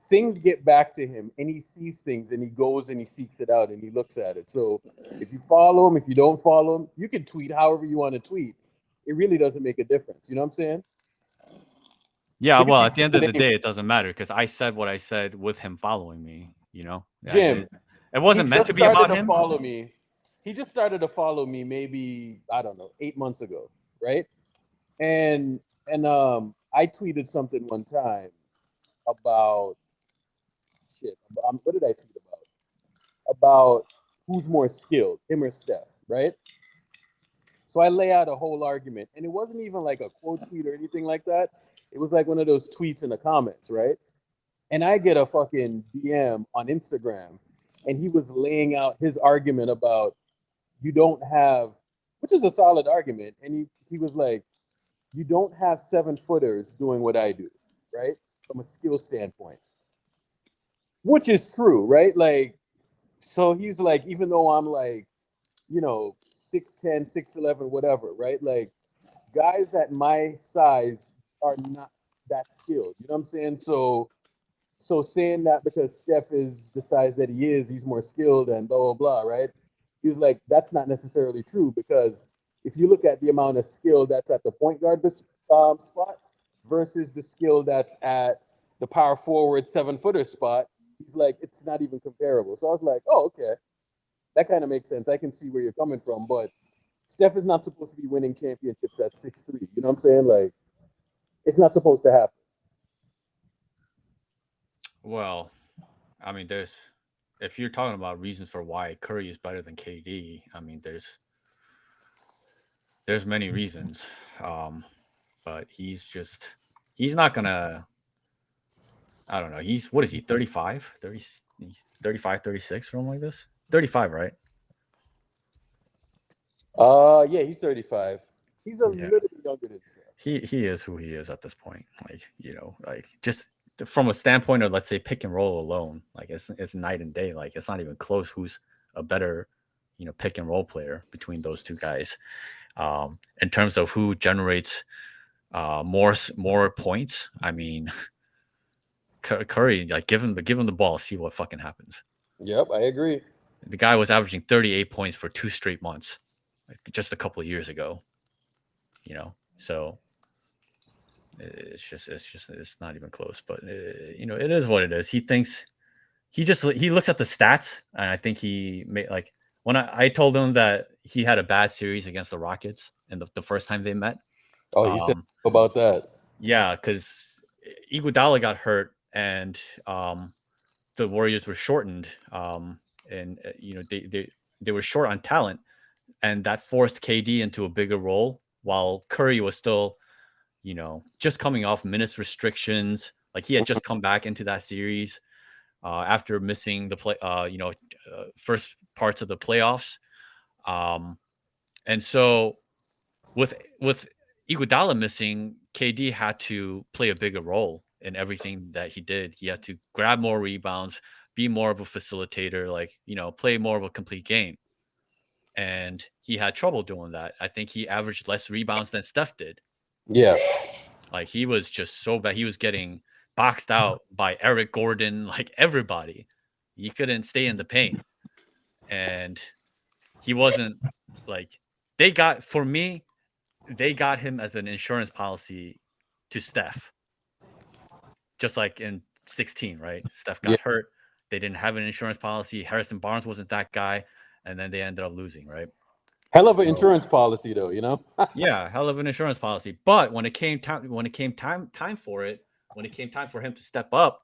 things get back to him and he sees things and he goes and he seeks it out and he looks at it. So if you follow him, if you don't follow him, you can tweet however you want to tweet. It really doesn't make a difference. You know what I'm saying? Yeah, well, at the end of the day, it doesn't matter because I said what I said with him following me. Jim, it wasn't meant to be about him. Follow me. He just started to follow me maybe, I don't know, 8 months ago, right? And I tweeted something one time about what did I tweet about? About who's more skilled, him or Steph, right? So I lay out a whole argument, and it wasn't even like a quote tweet or anything like that. It was like one of those tweets in the comments, right? And I get a fucking DM on Instagram and he was laying out his argument about you don't have, which is a solid argument, and he was like, you don't have 7-footers doing what I do, right? From a skill standpoint, which is true, right? Like, so he's like, even though I'm like, 6'10", 6'11", whatever, right? Like, guys at my size are not that skilled. You know what I'm saying? So saying that because Steph is the size that he is, he's more skilled and blah blah blah, right? He was like, that's not necessarily true because if you look at the amount of skill that's at the point guard spot versus the skill that's at the power forward 7-footer spot, he's like, it's not even comparable. So I was like, oh, okay, that kind of makes sense. I can see where you're coming from, but Steph is not supposed to be winning championships at 6'3". You know what I'm saying? Like, it's not supposed to happen. Well, I mean, if you're talking about reasons for why Curry is better than KD, I mean, there's many reasons. But he's not gonna. I don't know. What is he? 35? 30, he's 35, 36, something like this. 35, right? Yeah, he's 35. He's a Yeah. little bit younger than Steph. He is who he is at this point. Like just from a standpoint of, let's say, pick and roll alone, like it's night and day. Like, it's not even close who's a better, pick and roll player between those two guys. In terms of who generates more points, I mean, Curry, like, give him the ball, see what fucking happens. Yep, I agree. The guy was averaging 38 points for 2 straight months, like, just a couple of years ago. So it's not even close. But it is what it is. He looks at the stats, and I think he made, like, when I told him that he had a bad series against the Rockets and the first time they met. Oh, he said about that. Yeah, because Iguodala got hurt, and the Warriors were shortened, and they were short on talent, and that forced KD into a bigger role while Curry was still, just coming off minutes restrictions. Like, he had just come back into that series after missing the first parts of the playoffs, and so with Iguodala missing, KD had to play a bigger role in everything that he did. He had to grab more rebounds, be more of a facilitator, like, play more of a complete game. And he had trouble doing that. I think he averaged less rebounds than Steph did. Yeah. Like, he was just so bad. He was getting boxed out by Eric Gordon, like, everybody. He couldn't stay in the paint. And he wasn't, like, they got him as an insurance policy to Steph. Just like in 2016, right? Steph got hurt. They didn't have an insurance policy. Harrison Barnes wasn't that guy. And then they ended up losing, right? Hell of an insurance policy, though, Yeah, hell of an insurance policy. But when it came time for him to step up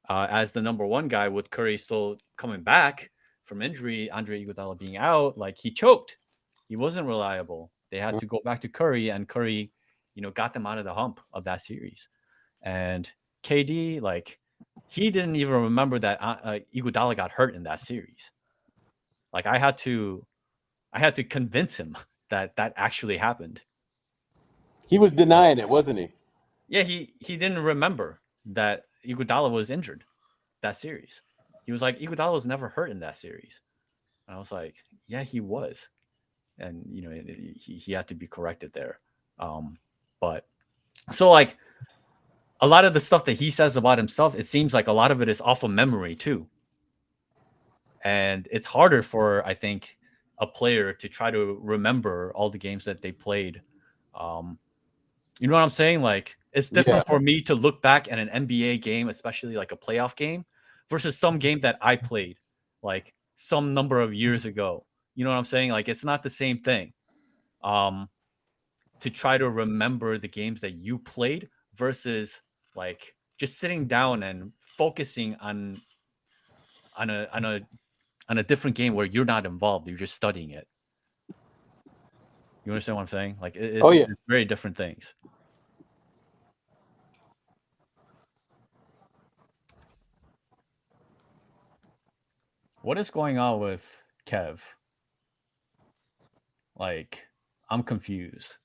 as the number one guy, with Curry still coming back from injury, Andre Iguodala being out, like, he choked. He wasn't reliable. They had to go back to Curry, and Curry, got them out of the hump of that series. And KD, like, he didn't even remember that Iguodala got hurt in that series. Like, I had to convince him that actually happened. He was denying it, wasn't he? Yeah, he didn't remember that Iguodala was injured that series. He was like, Iguodala was never hurt in that series. And I was like, yeah, he was. And, he had to be corrected there. But so, like, a lot of the stuff that he says about himself, it seems like a lot of it is off of memory too. And it's harder for, I think, a player to try to remember all the games that they played. You know what I'm saying? Like, it's different for me to look back at an NBA game, especially like a playoff game, versus some game that I played like some number of years ago. You know what I'm saying? Like, it's not the same thing. To try to remember the games that you played versus, like, just sitting down and focusing on a different game where you're not involved, you're just studying it. You understand what I'm saying? Like, it's very different things. What is going on with Kev? Like, I'm confused.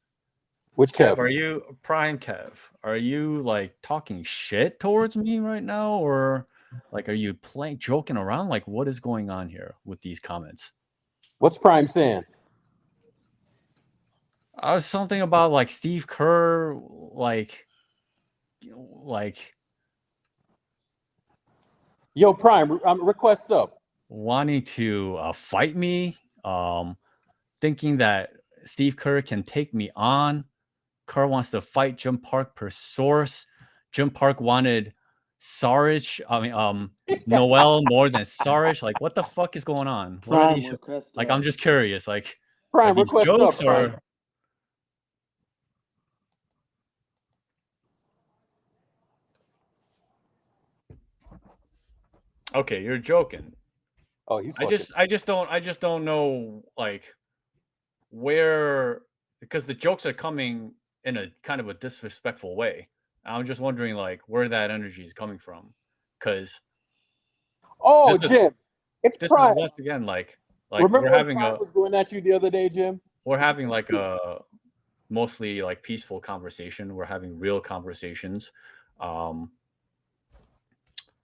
Which Kev, Kev? are you Prime Kev? Are you like talking shit towards me right now, or like are you playing joking around? Like, what is going on here with these comments? What's Prime saying? Something about like Steve Kerr, like Yo, Prime, request up. wanting to fight me, thinking that Steve Kerr can take me on. Kerr wants to fight Jim Park per source. Jim Park wanted Saric, Noel more than Saric. Like, what the fuck is going on? What are Prime these? request Like, up. I'm just curious. Like, are Prime, these request up, jokes Prime. or? Okay, you're joking. Oh, he's I fucking. just don't know like where, because the jokes are coming in a kind of a disrespectful way. I'm just wondering like where that energy is coming from, because Oh, this is Jim, it's this is Prime. once again like Remember when Prime was going at you the other day, Jim? we're having like a mostly like peaceful conversation. We're having real conversations. Um,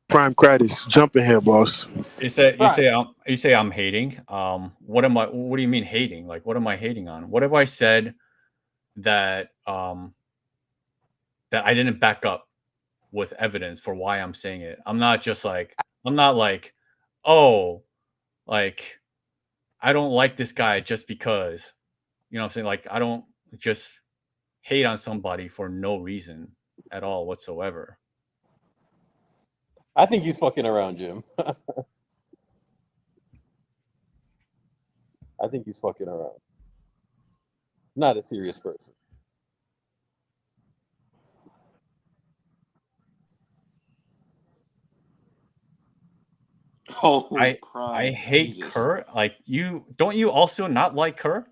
Prime Credits, jump in here, boss. Prime. you say I'm hating. What am I? What do you mean hating? Like, what am I hating on? What have I said that that I didn't back up with evidence for why I'm saying it? I'm not like, oh, like I don't like this guy just because, you know what I'm saying? Like, I don't just hate on somebody for no reason at all whatsoever. I think he's fucking around, Jim. I think he's fucking around. Not a serious person. Oh, I Prime, hate Jesus. Kerr. Like, you don't you also not like Kerr?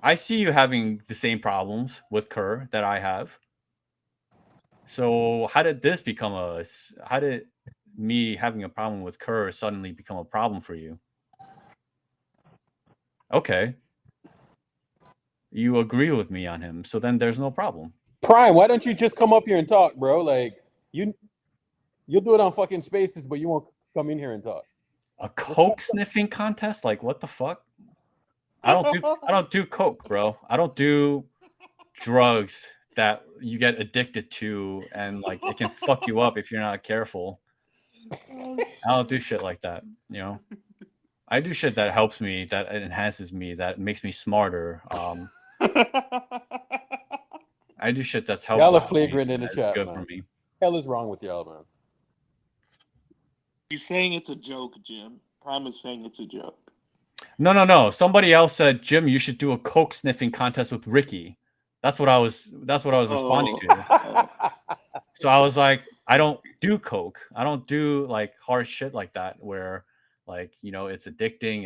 I see you having the same problems with Kerr that I have. So how did me having a problem with Kerr suddenly become a problem for you? Okay. You agree with me on him, so then there's no problem. Prime, why don't you just come up here and talk, bro? Like you'll do it on fucking Spaces, but you won't come in here and talk. A coke sniffing contest? Like, what the fuck? I don't do coke, bro. I don't do drugs that you get addicted to and like it can fuck you up if you're not careful. I don't do shit like that, you know. I do shit that helps me, that enhances me, that makes me smarter. I do shit that's helpful. Y'all are to me, flagrant in the that's chat, good man. for me. Hell is wrong with y'all, man. You're saying it's a joke, Jim. Prime is saying it's a joke. No. Somebody else said, Jim, you should do a coke sniffing contest with Ricky. That's what I was responding to. So I was like, I don't do coke. I don't do like hard shit like that where like, you know, it's addicting.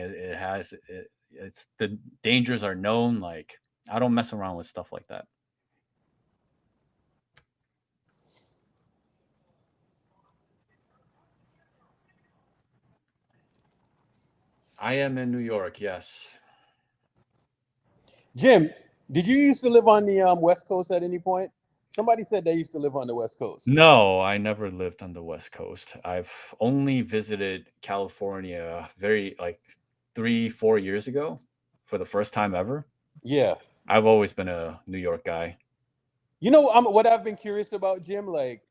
It's the dangers are known. Like, I don't mess around with stuff like that. I am in New York, yes. Jim, did you used to live on the West Coast at any point? Somebody said they used to live on the West Coast. No, I never lived on the West Coast. I've only visited California very like 3-4 years ago for the first time ever. Yeah. I've always been a New York guy. You know what I've been curious about, Jim? Like,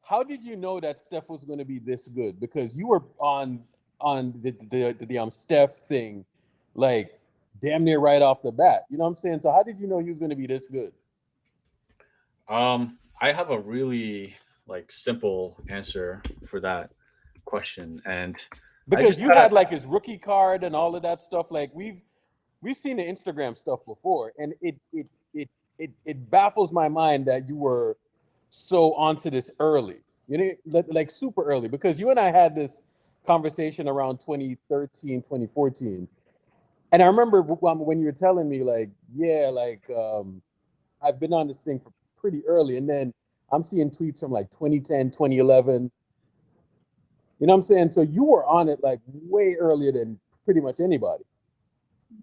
how did you know that Steph was going to be this good? Because you were on the Steph thing, like damn near right off the bat. You know what I'm saying? So how did you know he was going to be this good? I have a really like simple answer for that question, and Because you had like his rookie card and all of that stuff. Like we've seen the Instagram stuff before, and it baffles my mind that you were so onto this early. You know, like super early, because you and I had this conversation around 2013, 2014. And I remember when you were telling me like, yeah, like I've been on this thing for pretty early. And then I'm seeing tweets from like 2010, 2011. You know what I'm saying? So you were on it like way earlier than pretty much anybody.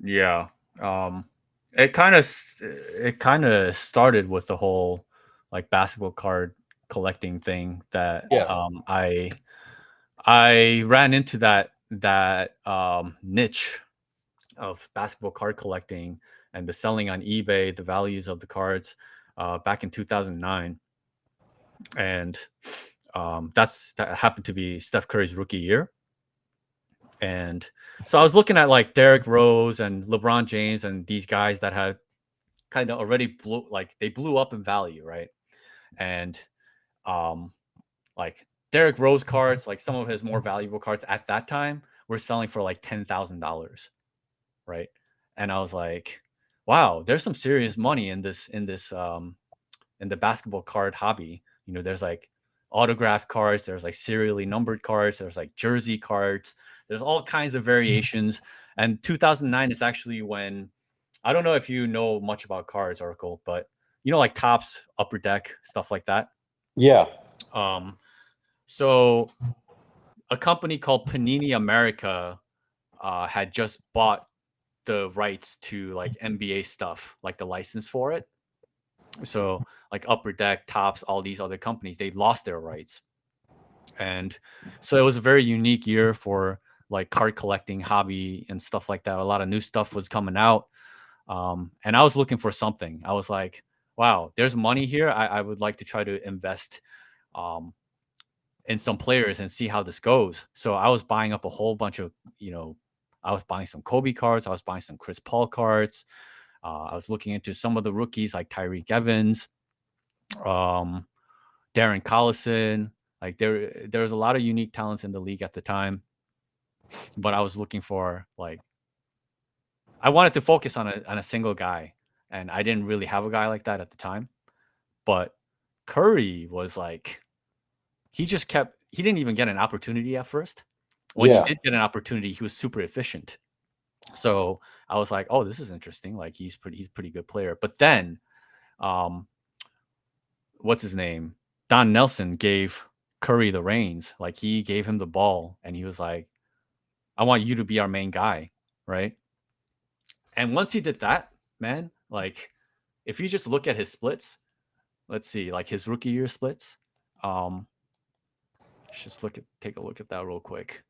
Yeah. It kind of started with the whole like basketball card collecting thing that Yeah. I ran into that niche of basketball card collecting and the selling on eBay, the values of the cards back in 2009. And that happened to be Steph Curry's rookie year. And so I was looking at like Derrick Rose and LeBron James and these guys that had kind of already blew up in value, right? And like Derrick Rose cards, like some of his more valuable cards at that time were selling for like $10,000, right? And I was like, wow, there's some serious money in the basketball card hobby. You know, there's like autograph cards, there's like serially numbered cards, there's like jersey cards, there's all kinds of variations. And 2009 is actually when, I don't know if you know much about cards, Oracle, but you know, like Topps, Upper Deck, stuff like that. Yeah. So a company called Panini America had just bought the rights to like NBA stuff, like the license for it. So like Upper Deck, Topps, all these other companies, they lost their rights. And so it was a very unique year for like card collecting hobby and stuff like that. A lot of new stuff was coming out. And I was looking for something. I was like, wow, there's money here. I would like to try to invest in some players and see how this goes. So I was buying up a whole bunch of, I was buying some Kobe cards. I was buying some Chris Paul cards. I was looking into some of the rookies like Tyreek Evans, Darren Collison. Like there was a lot of unique talents in the league at the time, but I was looking for like, I wanted to focus on a single guy, and I didn't really have a guy like that at the time. But Curry was like, he didn't even get an opportunity at first. When he did get an opportunity, he was super efficient. So I was like, oh, this is interesting. Like he's pretty good player. But then, what's his name? Don Nelson gave Curry the reins. Like he gave him the ball, and he was like, I want you to be our main guy, right? And once he did that, man, like if you just look at his splits, let's see, like his rookie year splits. Just take a look at that real quick.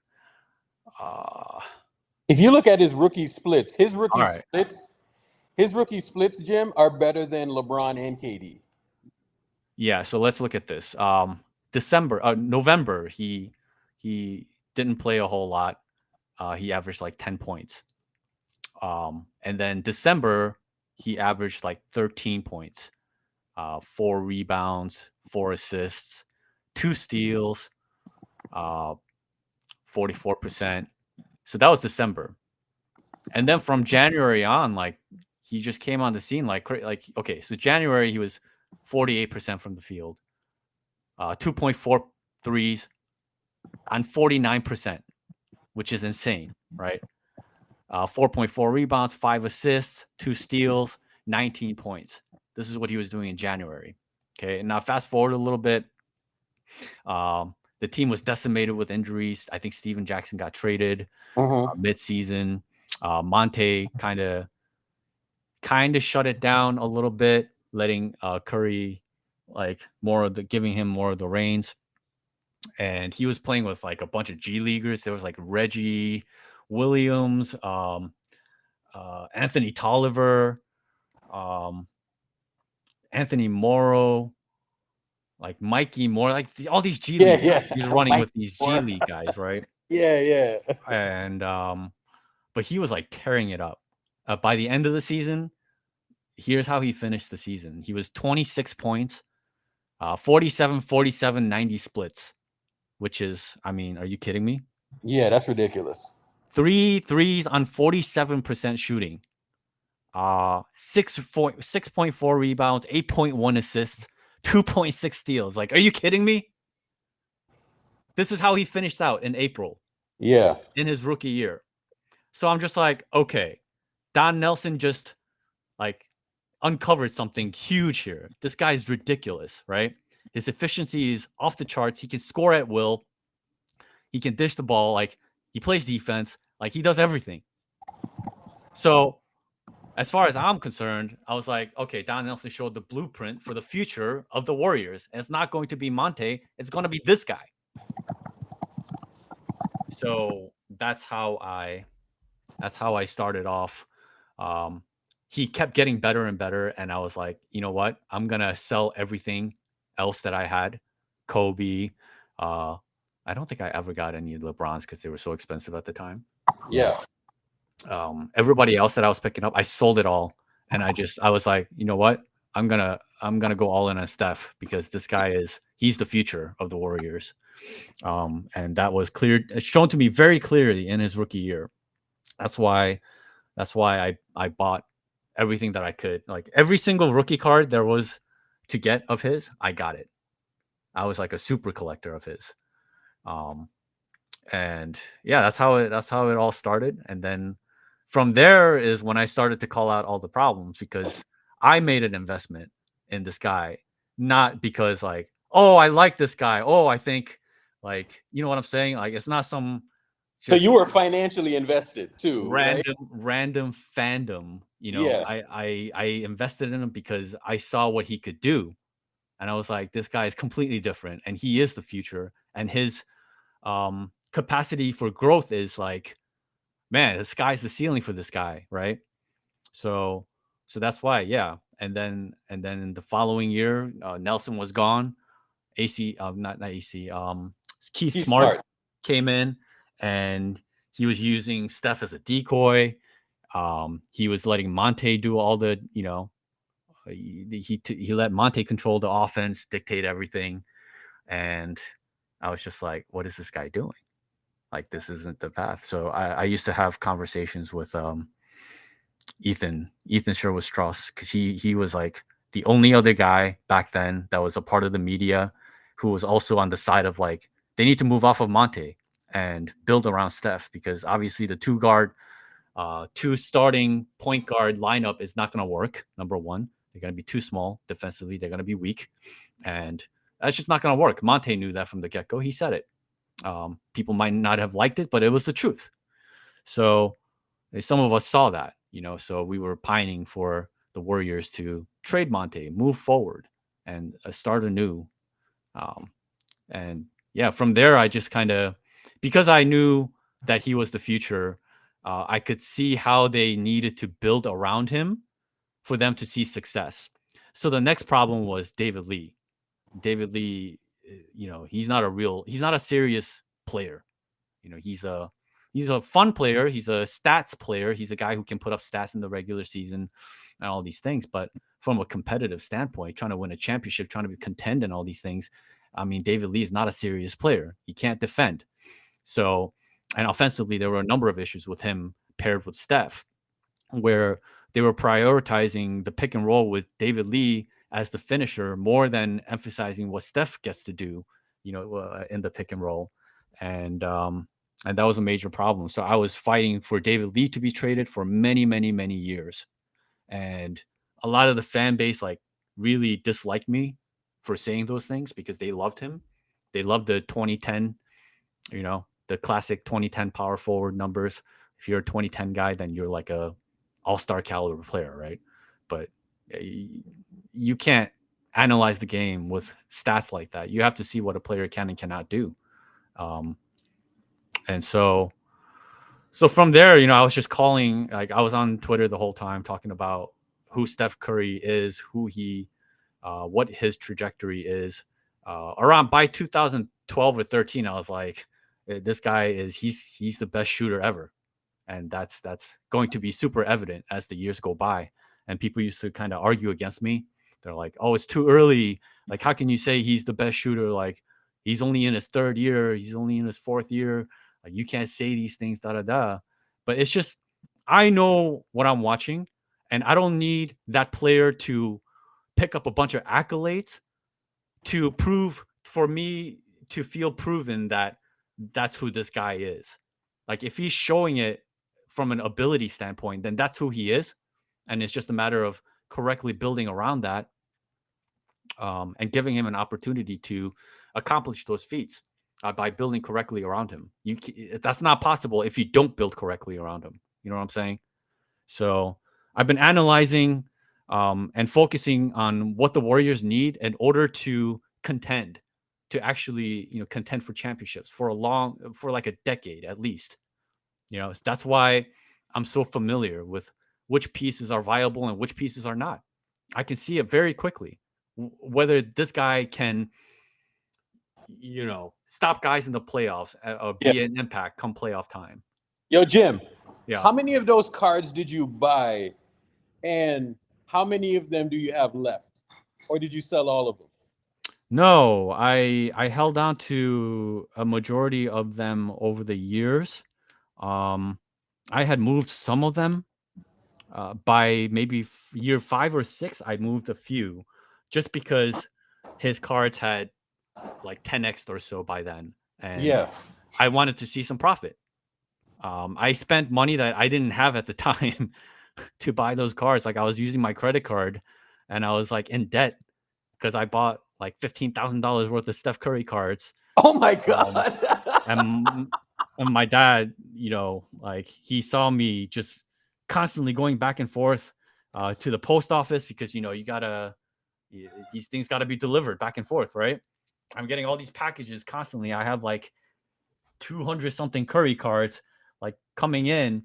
If you look at his rookie splits, his rookie right. splits, Jim, are better than LeBron and KD. Yeah, so let's look at this. November, he didn't play a whole lot. He averaged like 10 points. And then December, he averaged like 13 points, 4 rebounds, 4 assists, 2 steals, 44%. So that was December. And then from January on, like he just came on the scene like okay, so January he was 48% from the field, 2.4 threes on 49%, which is insane, right? 4.4 rebounds, 5 assists, 2 steals, 19 points. This is what he was doing in January. Okay, and now fast forward a little bit. The team was decimated with injuries. I think Steven Jackson got traded mid-season. Monte kind of shut it down a little bit, letting Curry giving him more of the reins. And he was playing with like a bunch of G leaguers. There was like Reggie Williams, Anthony Tolliver, Anthony Morrow, like Mikey Moore, like all these G League. He's running with these G League guys, right? Yeah. And but he was like tearing it up. By the end of the season, here's how he finished the season. He was 26 points, 47, 47, 90 splits, which is, I mean, are you kidding me? Yeah, that's ridiculous. 3 threes on 47% shooting. 6.4 rebounds, 8.1 assists, 2.6 steals. Like, are you kidding me? This is how he finished out in April. Yeah. In his rookie year. So I'm just like, okay, Don Nelson just like uncovered something huge here. This guy's ridiculous, right? His efficiency is off the charts. He can score at will. He can dish the ball. Like, he plays defense. Like, he does everything. So, as far as I'm concerned, I was like, okay, Don Nelson showed the blueprint for the future of the Warriors. And it's not going to be Monte. It's going to be this guy. So that's how I started off. He kept getting better and better. And I was like, you know what? I'm going to sell everything else that I had. Kobe. I don't think I ever got any LeBrons because they were so expensive at the time. Yeah. Everybody else that I was picking up, I sold it all. And I was like, you know what? I'm gonna go all in on Steph because this guy he's the future of the Warriors. And that was shown to me very clearly in his rookie year. That's why I bought everything that I could. Like, every single rookie card there was to get of his, I got it. I was like a super collector of his. And yeah, that's how it all started. And then from there is when I started to call out all the problems, because I made an investment in this guy, not because like, oh, I like this guy. Oh, I think, like, you know what I'm saying? Like, it's not some So you were financially invested too, right? random fandom. You know, Yeah. I invested in him because I saw what he could do. And I was like, this guy is completely different, and he is the future. And his capacity for growth is like, man, the sky's the ceiling for this guy, right? So that's why, yeah. And then in the following year, Nelson was gone. Not AC. Keith Smart came in, and he was using Steph as a decoy. He was letting Monte do all the, he let Monte control the offense, dictate everything. And I was just like, what is this guy doing? Like, this isn't the path. So I used to have conversations with Ethan Sherwood-Strauss, because he was like the only other guy back then that was a part of the media who was also on the side of like, they need to move off of Monte and build around Steph, because obviously the two starting point guard lineup is not going to work. Number one, they're going to be too small defensively. They're going to be weak, and that's just not going to work. Monte knew that from the get-go. He said it. People might not have liked it, but it was the truth. So some of us saw that, so we were pining for the Warriors to trade Monte, move forward, and start anew. And yeah, from there, I just kind of, because I knew that he was the future, I could see how they needed to build around him for them to see success. So the next problem was David Lee. David Lee, he's not a serious player. He's a fun player. He's a stats player. He's a guy who can put up stats in the regular season and all these things. But from a competitive standpoint, trying to win a championship, trying to contend and all these things, I mean, David Lee is not a serious player. He can't defend. So, and offensively, there were a number of issues with him paired with Steph, where they were prioritizing the pick and roll with David Lee as the finisher more than emphasizing what Steph gets to do, in the pick and roll. And that was a major problem. So I was fighting for David Lee to be traded for many, many, many years. And a lot of the fan base like really disliked me for saying those things, because they loved him. They loved the 2010, the classic 2010 power forward numbers. If you're a 2010 guy, then you're like a all-star caliber player, right? But you can't analyze the game with stats like that. You have to see what a player can and cannot do. And so from there, I was just calling, like, I was on Twitter the whole time talking about who Steph Curry is, what his trajectory is. Around by 2012 or 13, I was like, this guy he's the best shooter ever. And that's going to be super evident as the years go by. And people used to kind of argue against me. They're like, oh, it's too early. Like, how can you say he's the best shooter? Like, he's only in his third year. He's only in his fourth year. Like, you can't say these things, da-da-da. But it's just, I know what I'm watching, and I don't need that player to pick up a bunch of accolades to prove, for me to feel proven that that's who this guy is. Like, if he's showing it from an ability standpoint, then that's who he is. And it's just a matter of correctly building around that, and giving him an opportunity to accomplish those feats. by building correctly around him. That's not possible if you don't build correctly around him. You know what I'm saying? So I've been analyzing and focusing on what the Warriors need in order to contend, to actually contend for championships for like a decade at least. That's why I'm so familiar with which pieces are viable and which pieces are not. I can see it very quickly whether this guy can stop guys in the playoffs or be an impact come playoff time. Yo, Jim, Yeah. how many of those cards did you buy, and how many of them do you have left, or did you sell all of them? No, I held on to a majority of them over the years. I had moved some of them. By maybe year 5 or 6, I moved a few, just because his cards had like 10x or so by then, and I wanted to see some profit. I spent money that I didn't have at the time to buy those cards. Like I was using my credit card, and I was like in debt because I bought like $15,000 worth of Steph Curry cards. Oh my god! And my dad, like he saw me just constantly going back and forth to the post office because these things gotta be delivered back and forth, right? I'm getting all these packages constantly. I have like 200 something Curry cards like coming in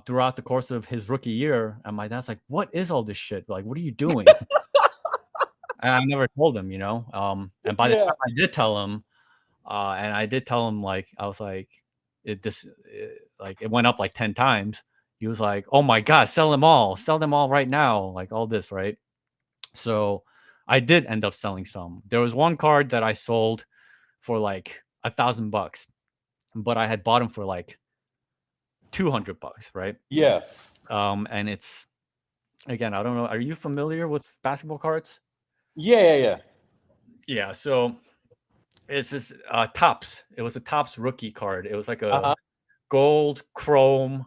throughout the course of his rookie year, and my dad's like, "What is all this shit? Like, what are you doing?" And I never told him, and by the time I did tell him, and I did tell him, like, I was like, it went up like 10 times. He was like, "Oh my god, sell them all right now," like all this, right? So I did end up selling some. There was one card that I sold for like $1,000, but I had bought him for like $200, right? Yeah. And it's, again, I don't know. Are you familiar with basketball cards? Yeah. Yeah. So it's this Topps. It was a Topps rookie card. It was like a gold chrome,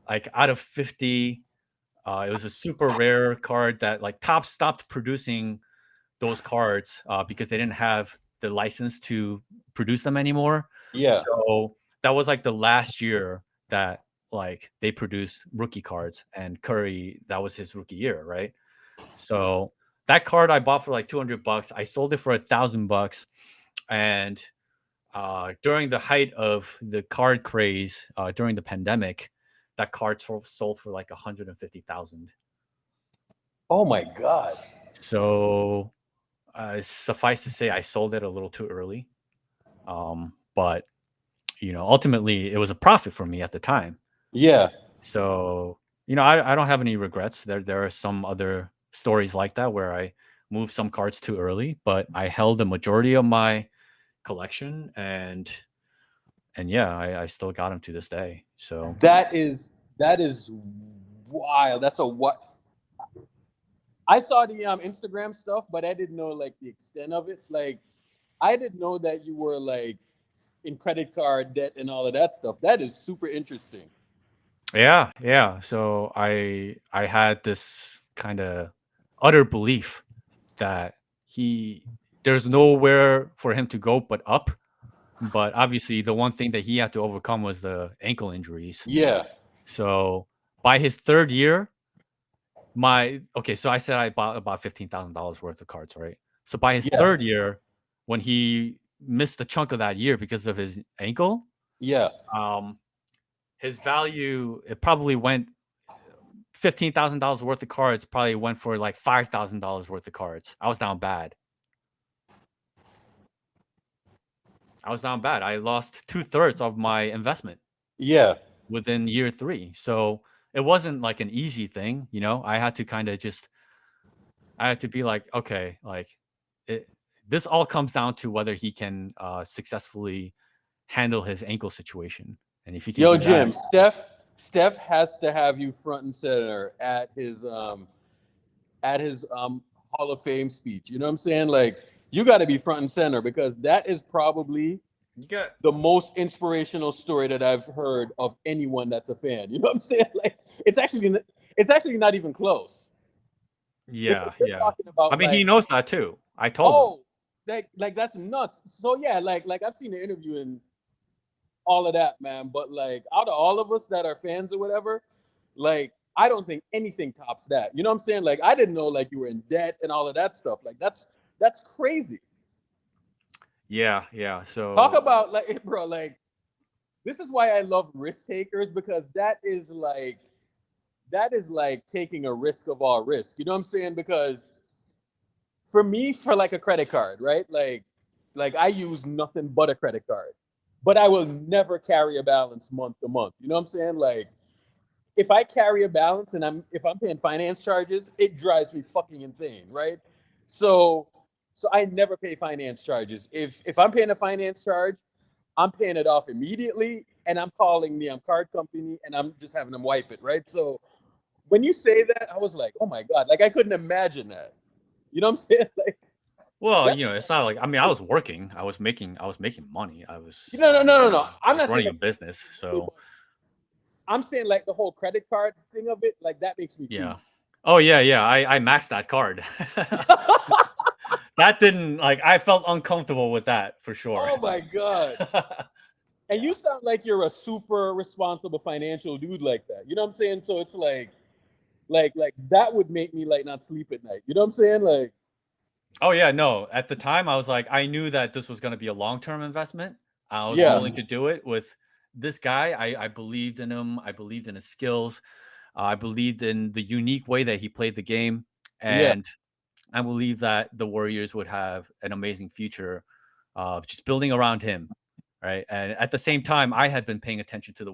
like out of 50. It was a super rare card that like Topps stopped producing those cards because they didn't have the license to produce them anymore. Yeah. So that was like the last year that like they produced rookie cards, and Curry, that was his rookie year, right? So that card I bought for like $200. I sold it for $1,000, and during the height of the card craze during the pandemic, that card sold for like 150,000. Oh my god! So suffice to say, I sold it a little too early, but ultimately it was a profit for me at the time. Yeah. So I don't have any regrets. There are some other stories like that where I moved some cards too early, but I held the majority of my collection, and yeah, I still got them to this day. So that is wild. That's a what. I saw the Instagram stuff, but I didn't know like the extent of it. Like, I didn't know that you were like in credit card debt and all of that stuff. That is super interesting. Yeah. So I had this kind of utter belief that there's nowhere for him to go but up. But obviously, the one thing that he had to overcome was the ankle injuries. Yeah. So by his third year, so I said I bought about $15,000 worth of cards, right? So by his third year, when he missed a chunk of that year because of his ankle, his value, it probably went $15,000 worth of cards, probably went for like $5,000 worth of cards. I was down bad. I lost 2/3 of my investment. Yeah. Within year 3. So it wasn't like an easy thing, I had to kind of I had to be like, okay, like this all comes down to whether he can successfully handle his ankle situation. And if he can do Jim, that, Steph has to have you front and center at his Hall of Fame speech. You know what I'm saying? Like, you got to be front and center, because that is probably the most inspirational story that I've heard of anyone that's a fan. You know what I'm saying? Like, it's actually not even close. Yeah. Talking about, I mean, he knows that too. I told him. like that's nuts. So yeah, like I've seen the interview and all of that, man. But like out of all of us that are fans or whatever, like I don't think anything tops that. You know what I'm saying? Like I didn't know like you were in debt and all of that stuff. Like that's crazy. Yeah. Talk So about like bro, like this is why I love risk takers, because that is like taking a risk of all risk. You know what I'm saying? Because for me, for like a credit card, right? Like I use nothing but a credit card. But I will never carry a balance month to month. You know what I'm saying? Like if I carry a balance and if I'm paying finance charges, it drives me fucking insane, right? So I never pay finance charges. If I'm paying a finance charge, I'm paying it off immediately and I'm calling the card company and I'm just having them wipe it, right? So when you say that, I was like, oh my God, like I couldn't imagine that. You know what I'm saying? Like well, that's it's not like, I mean, I was working, I was making money. I was no. I I'm was not saying running a that. business, so I'm saying like the whole credit card thing of it, like that makes me yeah. queasy. Oh yeah. I maxed that card. That didn't, like, I felt uncomfortable with that for sure. Oh my God. And you sound like you're a super responsible financial dude like that. You know what I'm saying? So it's like that would make me like not sleep at night. You know what I'm saying? Like, Oh yeah, no. At the time, I was like, I knew that this was going to be a long-term investment. I was yeah, willing to do it with this guy. I believed in him. I believed in his skills. I believed in the unique way that he played the game, yeah, and I believe that the Warriors would have an amazing future, just building around him, right? And at the same time, I had been paying attention to the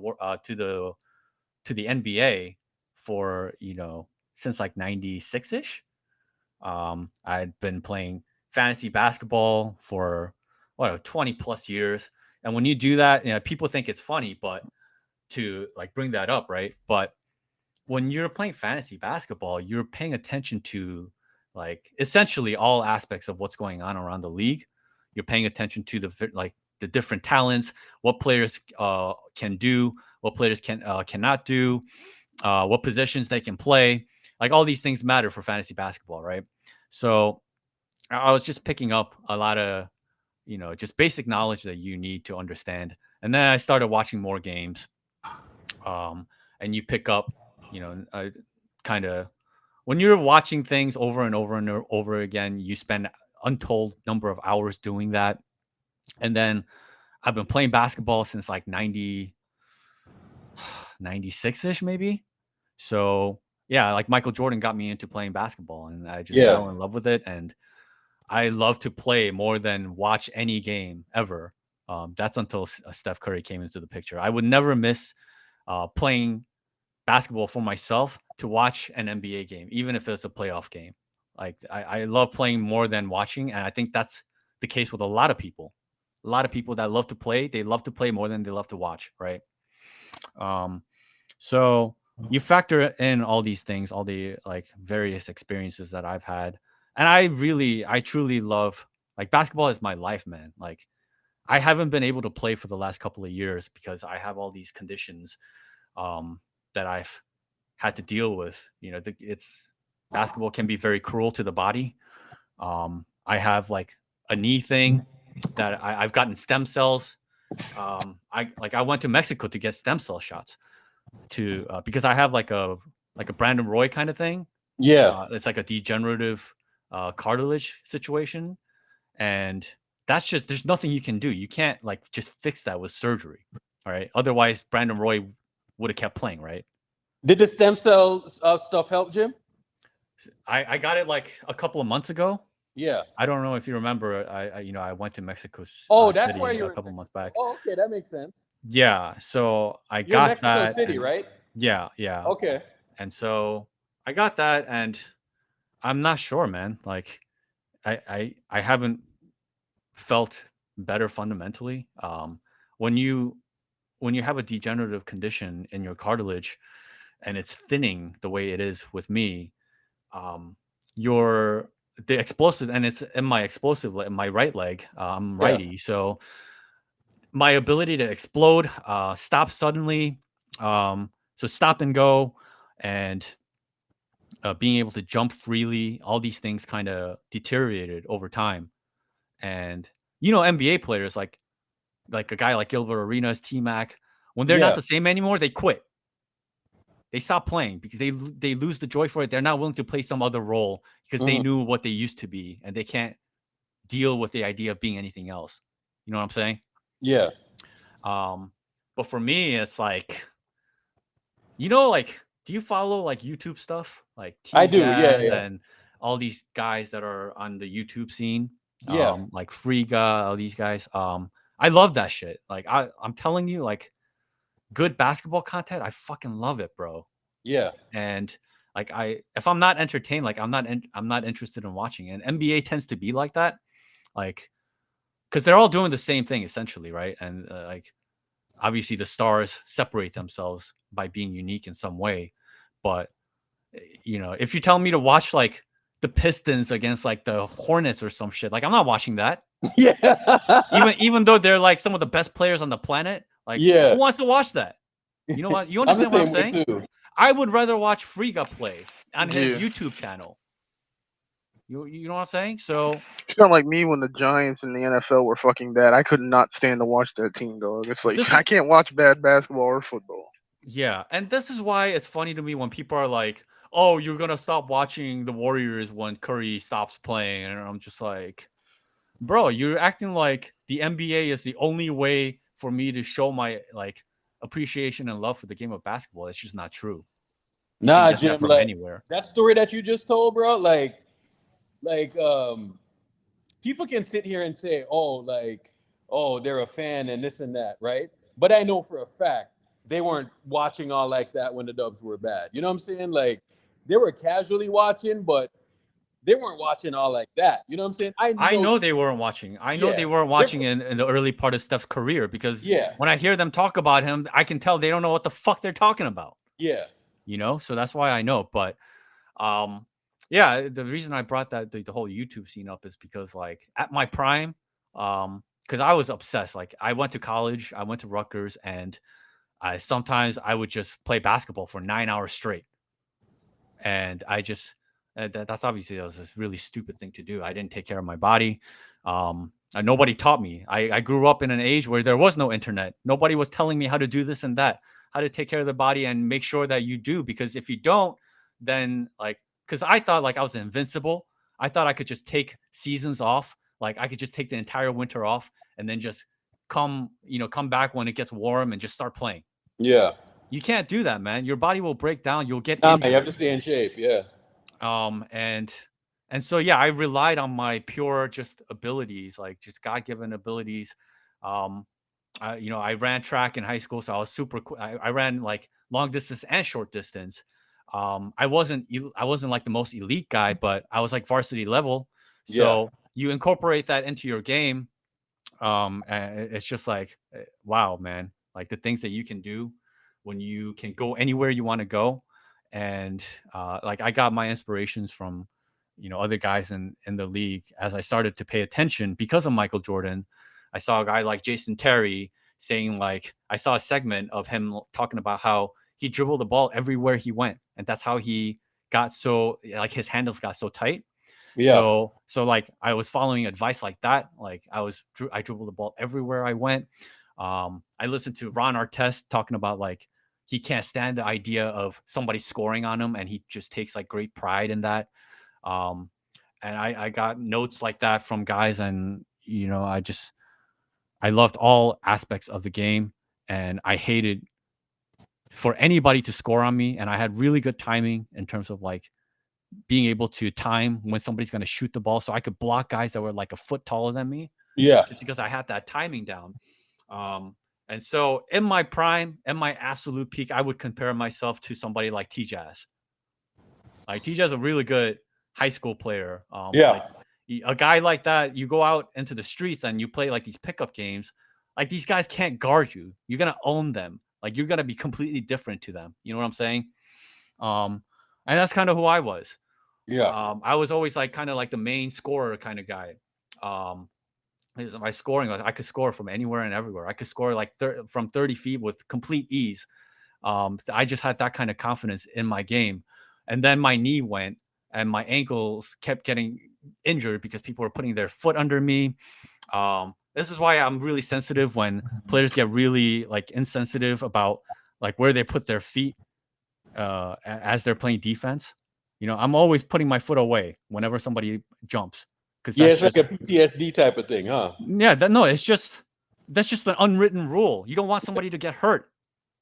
NBA for since like '96 ish. I'd been playing fantasy basketball for 20 plus years. And when you do that, people think it's funny, but to like bring that up, right? But when you're playing fantasy basketball, you're paying attention to like essentially all aspects of what's going on around the league. You're paying attention to the different talents, what players can do, what players cannot do, what positions they can play. Like all these things matter for fantasy basketball, right? So I was just picking up a lot of, just basic knowledge that you need to understand. And then I started watching more games. And you pick up, kind of when you're watching things over and over and over again, you spend untold number of hours doing that. And then I've been playing basketball since like 96 ish, maybe. So yeah, like Michael Jordan got me into playing basketball and I just yeah. fell in love with it. And I love to play more than watch any game ever. That's until Steph Curry came into the picture. I would never miss playing basketball for myself to watch an NBA game, even if it's a playoff game. Like I love playing more than watching. And I think that's the case with a lot of people. A lot of people that love to play, they love to play more than they love to watch, right? Um, so you factor in all these things, all the like various experiences that I've had. And I truly love, like, basketball is my life, man. Like I haven't been able to play for the last couple of years because I have all these conditions um, that I've had to deal with. It's basketball can be very cruel to the body. I have like a knee thing that I've gotten stem cells. I went to Mexico to get stem cell shots to because I have like a Brandon Roy kind of thing. Yeah. It's like a degenerative cartilage situation, and that's just, there's nothing you can do. You can't like just fix that with surgery. All right. Otherwise, Brandon Roy would have kept playing, right? Did the stem cell stuff help, Jim? I got it like a couple of months ago. Yeah. I don't know if you remember. I went to Mexico That's City why you're a couple months back. Oh, okay, that makes sense. Yeah, so I You're in got Mexico that. City, And right? yeah, Okay. and so I got that, and I'm not sure, man. Like I haven't felt better fundamentally. When you have a degenerative condition in your cartilage, and it's thinning the way it is with me, your the explosive, and it's in my explosive in my right leg. I'm Yeah. righty, so my ability to explode stop suddenly, so stop and go, and being able to jump freely, all these things kind of deteriorated over time. And NBA players like a guy like Gilbert Arenas, T-Mac, when they're not the same anymore, they quit. They stop playing because they lose the joy for it. They're not willing to play some other role because they knew what they used to be, and they can't deal with the idea of being anything else. You know what I'm saying? Yeah. But for me, it's like, like, do you follow like YouTube stuff, like I do, yeah. and all these guys that are on the YouTube scene? Yeah. Like Friga, all these guys. I love that shit. Like I'm telling you, like, good basketball content, I fucking love it, bro. Yeah. And like if I'm not entertained, like I'm not interested in watching it. And NBA tends to be like that, like, because they're all doing the same thing essentially, right? And like, obviously the stars separate themselves by being unique in some way, but if you tell me to watch like the Pistons against like the Hornets or some shit, like I'm not watching that. Yeah. even though they're like some of the best players on the planet, like, who wants to watch that? You know what? You understand what I'm saying? Too. I would rather watch Friga play on his YouTube channel. You know what I'm saying? So it's not like me when the Giants in the NFL were fucking bad. I could not stand to watch that team, dog. It's like I can't watch bad basketball or football. Yeah, and this is why it's funny to me when people are like, "Oh, you're gonna stop watching the Warriors when Curry stops playing," and I'm just like, "Bro, you're acting like the NBA is the only way for me to show my like appreciation and love for the game of basketball." It's just not true. Nah, Jim, that from like, anywhere. That story that you just told, bro, like people can sit here and say, oh, they're a fan and this and that, right? But I know for a fact they weren't watching all like that when the Dubs were bad. You know what I'm saying? Like, they were casually watching, but they weren't watching all like that. You know what I'm saying? I know they weren't watching. I know they weren't watching in the early part of Steph's career, because when I hear them talk about him, I can tell they don't know what the fuck they're talking about. Yeah. So that's why I know. But yeah, the reason I brought that the whole YouTube scene up is because, like, at my prime, because I was obsessed. Like, I went to college, I went to Rutgers, and sometimes I would just play basketball for 9 hours straight. And I just that's obviously that was a really stupid thing to do. I didn't take care of my body. Nobody taught me. I grew up in an age where there was no internet. Nobody was telling me how to do this and that, how to take care of the body and make sure that you do. Because if you don't, then because I thought like I was invincible. I thought I could just take seasons off. Like I could just take the entire winter off and then just come back when it gets warm and just start playing. Yeah. You can't do that, man. Your body will break down. You'll get injured. You have to stay in shape. Yeah. And so, yeah, I relied on my pure just abilities, like just God-given abilities. I ran track in high school, so I was super quick. I ran like long distance and short distance. I wasn't like the most elite guy, but I was like varsity level. So you incorporate that into your game. And it's just like, wow, man, like the things that you can do when you can go anywhere you want to go. And like I got my inspirations from, other guys in the league as I started to pay attention because of Michael Jordan. I saw a guy like Jason Terry saying, like, I saw a segment of him talking about how he dribbled the ball everywhere he went. And that's how he got so, like, his handles got so tight. Yeah. So like I was following advice like that. Like I dribbled the ball everywhere I went. I listened to Ron Artest talking about like he can't stand the idea of somebody scoring on him, and he just takes like great pride in that. And I got notes like that from guys, and I loved all aspects of the game, and I hated for anybody to score on me. And I had really good timing in terms of like being able to time when somebody's going to shoot the ball, so I could block guys that were like a foot taller than me. Yeah. Just because I had that timing down. And so in my prime, in my absolute peak, I would compare myself to somebody like T-Jazz. Like T-Jazz is a really good high school player. Like, a guy like that, you go out into the streets and you play like these pickup games. Like these guys can't guard you. You're going to own them. Like you're going to be completely different to them. You know what I'm saying? And that's kind of who I was. Yeah. I was always like kind of like the main scorer kind of guy. My scoring, I could score from anywhere and everywhere. I could score like from 30 feet with complete ease. So I just had that kind of confidence in my game. And then my knee went and my ankles kept getting injured because people were putting their foot under me. This is why I'm really sensitive when players get really like insensitive about like where they put their feet as they're playing defense. You know, I'm always putting my foot away whenever somebody jumps because Yeah, that's it's just like a PTSD type of thing, huh? yeah. That's just an unwritten rule. You don't want somebody to get hurt.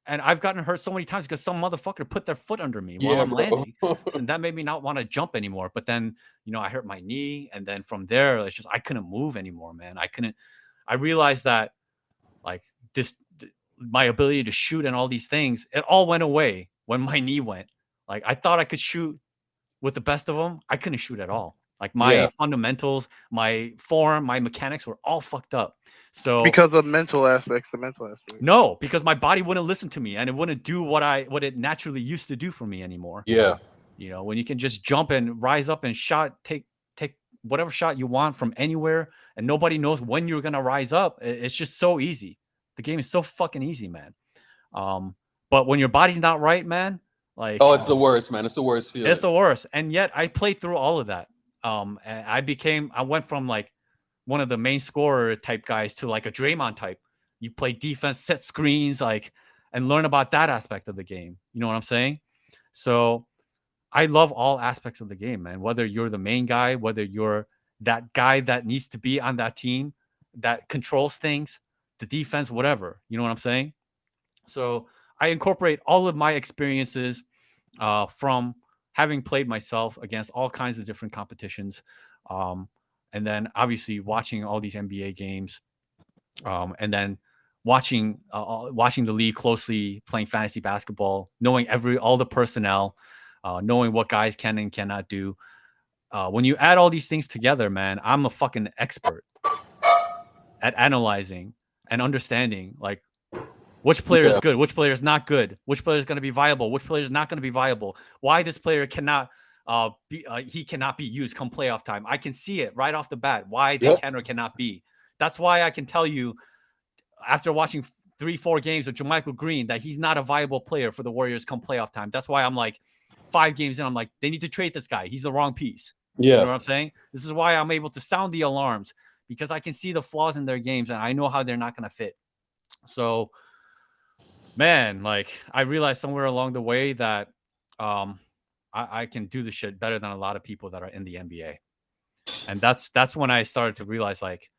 And I've gotten hurt so many times because some motherfucker put their foot under me while Yeah, I'm bro. landing. And that made me not want to jump anymore. But then, you know, I hurt my knee. And then from there, it's just, I couldn't move anymore, man. I realized that like my ability to shoot and all these things, it all went away when my knee went. Like I thought I could shoot with the best of them. I couldn't shoot at all. Like my Yeah. fundamentals, my form, my mechanics were all fucked up. So Because of mental aspects, the mental aspect. no, because my body wouldn't listen to me and it wouldn't do what it naturally used to do for me anymore. Yeah. You know, when you can just jump and rise up and take whatever shot you want from anywhere and nobody knows when you're gonna rise up. It's just so easy. The game is so fucking easy, man. But when your body's not right, man, like Oh, it's the worst, man. It's the worst feeling. it's the worst. And yet I played through all of that. And I went from like one of the main scorer type guys to like a Draymond type. You play defense, set screens, like, and learn about that aspect of the game. You know what I'm saying? So I love all aspects of the game, man. Whether you're the main guy, whether you're that guy that needs to be on that team that controls things, the defense, whatever. You know what I'm saying? So I incorporate all of my experiences from having played myself against all kinds of different competitions. And then obviously watching all these NBA games, and then watching the league closely, playing fantasy basketball, knowing all the personnel, knowing what guys can and cannot do. When you add all these things together, man, I'm a fucking expert at analyzing and understanding like which player is good, which player is not good, which player is going to be viable, which player is not going to be viable, why this player cannot he cannot be used come playoff time. I can see it right off the bat why they can or cannot be. That's why I can tell you after watching 3-4 games of JaMychal Green that he's not a viable player for the Warriors come playoff time. That's why I'm like 5 games in, I'm like, they need to trade this guy. He's the wrong piece. Yeah. You know what I'm saying? This is why I'm able to sound the alarms because I can see the flaws in their games and I know how they're not going to fit. So, man, like I realized somewhere along the way that I can do the shit better than a lot of people that are in the NBA. And that's when I started to realize like,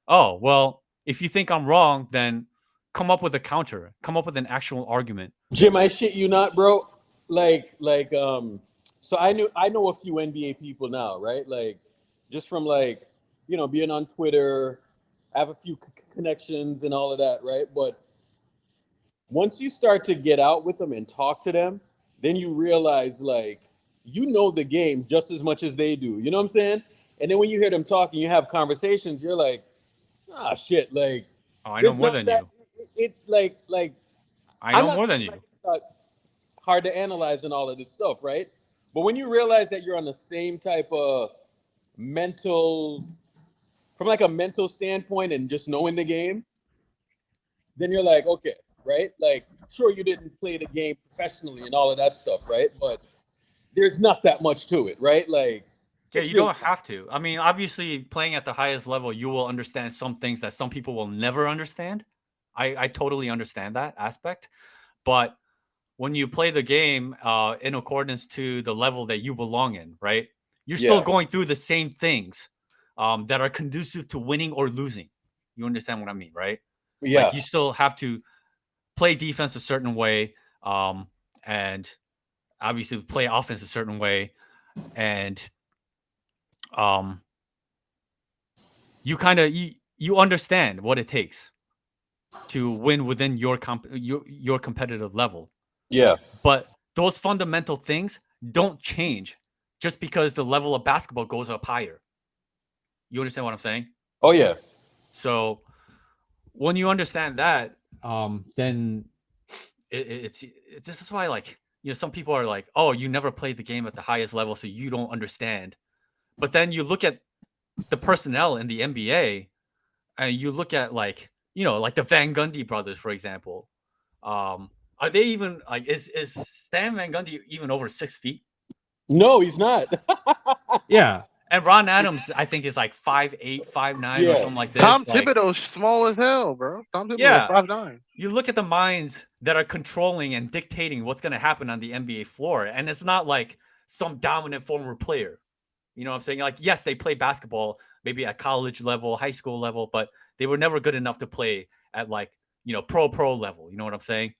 oh, well, if you think I'm wrong, then come up with a counter, come up with an actual argument. Jim, I shit you not, bro. So I know a few NBA people now, right? Like just from like, you know, being on Twitter, I have a few connections and all of that, right? But once you start to get out with them and talk to them, then you realize like you know the game just as much as they do. You know what I'm saying? And then when you hear them talking, you have conversations, you're like, ah, shit, like I know more than you. I know more than you. It's not hard to analyze and all of this stuff, right? But when you realize that you're on the same type of from like a mental standpoint and just knowing the game, then you're like, okay, right? Like, sure, you didn't play the game professionally and all of that stuff, right? But there's not that much to it, right? Like, yeah, you don't have to. I mean, obviously, playing at the highest level, you will understand some things that some people will never understand. I totally understand that aspect. But when you play the game in accordance to the level that you belong in, right? You're still going through the same things that are conducive to winning or losing. You understand what I mean, right? Yeah. Like you still have to play defense a certain way, and obviously play offense a certain way, and you kind of you understand what it takes to win within your competitive level. Yeah. But those fundamental things don't change just because the level of basketball goes up higher. You understand what I'm saying? Oh yeah. So when you understand that, then it's this is why, like, you know, some people are like, oh, you never played the game at the highest level, so you don't understand. But then you look at the personnel in the NBA, and you look at, like, you know, like the Van Gundy brothers, for example. Are they even like is Stan Van Gundy even over 6 feet? No, he's not. Yeah. And Ron Adams, I think, is like 5'8", 5'9", or Yeah. something like this. Tom Like, Thibodeau's small as hell, bro. Tom Thibodeau's Yeah. 5'9". you look at the minds that are controlling and dictating what's going to happen on the NBA floor, and it's not like some dominant former player. You know what I'm saying? Like, yes, they play basketball maybe at college level, high school level, but they were never good enough to play at like, pro level. You know what I'm saying?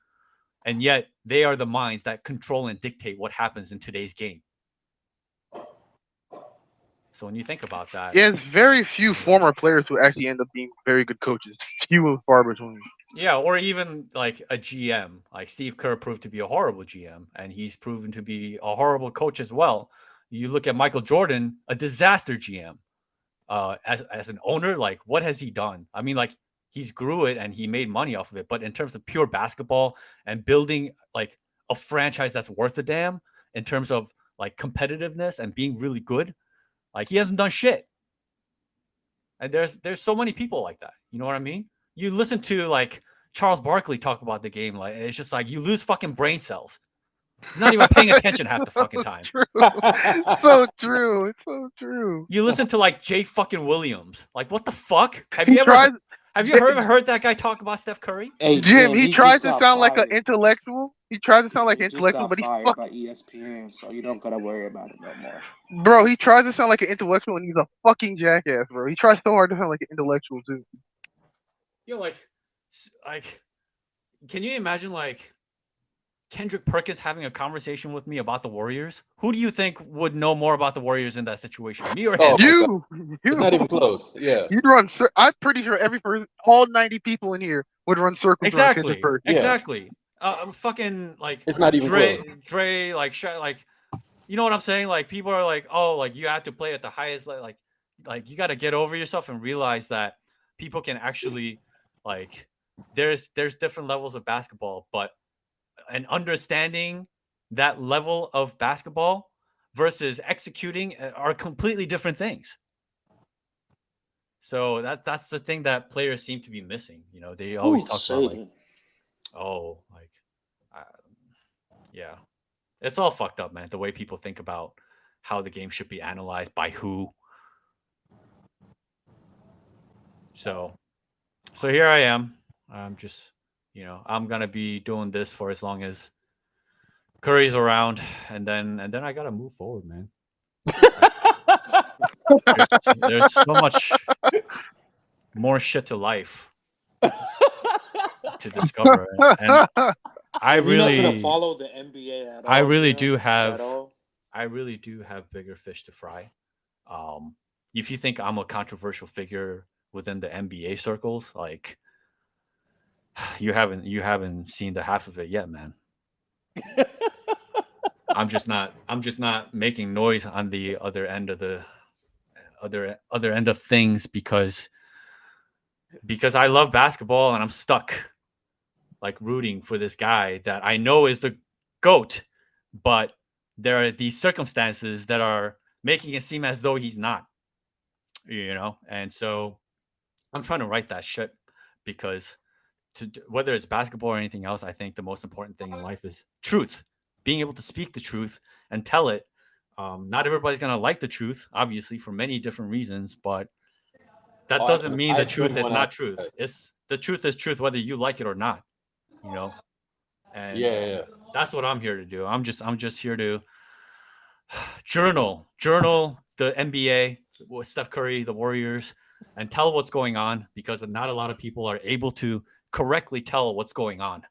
And yet they are the minds that control and dictate what happens in today's game. So when you think about that, Yeah, it's very few former players who actually end up being very good coaches. Few and far between. yeah, or even like a GM, like Steve Kerr proved to be a horrible GM, and he's proven to be a horrible coach as well. You look at Michael Jordan, a disaster GM. As an owner, like, what has he done? I mean, like, he's grew it and he made money off of it, but in terms of pure basketball and building like a franchise that's worth a damn in terms of like competitiveness and being really good, like, he hasn't done shit. And there's so many people like that. You know what I mean? You listen to like Charles Barkley talk about the game, like, it's just like you lose fucking brain cells. He's not even paying attention half the fucking time. True. So true. It's so true. You listen to like Jay fucking Williams. Like, what the fuck? Have He you ever tries, heard that guy talk about Steph Curry? Hey, Jim, Jim, he he tries just to got sound like an fired. intellectual. He tries to sound like He an just intellectual, got but he fired fuck, by ESPN, so you don't gotta worry about it no more. bro, he tries to sound like an intellectual and he's a fucking jackass, bro. He tries so hard to sound like an intellectual too. Like, can you imagine like Kendrick Perkins having a conversation with me about the Warriors? Who do you think would know more about the Warriors in that situation? Me or him? Oh, my You, It's not even close. Yeah. You'd run. I'm pretty sure every person, all 90 people in here, would run circles around Exactly. Kendrick Perkins. Yeah. Exactly. Fucking like It's not even close. Dre, like, you know what I'm saying? Like, people are like, oh, like, you have to play at the highest, like you got to get over yourself and realize that people can actually, like, there's different levels of basketball, but and understanding that level of basketball versus executing are completely different things. So that's the thing that players seem to be missing. You know, they always Ooh, talk about like, Satan. oh, like, yeah, it's all fucked up, man. The way people think about how the game should be analyzed by who. So here I am. I'm just, I'm gonna be doing this for as long as Curry's around, and then I gotta move forward, man. There's so much more shit to life to discover, and I You're not gonna really, follow the NBA at all. I really Jim? do At have, all? I really do have bigger fish to fry. If you think I'm a controversial figure within the NBA circles, like, you haven't seen the half of it yet, man. I'm just not making noise on the other end of the other end of things because I love basketball and I'm stuck like rooting for this guy that I know is the GOAT, but there are these circumstances that are making it seem as though he's not, and so I'm trying to write that shit because whether it's basketball or anything else, I think the most important thing in life is truth, being able to speak the truth and tell it. Not everybody's going to like the truth, obviously, for many different reasons, but that doesn't mean the truth is not truth. It's the truth is truth, whether you like it or not, and Yeah. that's what I'm here to do. I'm just here to journal the NBA with Steph Curry, the Warriors, and tell what's going on because not a lot of people are able to correctly tell what's going on.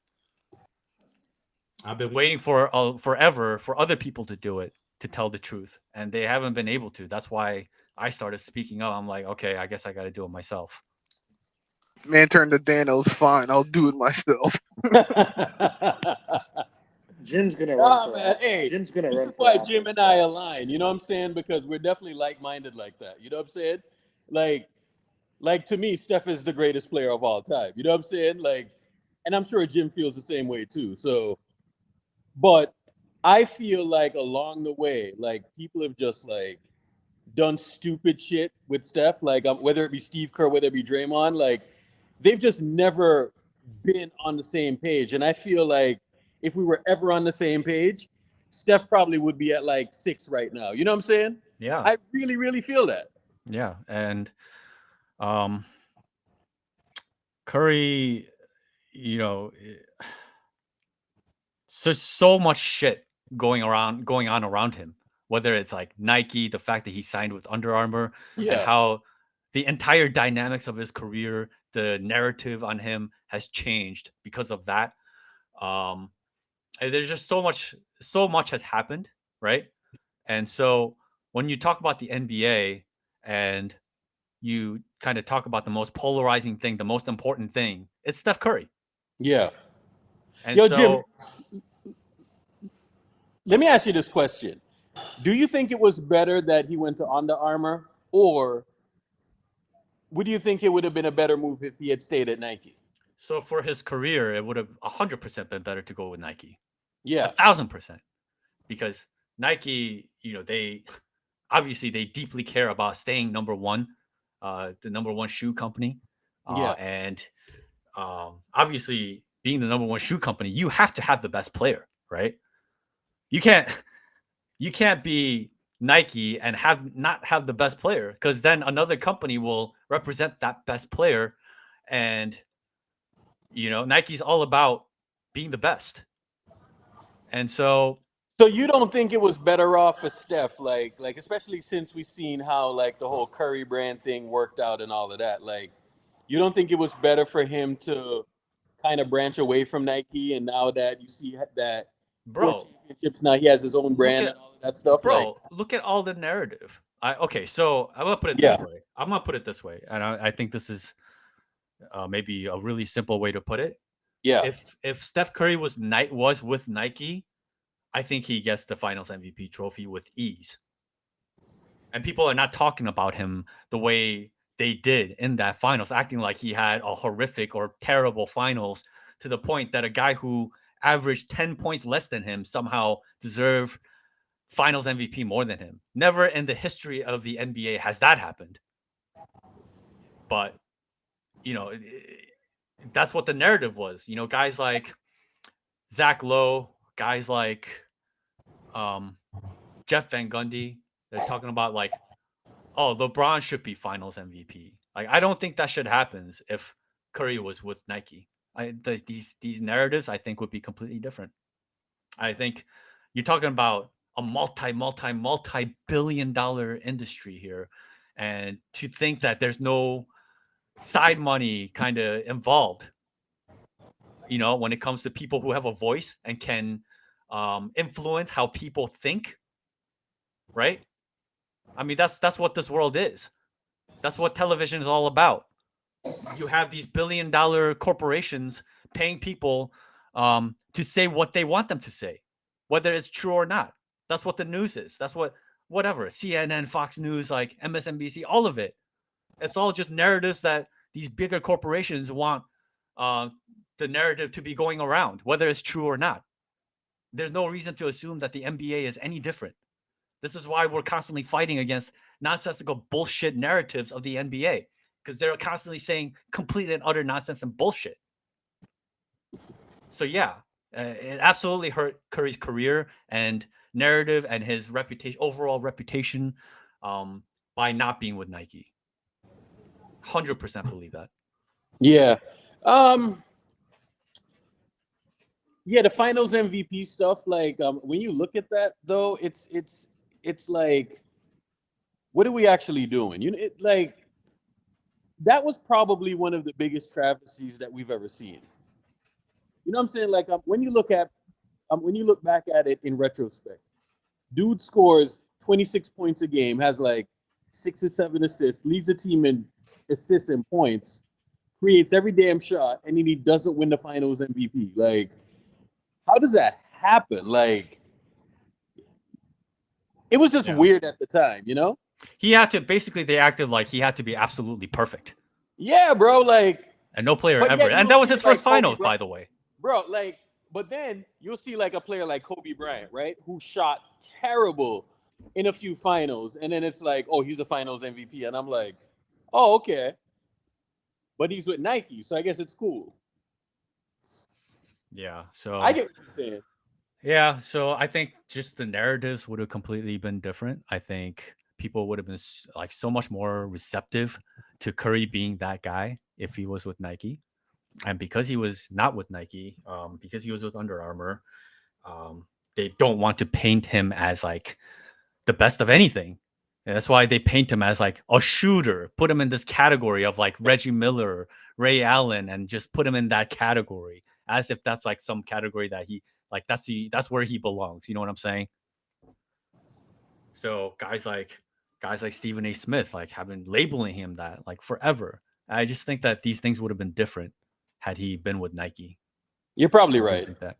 I've been waiting for forever for other people to do it, to tell the truth, and they haven't been able to. That's why I started speaking up. I'm like, okay, I guess I got to do it myself. Man turned to Danos. Fine, I'll do it myself. Jim's gonna run for Man, hey, Jim's gonna this run is for why office. Jim and I align. You know what I'm saying? Because we're definitely like-minded like that. You know what I'm saying? Like to me, Steph is the greatest player of all time. You know what I'm saying? Like, and I'm sure Jim feels the same way too. So, but I feel like along the way, like, people have just like done stupid shit with Steph. Like, whether it be Steve Kerr, whether it be Draymond, like, they've just never been on the same page. And I feel like if we were ever on the same page, Steph probably would be at like 6 right now. You know what I'm saying? Yeah. I really, really feel that. Yeah, and Curry, you know, so much shit going on around him. Whether it's like Nike, the fact that he signed with Under Armour, and Yeah. how the entire dynamics of his career, the narrative on him has changed because of that. And there's just so much has happened, right? And so when you talk about the NBA and you kind of talk about the most polarizing thing, the most important thing, it's Steph Curry. Yeah. And Yo, so Jim, let me ask you this question. Do you think it was better that he went to Under Armour, or would you think it would have been a better move if he had stayed at Nike? So for his career, it would have 100% been better to go with Nike. Yeah. 1,000%. Because Nike, they obviously they deeply care about staying number one, the number one shoe company. Yeah. And obviously being the number one shoe company, you have to have the best player, right? You can't be Nike and not have the best player, because then another company will represent that best player. And Nike's all about being the best. And so you don't think it was better off for Steph, like especially since we've seen how like the whole Curry brand thing worked out and all of that, like you don't think it was better for him to kind of branch away from Nike, and now that you see that 4 bro, championships, now he has his own brand and all of that stuff, like look at all the narrative. Okay, so I'm gonna put it Yeah. this way. And I think this is maybe a really simple way to put it. yeah. If Steph Curry was with Nike, I think he gets the Finals MVP trophy with ease. And people are not talking about him the way they did in that finals, acting like he had a horrific or terrible finals, to the point that a guy who averaged 10 points less than him somehow deserved Finals MVP more than him. Never in the history of the NBA has that happened. But, that's what the narrative was. Guys like Zach Lowe, guys like Jeff Van Gundy, they're talking about like, oh, LeBron should be Finals MVP. Like, I don't think that should happen if Curry was with Nike. These narratives, I think, would be completely different. I think you're talking about a multi-billion-dollar industry here, and to think that there's no side money kind of involved, when it comes to people who have a voice and can influence how people think, right? I mean, that's what this world is. That's what television is all about. You have these billion-dollar corporations paying people to say what they want them to say, whether it's true or not. That's what the news is. That's whatever, CNN, Fox News, like MSNBC, all of it. It's all just narratives that these bigger corporations want the narrative to be going around, whether it's true or not. There's no reason to assume that the NBA is any different. This is why we're constantly fighting against nonsensical bullshit narratives of the NBA, because they're constantly saying complete and utter nonsense and bullshit. So yeah, it absolutely hurt Curry's career and narrative and his overall reputation, by not being with Nike. 100% believe that. Yeah. Yeah, the Finals MVP stuff, like when you look at that though, it's like, what are we actually doing? Like, that was probably one of the biggest travesties that we've ever seen. You know what I'm saying? Like when you look back at it in retrospect, dude scores 26 points a game, has like 6 or 7 assists, leads the team in assists and points, creates every damn shot, and then he doesn't win the Finals MVP. Like, how does that happen? Like, it was just weird at the time, He had to, basically, they acted like he had to be absolutely perfect. Yeah, bro. Like, and no player ever. And that was his first finals, by the way. Bro, like, but then you'll see like a player like Kobe Bryant, right? Who shot terrible in a few finals. And then it's like, oh, he's a Finals MVP. And I'm like, oh, okay. But he's with Nike, so I guess it's cool. Yeah, so I get what you're saying. Yeah, so I think just the narratives would have completely been different. I think people would have been like so much more receptive to Curry being that guy if he was with Nike. And because he was not with Nike, because he was with Under Armour, they don't want to paint him as like the best of anything. And that's why they paint him as like a shooter, put him in this category of like Reggie Miller, Ray Allen, and just put him in that category as if that's like some category that he like that's where he belongs. You know what I'm saying? So guys like Stephen A. Smith like have been labeling him that like forever. I just think that these things would have been different had he been with Nike. You're probably I really right. think that.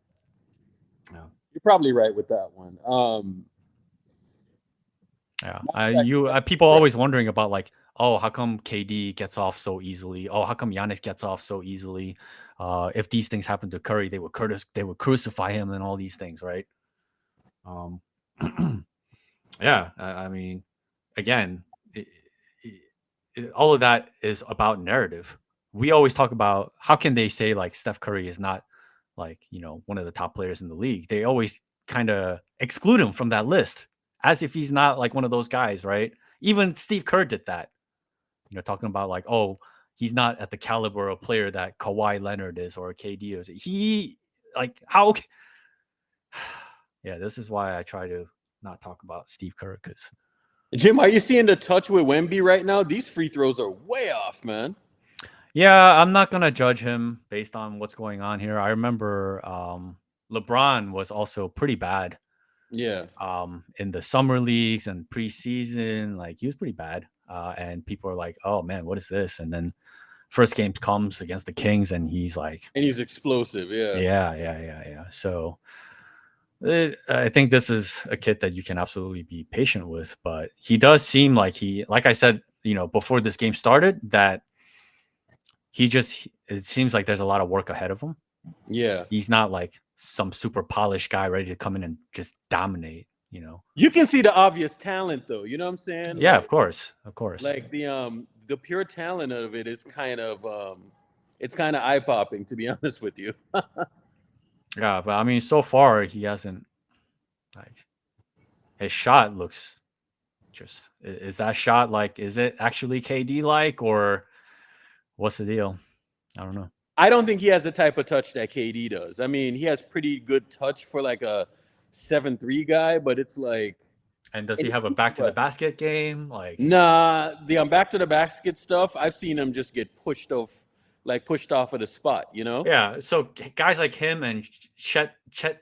Yeah. You're probably right with that one. Yeah. People always wondering about like, oh, how come KD gets off so easily? Oh, how come Giannis gets off so easily? If these things happen to Curry, they would crucify him and all these things, right? Yeah. I mean, again, all of that is about narrative. We always talk about how can they say like Steph Curry is not like, one of the top players in the league. They always kind of exclude him from that list as if he's not like one of those guys, right? Even Steve Kerr did that, talking about like, oh, he's not at the caliber of player that Kawhi Leonard is or KD is. He like how? Yeah, this is why I try to not talk about Steve Kerr because. Jim, are you seeing the touch with Wemby right now? These free throws are way off, man. Yeah, I'm not gonna judge him based on what's going on here. I remember LeBron was also pretty bad. Yeah. In the summer leagues and preseason, like he was pretty bad. And people are like, "Oh man, what is this?" And then first game comes against the Kings, and he's like, and he's explosive. Yeah. Yeah. So I think this is a kid that you can absolutely be patient with, but he does seem like like I said, before this game started, that it seems like there's a lot of work ahead of him. Yeah. He's not like some super polished guy ready to come in and just dominate, You can see the obvious talent though, you know what I'm saying? Yeah, like, of course. Like the pure talent of it is kind of it's kind of eye-popping, to be honest with you. Yeah, but I mean, so far he hasn't like his shot looks just is that shot like is it actually KD like or what's the deal? I don't know. I don't think he has the type of touch that KD does. I mean, he has pretty good touch for like a 7'3" guy, but it's like. And does he have a back to the basket game? Like nah, the back to the basket stuff. I've seen him just get pushed off of the spot. Yeah. So guys like him and Chet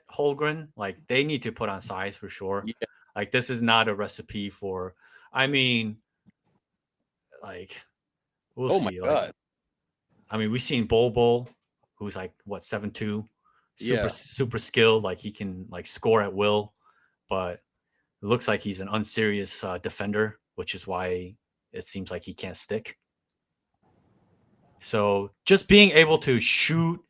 Holmgren, like they need to put on size for sure. Yeah. Like this is not a recipe for. I mean, like we'll see. Oh my god. I mean, we've seen Bol, who's like what 7'2", super skilled. Like he can like score at will, but it looks like he's an unserious defender, which is why it seems like he can't stick. So just being able to shoot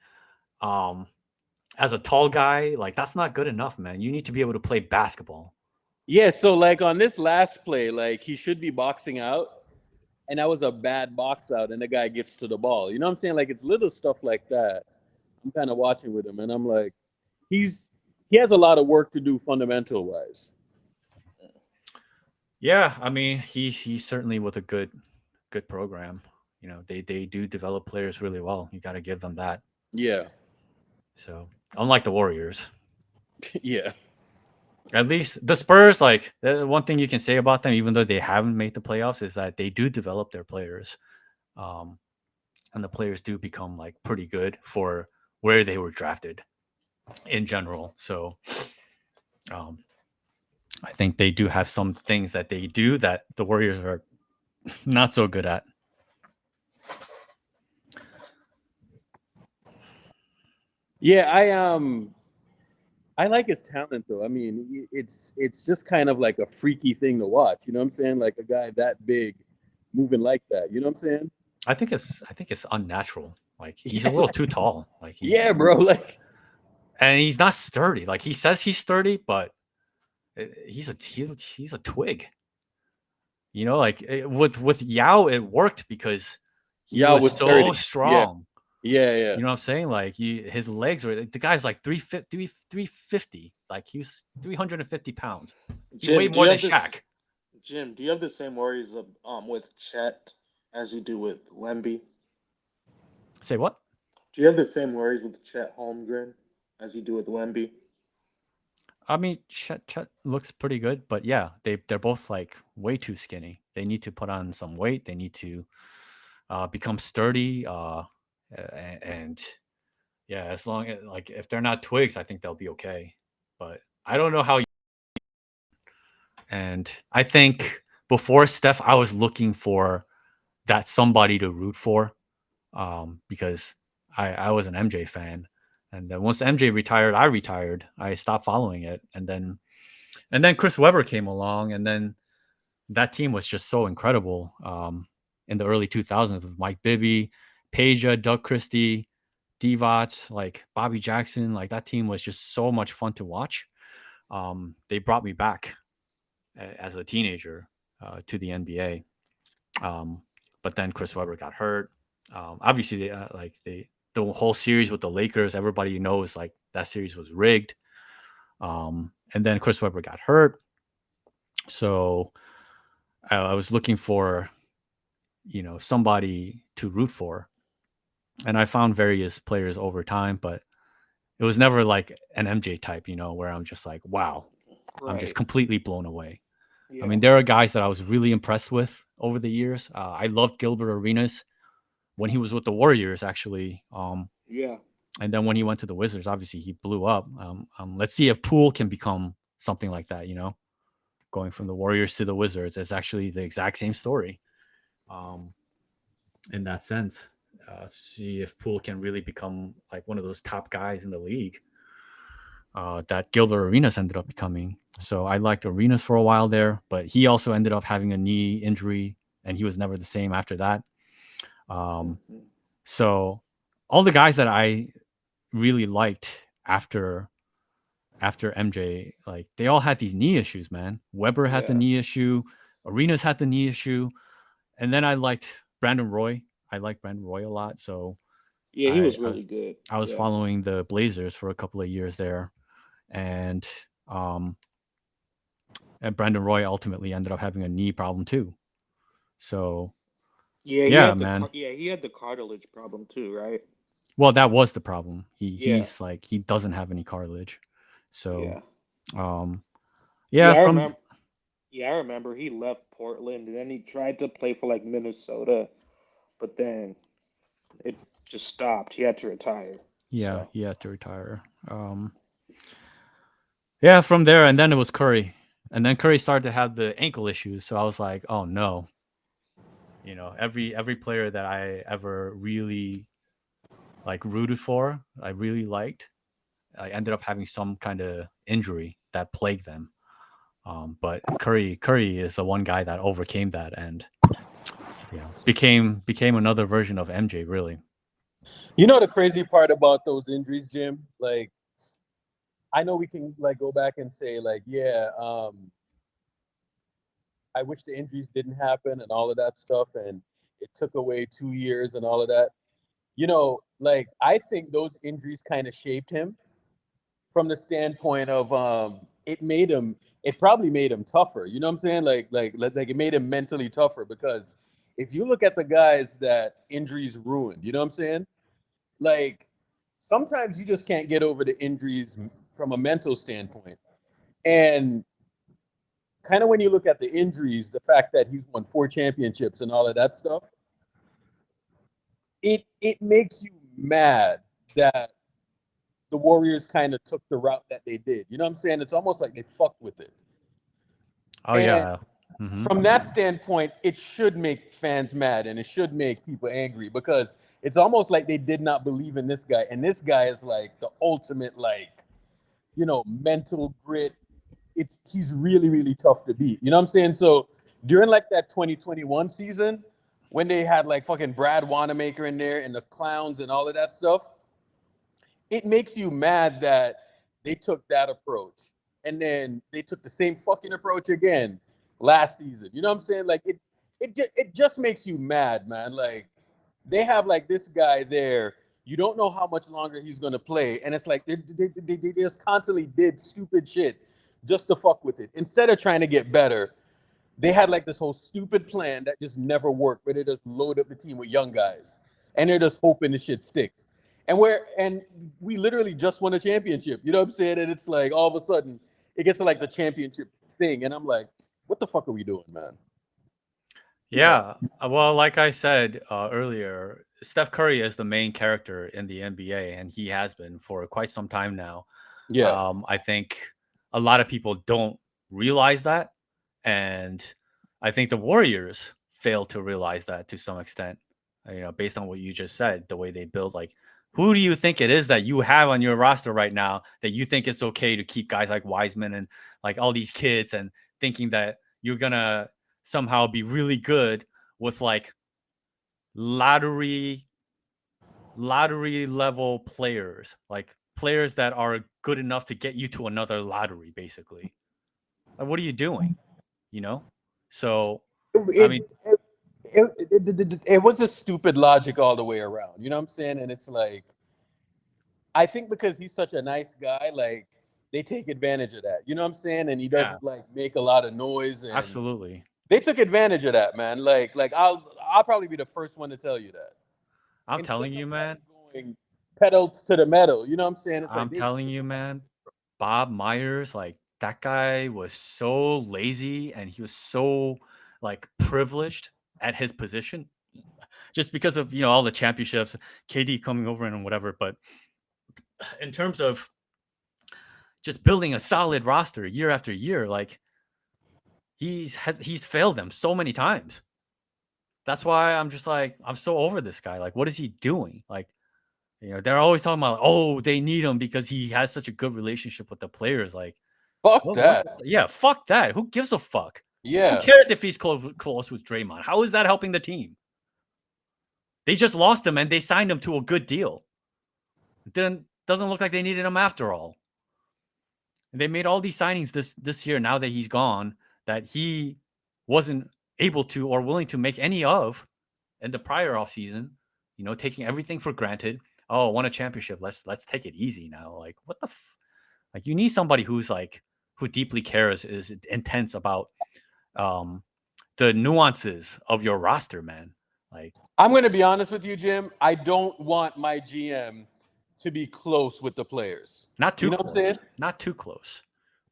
as a tall guy, like that's not good enough, man. You need to be able to play basketball. Yeah, so like on this last play, like he should be boxing out, and that was a bad box out, and the guy gets to the ball. You know what I'm saying? Like it's little stuff like that. I'm kind of watching with him, and I'm like, he has a lot of work to do fundamental wise. Yeah, I mean, he's certainly with a good program. They do develop players really well. You got to give them that. Yeah. So unlike the Warriors. Yeah. At least the Spurs, like one thing you can say about them, even though they haven't made the playoffs, is that they do develop their players, and the players do become like pretty good for where they were drafted in general. So, I think they do have some things that they do that the Warriors are not so good at. Yeah, I like his talent though. I mean, it's just kind of like a freaky thing to watch. You know what I'm saying? Like a guy that big moving like that. You know what I'm saying? I think it's unnatural. Like he's a little too tall. Like yeah, bro. Like, and he's not sturdy. Like he says he's sturdy, but he's a twig. Like with Yao, it worked because he was so sturdy. strong. Yeah. You know what I'm saying? Like his legs were the guy's like 350. Like he was 350 pounds. He weighed more than Shaq. Jim, do you have the same worries of with Chet as you do with Wemby? Say what? Do you have the same worries with Chet Holmgren as you do with Wemby? I mean, Chet looks pretty good, but yeah, they're both like way too skinny. They need to put on some weight. They need to become sturdy. And yeah, as long as like if they're not twigs, I think they'll be okay. But I don't know how. And I think before Steph, I was looking for that somebody to root for, because I was an MJ fan, and then once MJ retired, I retired. I stopped following it, and then Chris Webber came along, and then that team was just so incredible. In the early 2000s with Mike Bibby, Peja, Doug Christie, Divac, like Bobby Jackson, like that team was just so much fun to watch. They brought me back as a teenager to the NBA. But then Chris Webber got hurt. Obviously, the whole series with the Lakers, everybody knows like that series was rigged. And then Chris Webber got hurt. So I was looking for, somebody to root for. And I found various players over time, but it was never like an MJ type, where I'm just like, wow, I'm just Right. completely blown away. Yeah. I mean, there are guys that I was really impressed with over the years. I loved Gilbert Arenas when he was with the Warriors, actually. Yeah. And then when he went to the Wizards, obviously he blew up. Let's see if Poole can become something like that, going from the Warriors to the Wizards. It's actually the exact same story in that sense. See if Poole can really become like one of those top guys in the league that Gilbert Arenas ended up becoming. So I liked Arenas for a while there, but he also ended up having a knee injury, and he was never the same after that. Mhm. So all the guys that I really liked after MJ, like they all had these knee issues, man. Weber had the Yeah. knee issue, Arenas had the knee issue, and then I liked Brandon Roy. I liked Brandon Roy a lot, so Yeah, he I was I really was good. I was Yeah. following the Blazers for a couple of years there, and Brandon Roy ultimately ended up having a knee problem too. So Yeah, he yeah, had the man. he had the cartilage problem too, right? Well, that was the problem. Yeah. He's like he doesn't have any cartilage, so Yeah. yeah. Yeah, I From remember. Yeah, I remember he left Portland and then he tried to play for like Minnesota, but then it just stopped. He had to retire. yeah, So he had to retire. Yeah, from there, and then it was Curry, and then Curry started to have the ankle issues. So I was like, oh no, every player that I ever really like rooted for, I really liked, I ended up having some kind of injury that plagued them. But Curry is the one guy that overcame that and became another version of MJ. Really, You know the crazy part about those injuries, Jim? Like, I know we can like go back and say like, yeah, I wish the injuries didn't happen and all of that stuff, and it took away 2 years and all of that. Like I think those injuries kind of shaped him from the standpoint of it probably made him tougher. You know what I'm saying? Like it made him mentally tougher because if you look at the guys that injuries ruined, you know what I'm saying? Like sometimes you just can't get over the injuries from a mental standpoint. And kind of when you look at the injuries, the fact that he's won 4 championships and all of that stuff, it makes you mad that the Warriors kind of took the route that they did. You know what I'm saying? It's almost like they fucked with it. oh And yeah, hmm from that standpoint, it should make fans mad and it should make people angry because it's almost like they did not believe in this guy. And this guy is like the ultimate, like, mental grit. He's really, really tough to beat. You know what I'm saying? So during like that 2021 season, when they had like fucking Brad Wanamaker in there and the clowns and all of that stuff, it makes you mad that they took that approach and then they took the same fucking approach again last season. You know what I'm saying? Like it just makes you mad, man. Like they have like this guy there. You don't know how much longer he's gonna play, and it's like they just constantly did stupid shit just to fuck with it instead of trying to get better. they had like this whole stupid plan that just never worked, where they just load up the team with young guys and they're just hoping the shit sticks. And we literally just won a championship. You know what I'm saying? And it's like all of a sudden it gets to like the championship thing, and I'm like, what the fuck are we doing, man? Yeah. Well, like I said earlier, Steph Curry is the main character in the NBA, and he has been for quite some time now. Yeah. I think a lot of people don't realize that, and I think the Warriors fail to realize that to some extent. Based on what you just said, the way they build, like, who do you think it is that you have on your roster right now that you think it's okay to keep guys like Wiseman and like all these kids, and thinking that you're gonna somehow be really good with like lottery level players, like players that are good enough to get you to another lottery, basically. Like, what are you doing? So I mean, It was a stupid logic all the way around. You know what I'm saying? And it's like, I think because he's such a nice guy, like they take advantage of that. You know what I'm saying? And he doesn't like make a lot of noise. And absolutely. they took advantage of that, man. Like I'll probably be the first one to tell you that. I'm telling you, man. Going pedal to the metal. You know what I'm saying? It's I'm telling you, man. Bob Myers, like, that guy was so lazy, and he was so like privileged at his position, just because of all the championships, KD coming over and whatever. But in terms of just building a solid roster year after year, like he's failed them so many times. That's why I'm just like, I'm so over this guy. Like, what is he doing? Like, they're always talking about, oh, they need him because he has such a good relationship with the players. Like, fuck that. Yeah, fuck that. Who gives a fuck? Yeah. Who cares if he's close with Draymond? How is that helping the team? They just lost him and they signed him to a good deal. Doesn't look like they needed him after all. And they made all these signings this year, now that he's gone, that he wasn't able to or willing to make any of in the prior offseason, taking everything for granted. Oh, won a championship. Let's take it easy now. Like, what the like, you need somebody who's like, who deeply cares, is intense about the nuances of your roster, man. Like, I'm going to be honest with you, Jim. I don't want my GM to be close with the players. Not too close. What I'm saying? Not too close.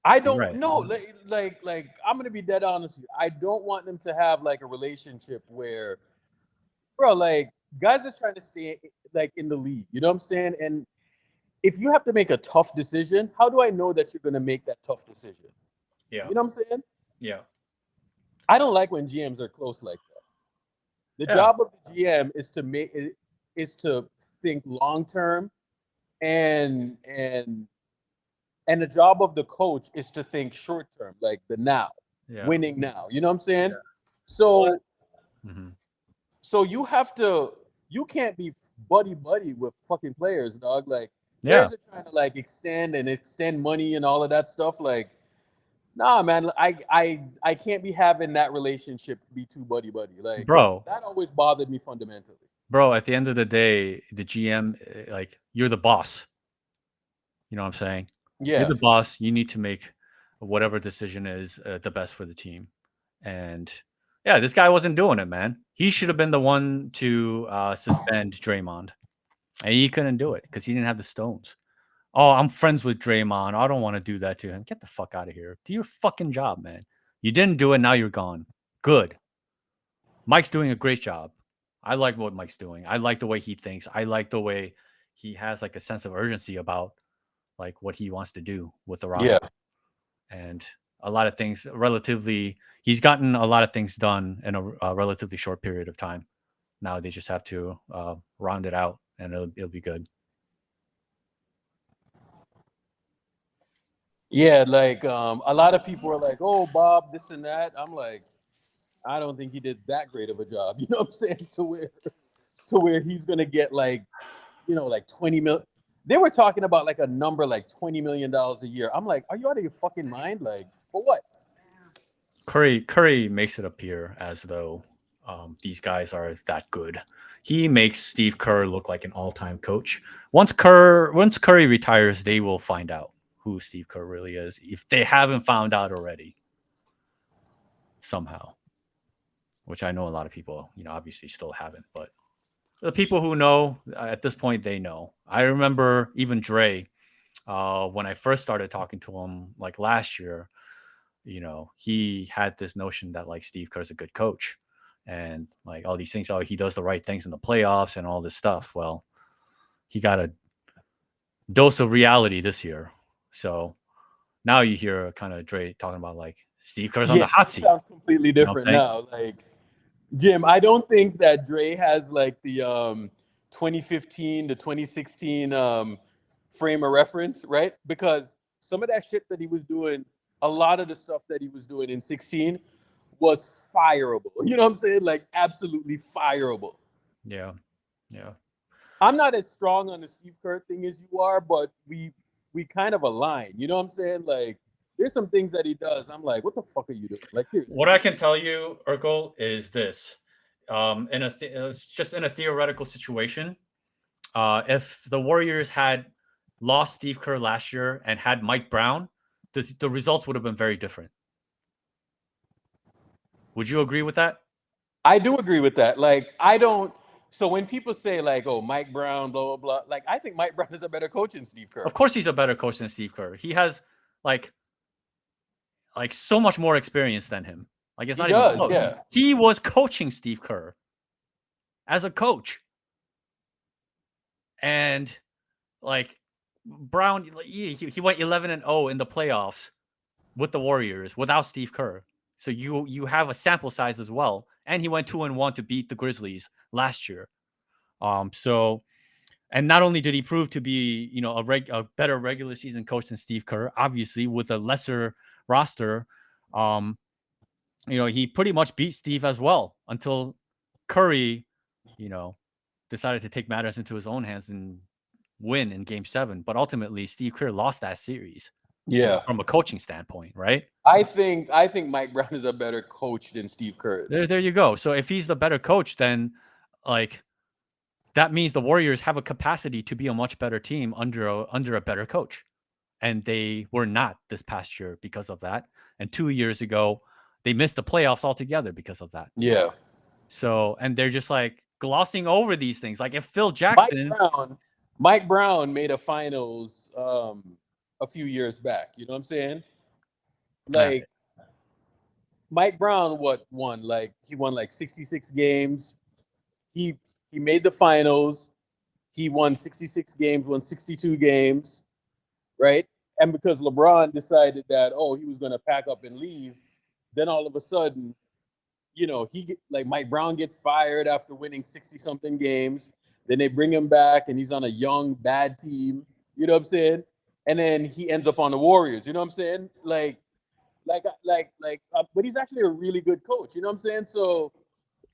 I don't know. Like I'm going to be dead honest with you. I don't want them to have like a relationship where, bro, like guys are trying to stay like in the league. You know what I'm saying? And if you have to make a tough decision, how do I know that you're going to make that tough decision? Yeah. You know what I'm saying? Yeah. I don't like when GMs are close like that. The job of the GM is to think long term, and the job of the coach is to think short term, like the now, winning now. You know what I'm saying? Yeah. So, so you can't be buddy with fucking players, dog. Like players are trying to like extend money and all of that stuff. Like, nah, man, I can't be having that relationship be too buddy. Like, bro, that always bothered me fundamentally. Bro, at the end of the day, the GM, like, you're the boss. You know what I'm saying? Yeah. You're the boss. You need to make whatever decision is the best for the team. And yeah, this guy wasn't doing it, man. He should have been the one to suspend Draymond. And he couldn't do it because he didn't have the stones. Oh, I'm friends with Draymond. I don't want to do that to him. Get the fuck out of here. Do your fucking job, man. You didn't do it. Now you're gone. Good. Mike's doing a great job. I like what Mike's doing. I like the way he thinks. I like the way he has like a sense of urgency about like what he wants to do with the roster. Yeah. And a lot of things he's gotten a lot of things done in a relatively short period of time. Now they just have to round it out and it'll be good. Yeah, like a lot of people are like, "Oh, Bob, this and that." I'm like, I don't think he did that great of a job. You know what I'm saying? To where he's gonna get like, like 20 million. They were talking about like a number like $20 million a year. I'm like, are you out of your fucking mind? Like, for what? Curry makes it appear as though these guys are that good. He makes Steve Kerr look like an all-time coach. Once Curry retires, they will find out who Steve Kerr really is, if they haven't found out already. somehow, which I know a lot of people, obviously still haven't. But the people who know at this point, they know. I remember even Dre, when I first started talking to him like last year, he had this notion that like Steve Kerr's a good coach and like all these things. Oh, he does the right things in the playoffs and all this stuff. Well, he got a dose of reality this year. So now you hear kind of Dre talking about like Steve Kerr's on the hot it seat. sounds completely You know different what I'm saying? now. Like Jim, I don't think that Dre has like the 2015 to 2016 frame of reference, right? Because some of that shit that he was doing, a lot of the stuff that he was doing in 16 was fireable. You know what I'm saying? Like absolutely fireable. Yeah. Yeah. I'm not as strong on the Steve Kerr thing as you are, but we kind of align. You know what I'm saying? Like there's some things that he does. I'm like, what the fuck are you doing? Like seriously. What I can tell you, Urkel, is this: it's just in a theoretical situation. If the Warriors had lost Steve Kerr last year and had Mike Brown, the results would have been very different. Would you agree with that? I do agree with that. Like, I don't. So when people say like, "Oh, Mike Brown," blah blah blah, like I think Mike Brown is a better coach than Steve Kerr. Of course, he's a better coach than Steve Kerr. He has like so much more experience than him. Like it's He not does, even close. yeah. He was coaching Steve Kerr as a coach, and like Brown, he went 11-0 in the playoffs with the Warriors without Steve Kerr. So you have a sample size as well, and he went 2-1 to beat the Grizzlies last year. So, and not only did he prove to be a better regular season coach than Steve Kerr, obviously with a lesser roster, he pretty much beat Steve as well until Curry, decided to take matters into his own hands and win in Game 7. But ultimately, Steve Kerr lost that series. Yeah. From a coaching standpoint, right? I think Mike Brown is a better coach than Steve Kerr is. There you go. So if he's the better coach, then like that means the Warriors have a capacity to be a much better team under a better coach. And they were not this past year because of that. And 2 years ago, they missed the playoffs altogether because of that. Yeah. So, and they're just like glossing over these things. Like if Phil Jackson, Mike Brown made a finals a few years back. You know what I'm saying? Like Mike Brown, won? Like he won like 66 games. He made the finals. He won 66 games, won 62 games, right? And because LeBron decided that he was going to pack up and leave, then all of a sudden, Mike Brown gets fired after winning 60 something games. Then they bring him back, and he's on a young bad team. You know what I'm saying? And then he ends up on the Warriors. You know what I'm saying? But he's actually a really good coach. You know what I'm saying? So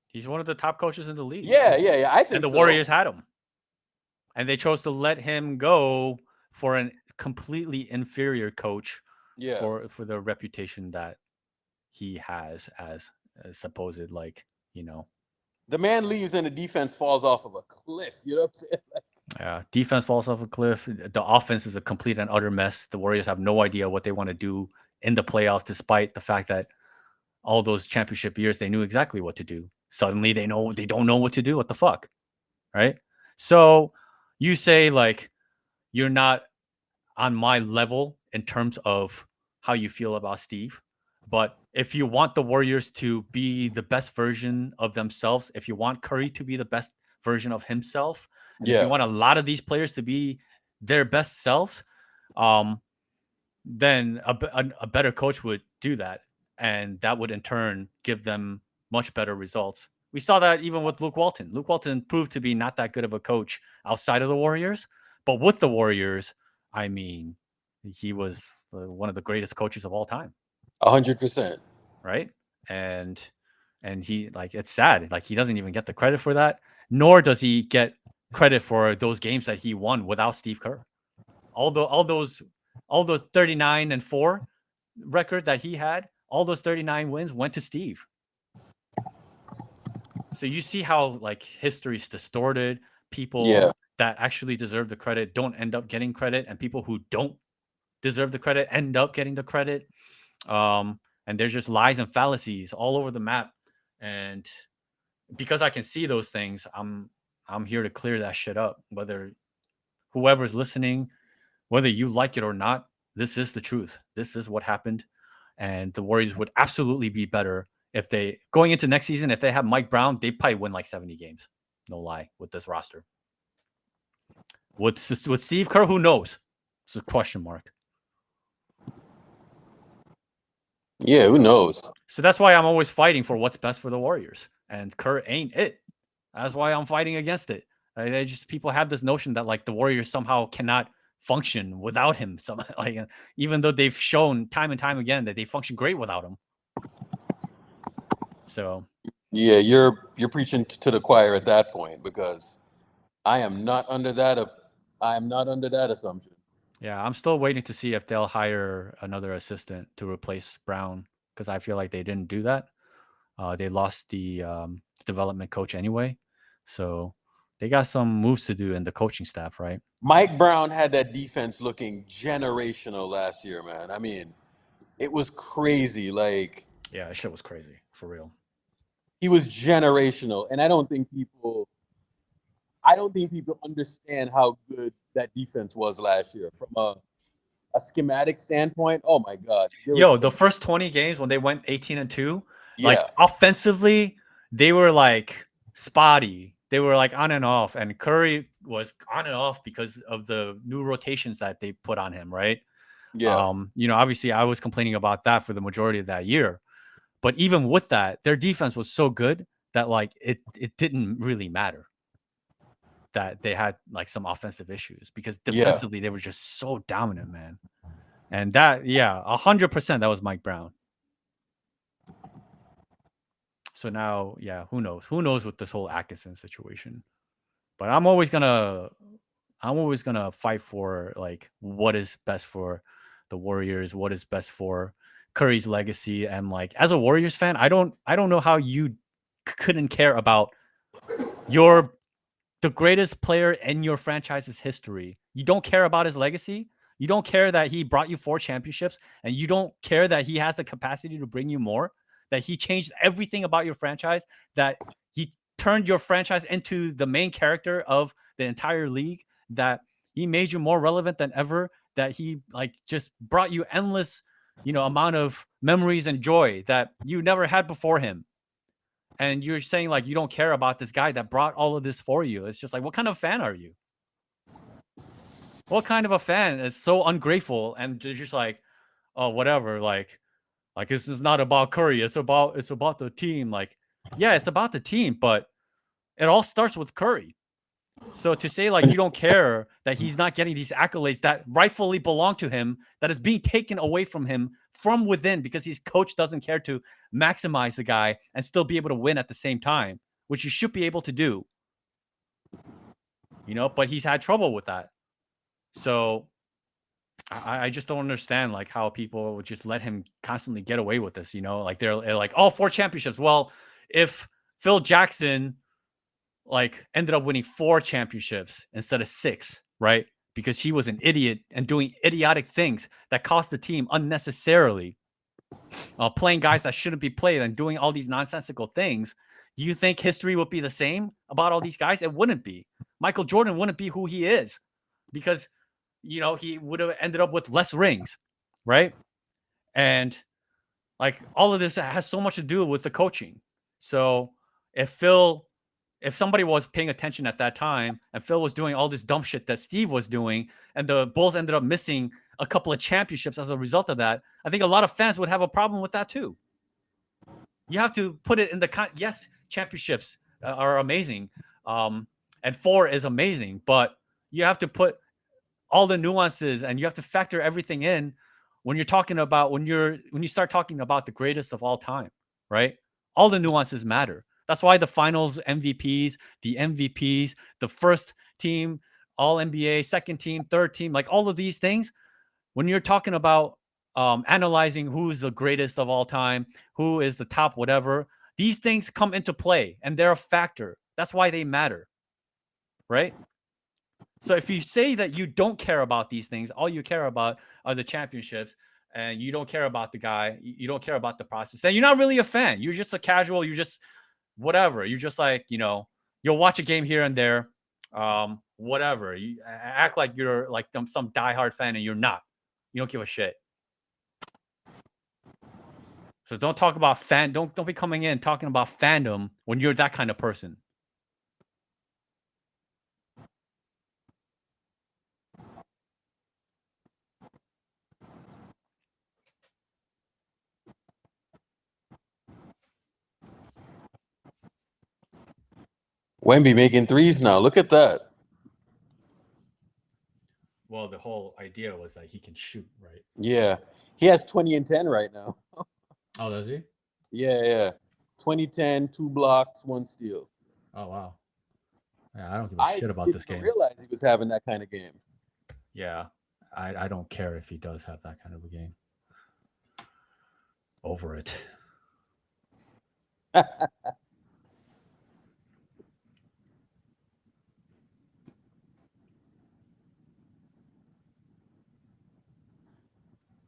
he's one of the top coaches in the league. Yeah. I think and the Warriors had him, and they chose to let him go for a completely inferior coach. Yeah. For the reputation that he has as a supposed the man leaves and the defense falls off of a cliff. You know what I'm saying? Yeah, defense falls off a cliff. The offense is a complete and utter mess. The Warriors have no idea what they want to do in the playoffs, despite the fact that all those championship years they knew exactly what to do. Suddenly they don't know what to do. What the fuck, right? So you say like you're not on my level in terms of how you feel about Steve, but if you want the Warriors to be the best version of themselves, if you want Curry to be the best version of himself, and if you want a lot of these players to be their best selves, then a better coach would do that. And that would in turn give them much better results. We saw that even with Luke Walton. Luke Walton proved to be not that good of a coach outside of the Warriors, but with the Warriors, I mean, he was one of the greatest coaches of all time. 100%. Right? And he, like, it's sad. Like, he doesn't even get the credit for that, nor does he get credit for those games that he won without Steve Kerr. All those 39-4 record that he had, all those 39 wins went to Steve. So you see how like history's distorted. People that actually deserve the credit don't end up getting credit, and people who don't deserve the credit end up getting the credit. And and there's just lies and fallacies all over the map. And because I can see those things, I'm here to clear that shit up. Whether whoever's listening, whether you like it or not, this is the truth. This is what happened. And the Warriors would absolutely be better if they, going into next season, if they have Mike Brown, they probably win like 70 games. No lie, with this roster. With Steve Kerr, who knows? It's a question mark. Yeah, who knows? So that's why I'm always fighting for what's best for the Warriors. And Kerr ain't it. That's why I'm fighting against it. They just, people have this notion that like the Warriors somehow cannot function without him. Like, even though they've shown time and time again that they function great without him. So yeah, you're preaching to the choir at that point, because I am not under that assumption. yeah, I'm still waiting to see if they'll hire another assistant to replace Brown, because I feel like they didn't do that. They lost the development coach anyway, so they got some moves to do in the coaching staff, right? Mike Brown had that defense looking generational last year, man. I mean, it was crazy. Like, yeah, that shit was crazy for real. He was generational, and I don't think people understand how good that defense was last year from a schematic standpoint. Oh my God! The first 20 games when they went 18-2, like Yeah. offensively, they were like spotty. They were like on and off, and Curry was on and off because of the new rotations that they put on him, right? Yeah. Obviously I was complaining about that for the majority of that year. But even with that, their defense was so good that like it didn't really matter that they had like some offensive issues, because defensively they were just so dominant, man. And that, 100% that was Mike Brown. So now, who knows? Who knows with this whole Atkinson situation? But I'm always gonna fight for like what is best for the Warriors, what is best for Curry's legacy. And like, as a Warriors fan, I don't know how you couldn't care about the greatest player in your franchise's history. You don't care about his legacy. You don't care that he brought you 4 championships, and you don't care that he has the capacity to bring you more, that he changed everything about your franchise, that he turned your franchise into the main character of the entire league, that he made you more relevant than ever, that he like just brought you endless, amount of memories and joy that you never had before him. And you're saying like you don't care about this guy that brought all of this for you. It's just like, what kind of fan are you? What kind of a fan is so ungrateful and just like, oh, whatever, like this is not about Curry, it's about the team. Like, yeah, it's about the team, but it all starts with Curry. So to say like you don't care that he's not getting these accolades that rightfully belong to him, that is being taken away from him from within because his coach doesn't care to maximize the guy and still be able to win at the same time, which you should be able to do. But he's had trouble with that. So I just don't understand like how people would just let him constantly get away with this, like they're like, oh, 4 championships. Well, if Phil Jackson like ended up winning 4 championships instead of 6, right? Because he was an idiot and doing idiotic things that cost the team unnecessarily, playing guys that shouldn't be played and doing all these nonsensical things. Do you think history would be the same about all these guys? It wouldn't be. Michael Jordan wouldn't be who he is because, he would have ended up with less rings, right? And like all of this has so much to do with the coaching. So if somebody was paying attention at that time and Phil was doing all this dumb shit that Steve was doing, and the Bulls ended up missing a couple of championships as a result of that, I think a lot of fans would have a problem with that too. You have to put it in yes, championships are amazing. And 4 is amazing, but you have to put all the nuances and you have to factor everything in when you're talking about, when you start talking about the greatest of all time, right? All the nuances matter. That's why the finals MVPs, the first team, all NBA, second team, third team, like all of these things, when you're talking about analyzing who's the greatest of all time, who is the top, whatever, these things come into play and they're a factor. That's why they matter, right? So if you say that you don't care about these things, all you care about are the championships, and you don't care about the guy, you don't care about the process, then you're not really a fan. You're just a casual. You're just whatever. You're just like, you'll watch a game here and there, whatever. You act like you're like some diehard fan, and you're not. You don't give a shit. So don't talk about Don't be coming in talking about fandom when you're that kind of person. Wemby making threes now. Look at that. Well, the whole idea was that he can shoot, right? Yeah. He has 20 and 10 right now. Oh, does he? Yeah. 20-10, 2 blocks, 1 steal. Oh, wow. Yeah, I don't give a shit about this game. I didn't realize he was having that kind of game. Yeah, I don't care if he does have that kind of a game. Over it.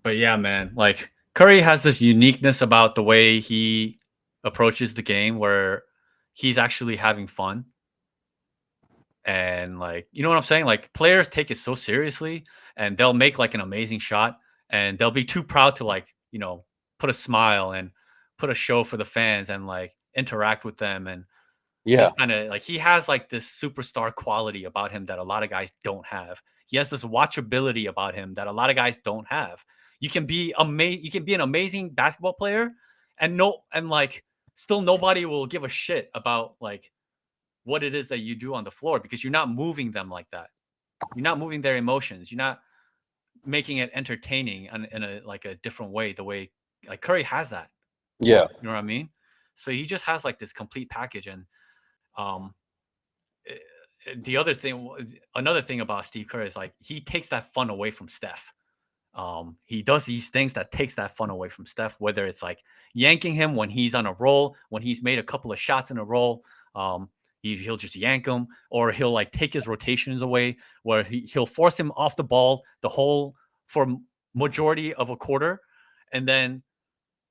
But yeah, man, like Curry has this uniqueness about the way he approaches the game where he's actually having fun. And like, you know what I'm saying? Like players take it so seriously and they'll make like an amazing shot and they'll be too proud to like, put a smile and put a show for the fans and like interact with them. And Yeah. he's kind of like, he has like this superstar quality about him that a lot of guys don't have. He has this watchability about him that a lot of guys don't have. You can be you can be an amazing basketball player and still nobody will give a shit about like what it is that you do on the floor because you're not moving them like that. You're not moving their emotions. You're not making it entertaining in a different way. The way like Curry has that. Yeah. You know what I mean? So he just has like this complete package. And another thing about Steve Kerr is like he takes that fun away from Steph. He does these things that takes that fun away from Steph, whether it's like yanking him when he's on a roll, when he's made a couple of shots in a row. He'll just yank him, or he'll like take his rotations away, where he'll force him off the ball for majority of a quarter, and then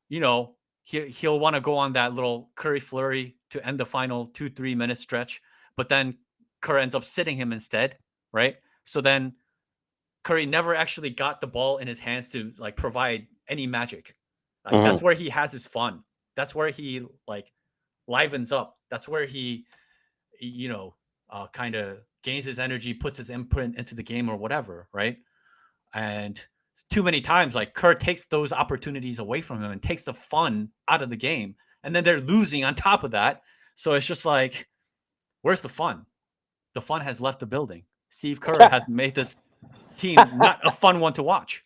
he'll want to go on that little Curry flurry to end the final 2-3 minute stretch, but then Curry ends up sitting him instead, right? So then Curry never actually got the ball in his hands to like provide any magic. Like that's where he has his fun. That's where he like livens up. That's where he kind of gains his energy, puts his imprint into the game or whatever, right? And too many times, like Kerr takes those opportunities away from him and takes the fun out of the game, and then they're losing on top of that. So it's just like, where's the fun? The fun has left the building. Steve Kerr has made this team not a fun one to watch.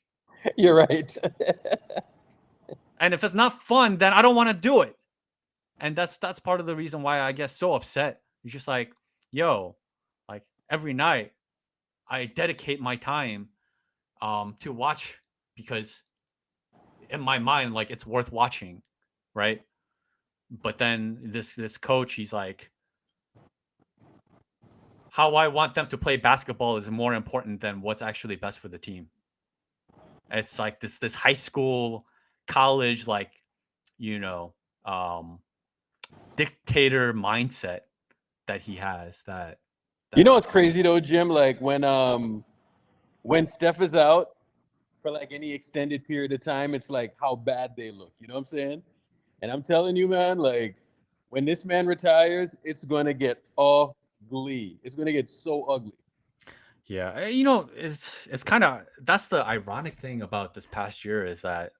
You're right. And if it's not fun, then I don't want to do it. And that's part of the reason why I get so upset. It's just like, yo, like every night I dedicate my time to watch because in my mind, like it's worth watching, right? But then this coach, he's like, how I want them to play basketball is more important than what's actually best for the team. It's like this high school, college, like, dictator mindset that he has. That You know what's crazy though, Jim? Like when Steph is out for like any extended period of time, it's like how bad they look. You know what I'm saying? And I'm telling you, man, like when this man retires, it's gonna get ugly. It's gonna get so ugly. Yeah, it's kind of, that's the ironic thing about this past year is that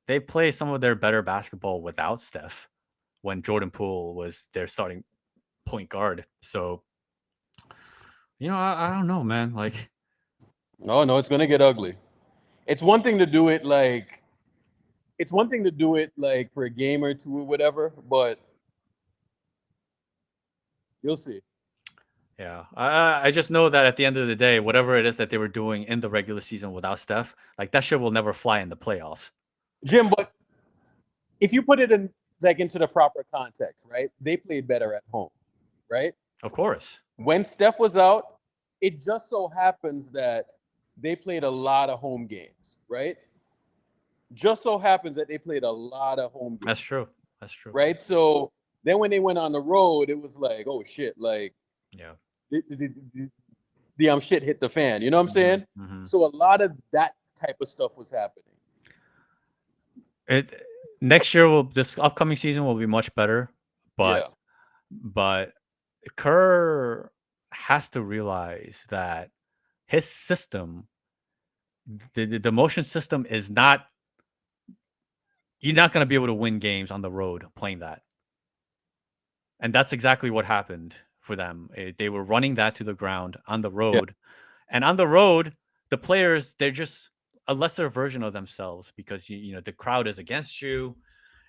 they play some of their better basketball without Steph when Jordan Poole was their starting point guard. So, I don't know, man. Like, Oh no, it's gonna get ugly. It's one thing to do it like for a game or two or whatever, but you'll see. yeah, I just know that at the end of the day, whatever it is that they were doing in the regular season without Steph, like that shit will never fly in the playoffs. Jim, but if you put it in like into the proper context, right? They played better at home, right? Of course. When Steph was out, it just so happens that they played a lot of home games, right? just so happens that they played a lot of home games. That's true. That's true. Right? So then when they went on the road, it was like, oh shit, like Yeah. the shit hit the fan. You know what I'm saying? Mm-hmm. So a lot of that type of stuff was happening. Next year this upcoming season will be much better, but Kerr has to realize that his system, the motion system, is not. You're not going to be able to win games on the road playing that, and that's exactly what happened for them. They were running that to the ground on the road, and on the road, the players, they're just a lesser version of themselves because you know the crowd is against you.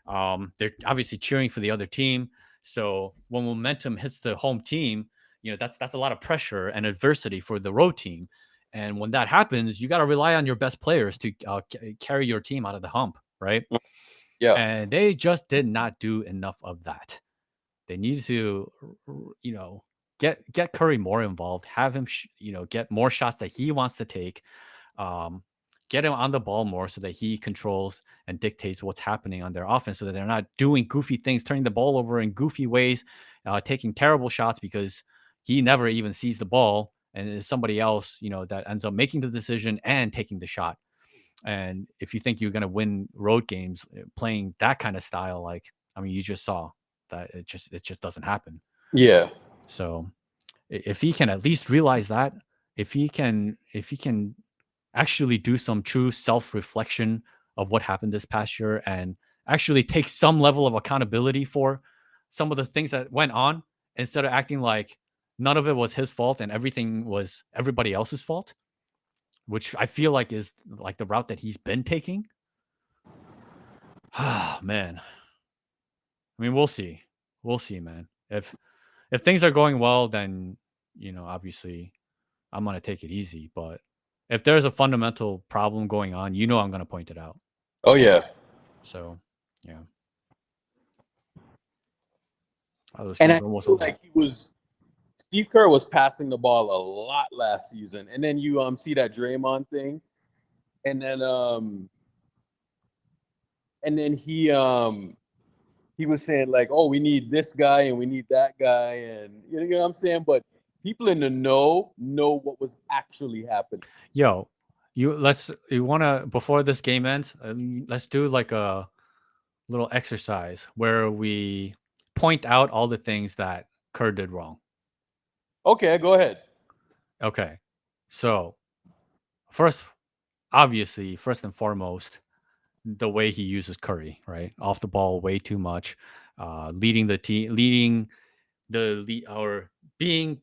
They're obviously cheering for the other team. So when momentum hits the home team, you know that's a lot of pressure and adversity for the road team. And when that happens, you got to rely on your best players to carry your team out of the hump, right? Yeah. And they just did not do enough of that. They need to, you know, get Curry more involved, have him, get more shots that he wants to take, get him on the ball more so that he controls and dictates what's happening on their offense so that they're not doing goofy things, turning the ball over in goofy ways, taking terrible shots because he never even sees the ball and it's somebody else, that ends up making the decision and taking the shot. And if you think you're going to win road games playing that kind of style, you just saw that it just doesn't happen. Yeah. So if he can at least realize that, if he can actually do some true self-reflection of what happened this past year and actually take some level of accountability for some of the things that went on instead of acting like none of it was his fault and everything was everybody else's fault, which I feel like is like the route that he's been taking. Ah, man. I mean, we'll see. We'll see, man. If things are going well, then, obviously I'm going to take it easy. But if there's a fundamental problem going on, I'm going to point it out. Oh, yeah. So, yeah. And I feel like Steve Kerr was passing the ball a lot last season. And then you see that Draymond thing. And then he was saying like, oh, we need this guy and we need that guy. And you know what I'm saying? But people in the know what was actually happening. Yo, before this game ends, let's do like a little exercise where we point out all the things that Kerr did wrong. Okay, go ahead. Okay. So first and foremost, the way he uses Curry, right? Off the ball way too much, leading the team, being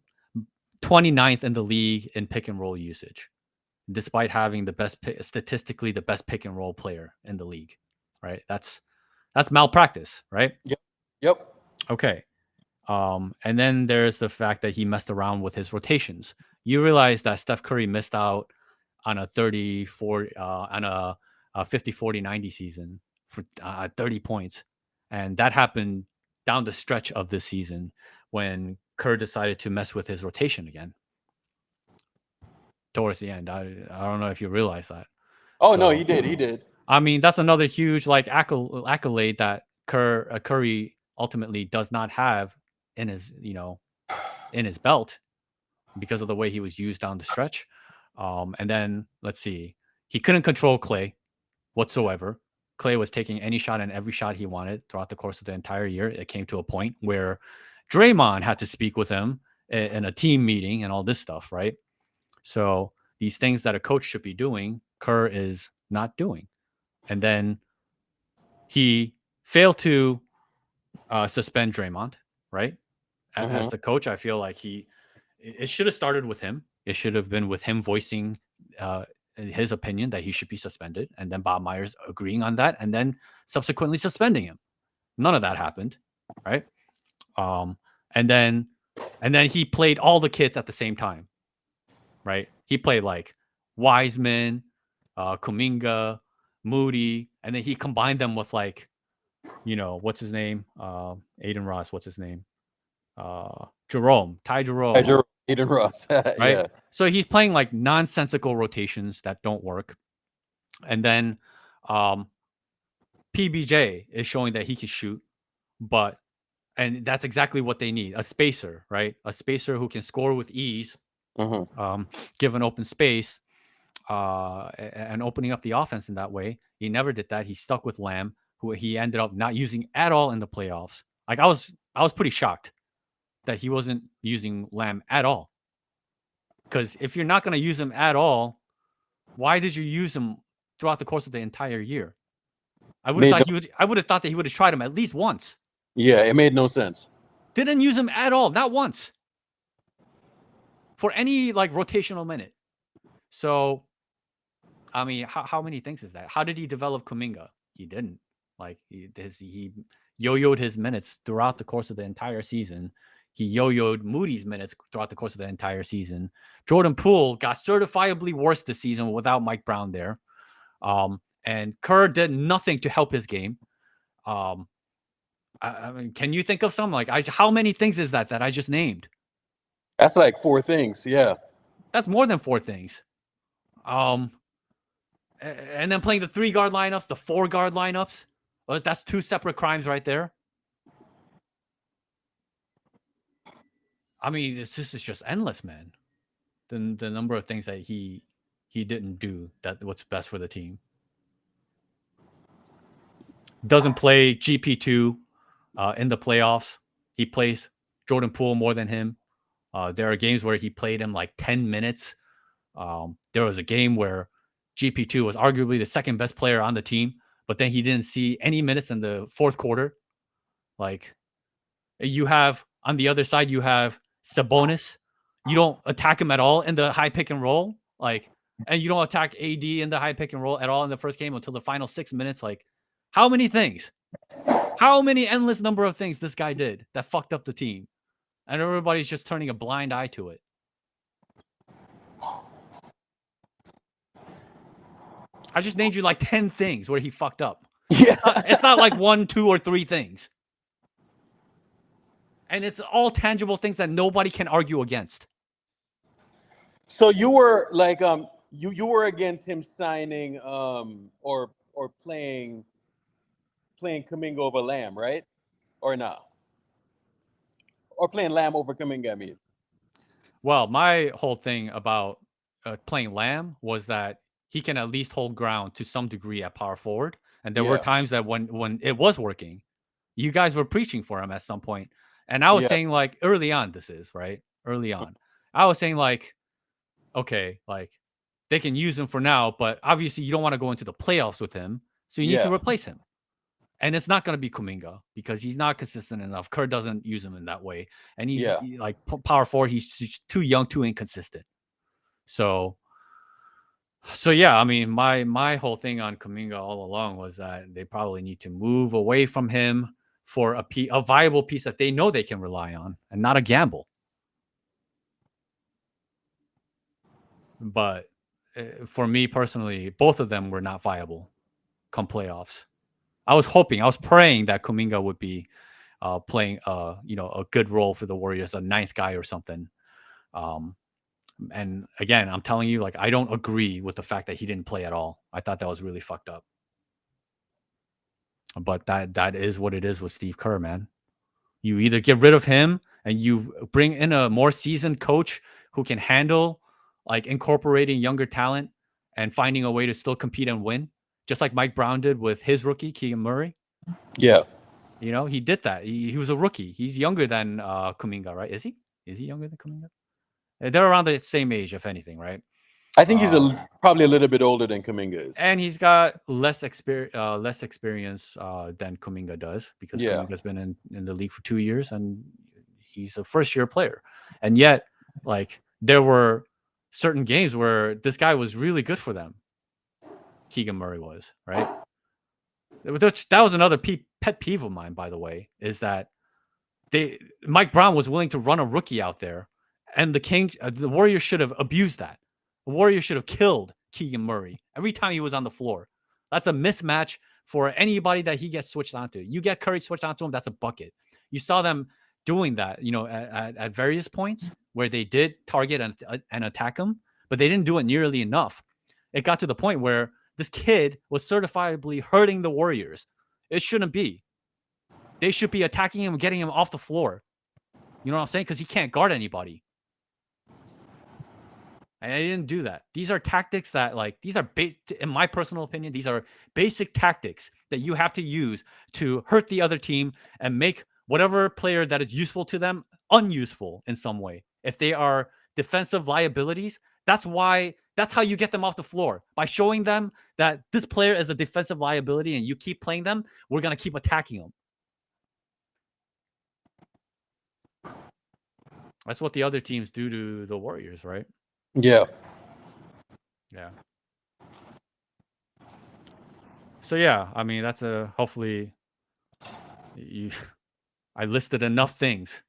29th in the league in pick and roll usage, despite having statistically the best pick and roll player in the league, right? That's malpractice, right? Yep. Okay. And then there's the fact that he messed around with his rotations. You realize that Steph Curry missed out on a 50-40-90 season for 30 points. And that happened down the stretch of this season when Kerr decided to mess with his rotation again. Towards the end. I don't know if you realize that. Oh, no, he did. I mean, that's another huge accolade that Curry ultimately does not have in his belt because of the way he was used down the stretch. And then let's see, he couldn't control Klay whatsoever. Klay was taking any shot and every shot he wanted throughout the course of the entire year. It came to a point where Draymond had to speak with him in a team meeting and all this stuff, right? So these things that a coach should be doing, Kerr is not doing. And then he failed to suspend Draymond, right? As the coach, I feel like it should have started with him. It should have been with him voicing his opinion that he should be suspended, and then Bob Myers agreeing on that, and then subsequently suspending him. None of that happened, right? And then he played all the kids at the same time, right? He played like Wiseman, Kuminga, Moody, and then he combined them with like, what's his name? Aiden Ross, what's his name? Jerome. Aiden Ross. Right? Yeah. So he's playing like nonsensical rotations that don't work. And then PBJ is showing that he can shoot, and that's exactly what they need, a spacer, right? A spacer who can score with ease, give an open space, and opening up the offense in that way. He never did that. He stuck with Lamb, who he ended up not using at all in the playoffs. Like I was pretty shocked that he wasn't using Lamb at all. Because if you're not going to use him at all, why did you use him throughout the course of the entire year? I would have thought that he would have tried him at least once. Yeah, it made no sense. Didn't use him at all, not once, for any like rotational minute. So, I mean, how many things is that? How did he develop Kuminga? He didn't. Like he yo-yoed his minutes throughout the course of the entire season. He yo-yoed Moody's minutes throughout the course of the entire season. Jordan Poole got certifiably worse this season without Mike Brown there. And Kerr did nothing to help his game. I mean, can you think of some? Like, how many things is that I just named? That's like 4 things. Yeah. That's more than 4 things. And then playing the 3-guard lineups, the 4-guard lineups. Well, that's 2 separate crimes right there. I mean, this is just endless, man. The number of things that he didn't do that what's best for the team. Doesn't play GP2 in the playoffs. He plays Jordan Poole more than him. There are games where he played him like 10 minutes. There was a game where GP2 was arguably the second best player on the team, but then he didn't see any minutes in the fourth quarter. Like, you have on the other side, you have Sabonis. You don't attack him at all in the high pick and roll. Like, and you don't attack AD in the high pick and roll at all in the first game until the final 6 minutes. Like, how many things? How many endless number of things this guy did that fucked up the team? And everybody's just turning a blind eye to it. I just named you like 10 things where he fucked up. Yeah. It's not like 1, 2, or 3 things. And it's all tangible things that nobody can argue against. So you were like you were against him signing or playing Kuminga over Lamb, right? Or not? Or playing Lamb over Kuminga, I mean. Well, my whole thing about playing Lamb was that he can at least hold ground to some degree at power forward. And there were times that when it was working, you guys were preaching for him at some point. And I was saying, like, early on, early on. I was saying, like, okay, like, they can use him for now, but obviously you don't want to go into the playoffs with him. So you need to replace him. And it's not going to be Kuminga because he's not consistent enough. Kerr doesn't use him in that way. And he's like power forward. He's too young, too inconsistent. So yeah, I mean, my whole thing on Kuminga all along was that they probably need to move away from him for a viable piece that they know they can rely on and not a gamble. But for me personally, both of them were not viable come playoffs. I was praying that Kuminga would be playing a good role for the Warriors, a 9th guy or something. And again, I'm telling you, like, I don't agree with the fact that he didn't play at all. I thought that was really fucked up. But that is what it is with Steve Kerr, man. You either get rid of him and you bring in a more seasoned coach who can handle like incorporating younger talent and finding a way to still compete and win, just like Mike Brown did with his rookie, Keegan Murray. Yeah. You know, he did that. He was a rookie. He's younger than Kuminga, right? Is he? Is he younger than Kuminga? They're around the same age, if anything, right? I think he's probably a little bit older than Kuminga is. And he's got less experience than Kuminga does because Kuminga's been in the league for 2 years and he's a first-year player. And yet, like, there were certain games where this guy was really good for them. Keegan Murray was, right? That was another pet peeve of mine, by the way, is that Mike Brown was willing to run a rookie out there, and the Warriors should have abused that. The Warriors should have killed Keegan Murray every time he was on the floor. That's a mismatch for anybody that he gets switched onto. You get Curry switched onto him, that's a bucket. You saw them doing that, at various points where they did target and attack him, but they didn't do it nearly enough. It got to the point where This kid was certifiably hurting the Warriors. It shouldn't be. They should be attacking him, getting him off the floor. You know what I'm saying? Because he can't guard anybody. And they didn't do that. These are tactics that, like, these are, in my personal opinion, these are basic tactics that you have to use to hurt the other team and make whatever player that is useful to them unuseful in some way. If they are defensive liabilities, that's how you get them off the floor. By showing them that this player is a defensive liability and you keep playing them, we're going to keep attacking them. That's what the other teams do to the Warriors, right? Yeah. Yeah. So yeah, I mean, that's hopefully I listed enough things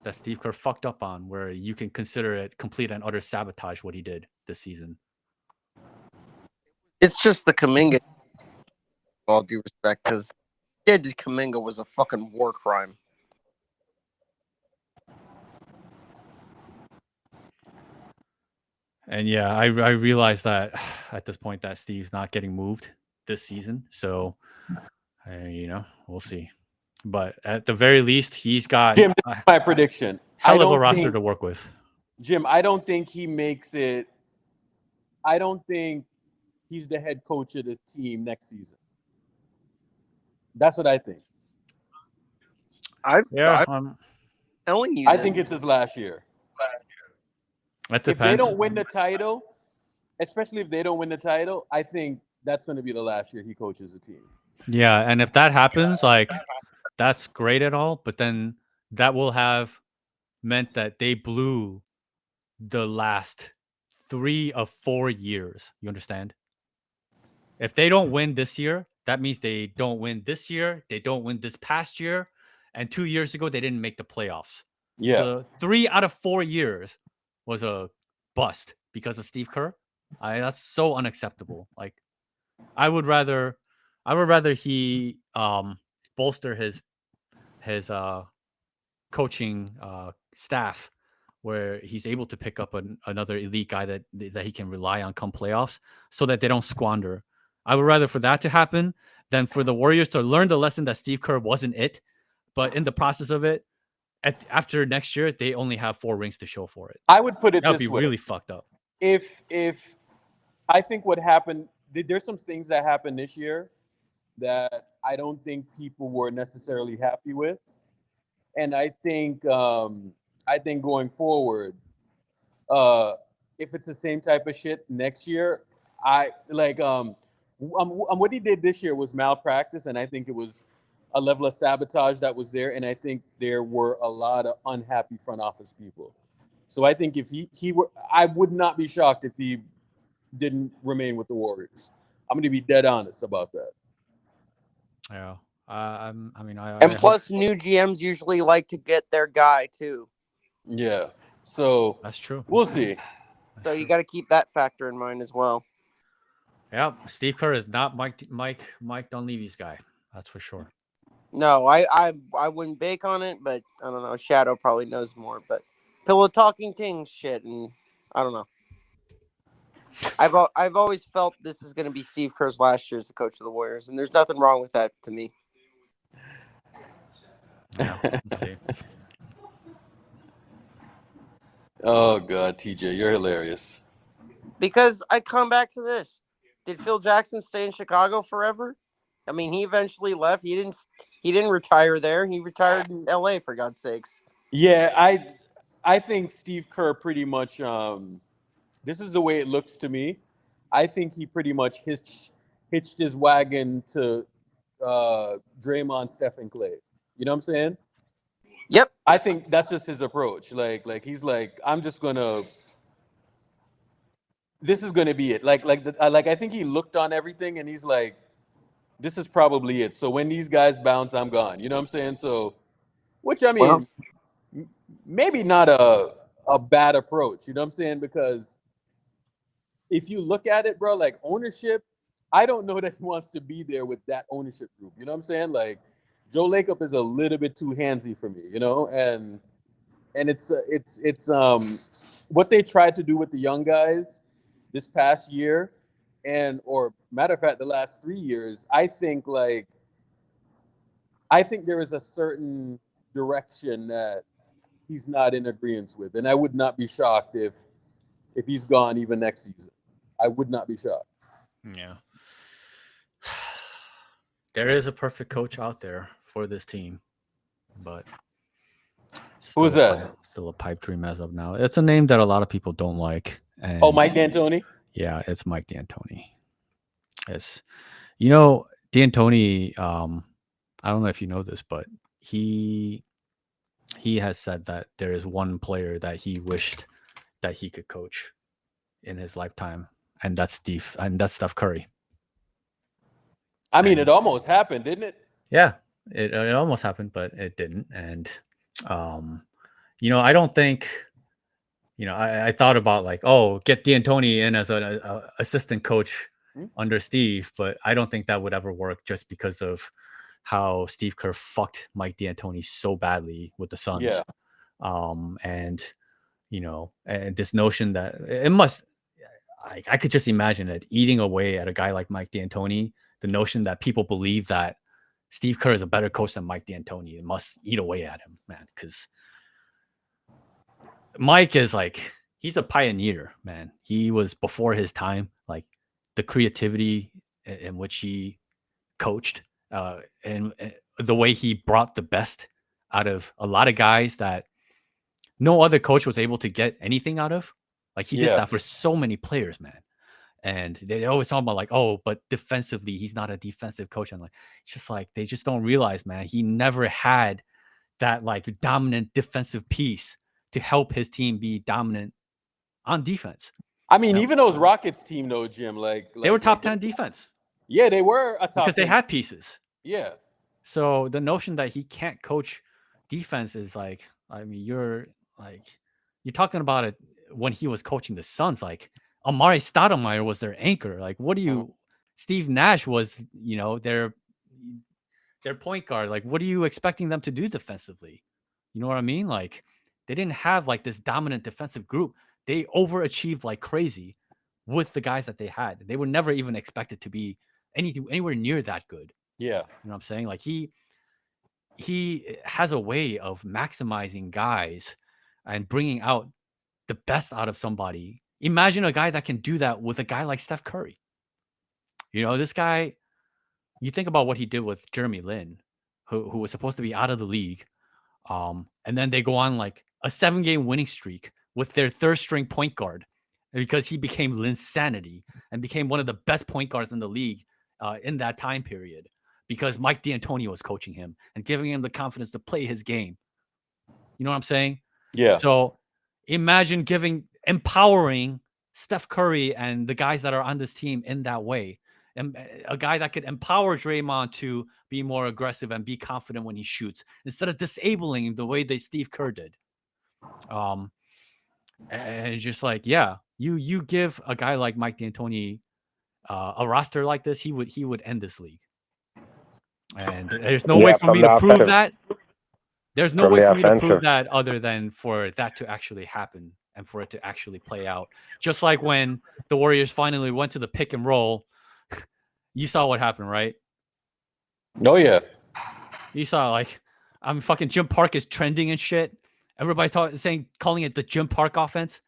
that Steve Kerr fucked up on where you can consider it complete and utter sabotage what he did this season. It's just the Kuminga, all due respect, because did Kuminga was a fucking war crime. And yeah, I realized that at this point that Steve's not getting moved this season. So, we'll see. But at the very least, he's got Jim, this is my prediction. Hell of a roster to work with. Jim, I don't think he makes it. I don't think he's the head coach of the team next season. That's what I think. I'm telling you. I think it's his last year. That If depends. they don't win the title, especially if they don't win the title, I think that's going to be the last year he coaches the team. Yeah, and if that happens, like, that's great at all, but then that will have meant that they blew the last 3 of 4 years. You understand? If they don't win this year, that means they don't win this year, they don't win this past year, and 2 years ago they didn't make the playoffs. Yeah. So 3 out of 4 years was a bust because of Steve Kerr. That's so unacceptable. Like, I would rather he bolster his coaching staff where he's able to pick up another elite guy that he can rely on come playoffs so that they don't squander. I would rather for that to happen than for the Warriors to learn the lesson that Steve Kerr wasn't it, but in the process of it, after next year, they only have 4 rings to show for it. I would put it that would this be way. really fucked up. If I think what happened, there's some things that happened this year that I don't think people were necessarily happy with, and I think going forward, if it's the same type of shit next year, what he did this year was malpractice, and I think it was a level of sabotage that was there, and I think there were a lot of unhappy front office people. So I think if he were, I would not be shocked if he didn't remain with the Warriors. I'm going to be dead honest about that. Yeah. And plus, new GMs usually like to get their guy too. Yeah. So that's true. We'll see. So you got to keep that factor in mind as well. Yeah, Steve Kerr is not Mike Dunleavy's guy. That's for sure. No, I wouldn't bake on it, but I don't know. Shadow probably knows more, but pillow talking things shit, and I don't know. I've always felt this is going to be Steve Kerr's last year as the coach of the Warriors, and there's nothing wrong with that to me. Yeah, let's see. Oh God, TJ, you're hilarious. Because I come back to this: did Phil Jackson stay in Chicago forever? I mean, he eventually left. He didn't retire there. He retired in LA, for God's sakes. Yeah, I think Steve Kerr pretty much. This is the way it looks to me. I think he pretty much hitched his wagon to Draymond, Steph, and Clay. You know what I'm saying? Yep. I think that's just his approach. Like he's like, I'm just gonna. This is gonna be it. I think he looked on everything and he's like, this is probably it. So when these guys bounce, I'm gone. You know what I'm saying? So, which I mean, maybe not a bad approach. You know what I'm saying? Because if you look at it, bro, like ownership, I don't know that he wants to be there with that ownership group. You know what I'm saying? Like Joe Lacob is a little bit too handsy for me, you know, and it's what they tried to do with the young guys this past year, or matter of fact, the last 3 years, I think there is a certain direction that he's not in agreement with, and I would not be shocked if he's gone even next season. I would not be shocked. Yeah. There is a perfect coach out there for this team, but Who's that? Still a pipe dream as of now. It's a name that a lot of people don't like. And Oh, Mike D'Antoni? Yeah, it's Mike D'Antoni. It's, you know, D'Antoni, I don't know if you know this, but he has said that there is one player that he wished that he could coach in his lifetime, and that's Steph Curry. I mean, it almost happened, didn't it? Yeah, it almost happened, but it didn't. And you know, I don't think, you know, I thought about like, oh, get D'Antoni in as an assistant coach under Steve, but I don't think that would ever work just because of how Steve Kerr fucked Mike D'Antoni so badly with the Suns. Yeah. And you know, and this notion that it must, I could just imagine it eating away at a guy like Mike D'Antoni. The notion that people believe that Steve Kerr is a better coach than Mike D'Antoni, it must eat away at him, man. Because Mike is like, he's a pioneer, man. He was before his time. Like the creativity in which he coached, and the way he brought the best out of a lot of guys that no other coach was able to get anything out of. Like he did that for so many players, man. And they always talk about like, oh, but defensively, he's not a defensive coach. And like, it's just like, they just don't realize, man, he never had that like dominant defensive piece to help his team be dominant on defense. I mean, even those Rockets team, though, Jim, like they were top 10 defense. Yeah, they were a top because 10. they had pieces. Yeah. So the notion that he can't coach defense is like, I mean, you're talking about it when he was coaching the Suns. Like Amari Stoudemire was their anchor. Like, what do you? Steve Nash was, you know, their point guard. Like, what are you expecting them to do defensively? You know what I mean? Like, they didn't have like this dominant defensive group. They overachieved like crazy with the guys that they had. They were never even expected to be anywhere near that good. Yeah. You know what I'm saying? Like he has a way of maximizing guys and bringing out the best out of somebody. Imagine a guy that can do that with a guy like Steph Curry. You know, this guy, you think about what he did with Jeremy Lin, who was supposed to be out of the league. And then they go on like a 7-game winning streak with their third string point guard because he became Linsanity and became one of the best point guards in the league in that time period because Mike D'Antoni was coaching him and giving him the confidence to play his game. You know what I'm saying? Yeah. So imagine empowering Steph Curry and the guys that are on this team in that way. And a guy that could empower Draymond to be more aggressive and be confident when he shoots instead of disabling him the way that Steve Kerr did. And it's just like, yeah, you give a guy like Mike D'Antoni a roster like this, he would end this league. And there's no way for me to prove that. There's no way for me to prove that other than for that to actually happen and for it to actually play out. Just like when the Warriors finally went to the pick and roll, you saw what happened, right? Oh, yeah. You saw like, fucking Jim Park is trending and shit. Everybody calling it the Jim Park offense.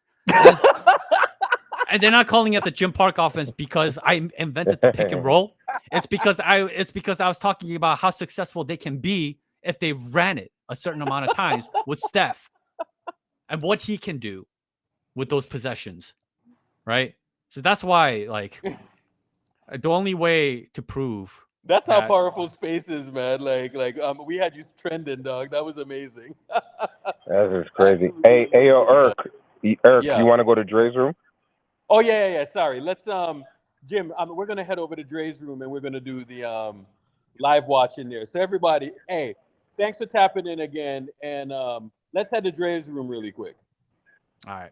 And they're not calling it the Jim Park offense because I invented the pick and roll. It's because I was talking about how successful they can be if they ran it a certain amount of times with Steph and what he can do with those possessions, right? So that's why, like, the only way to prove that's how powerful space is, man. Like we had you trending, dog. That was amazing. That is crazy. Hey, yo, Irk, Yeah. you want to go to Dre's room? Oh yeah. Sorry. Let's Jim, we're gonna head over to Dre's room and we're gonna do the live watch in there. So everybody, hey, thanks for tapping in again, and let's head to Dre's room really quick. All right.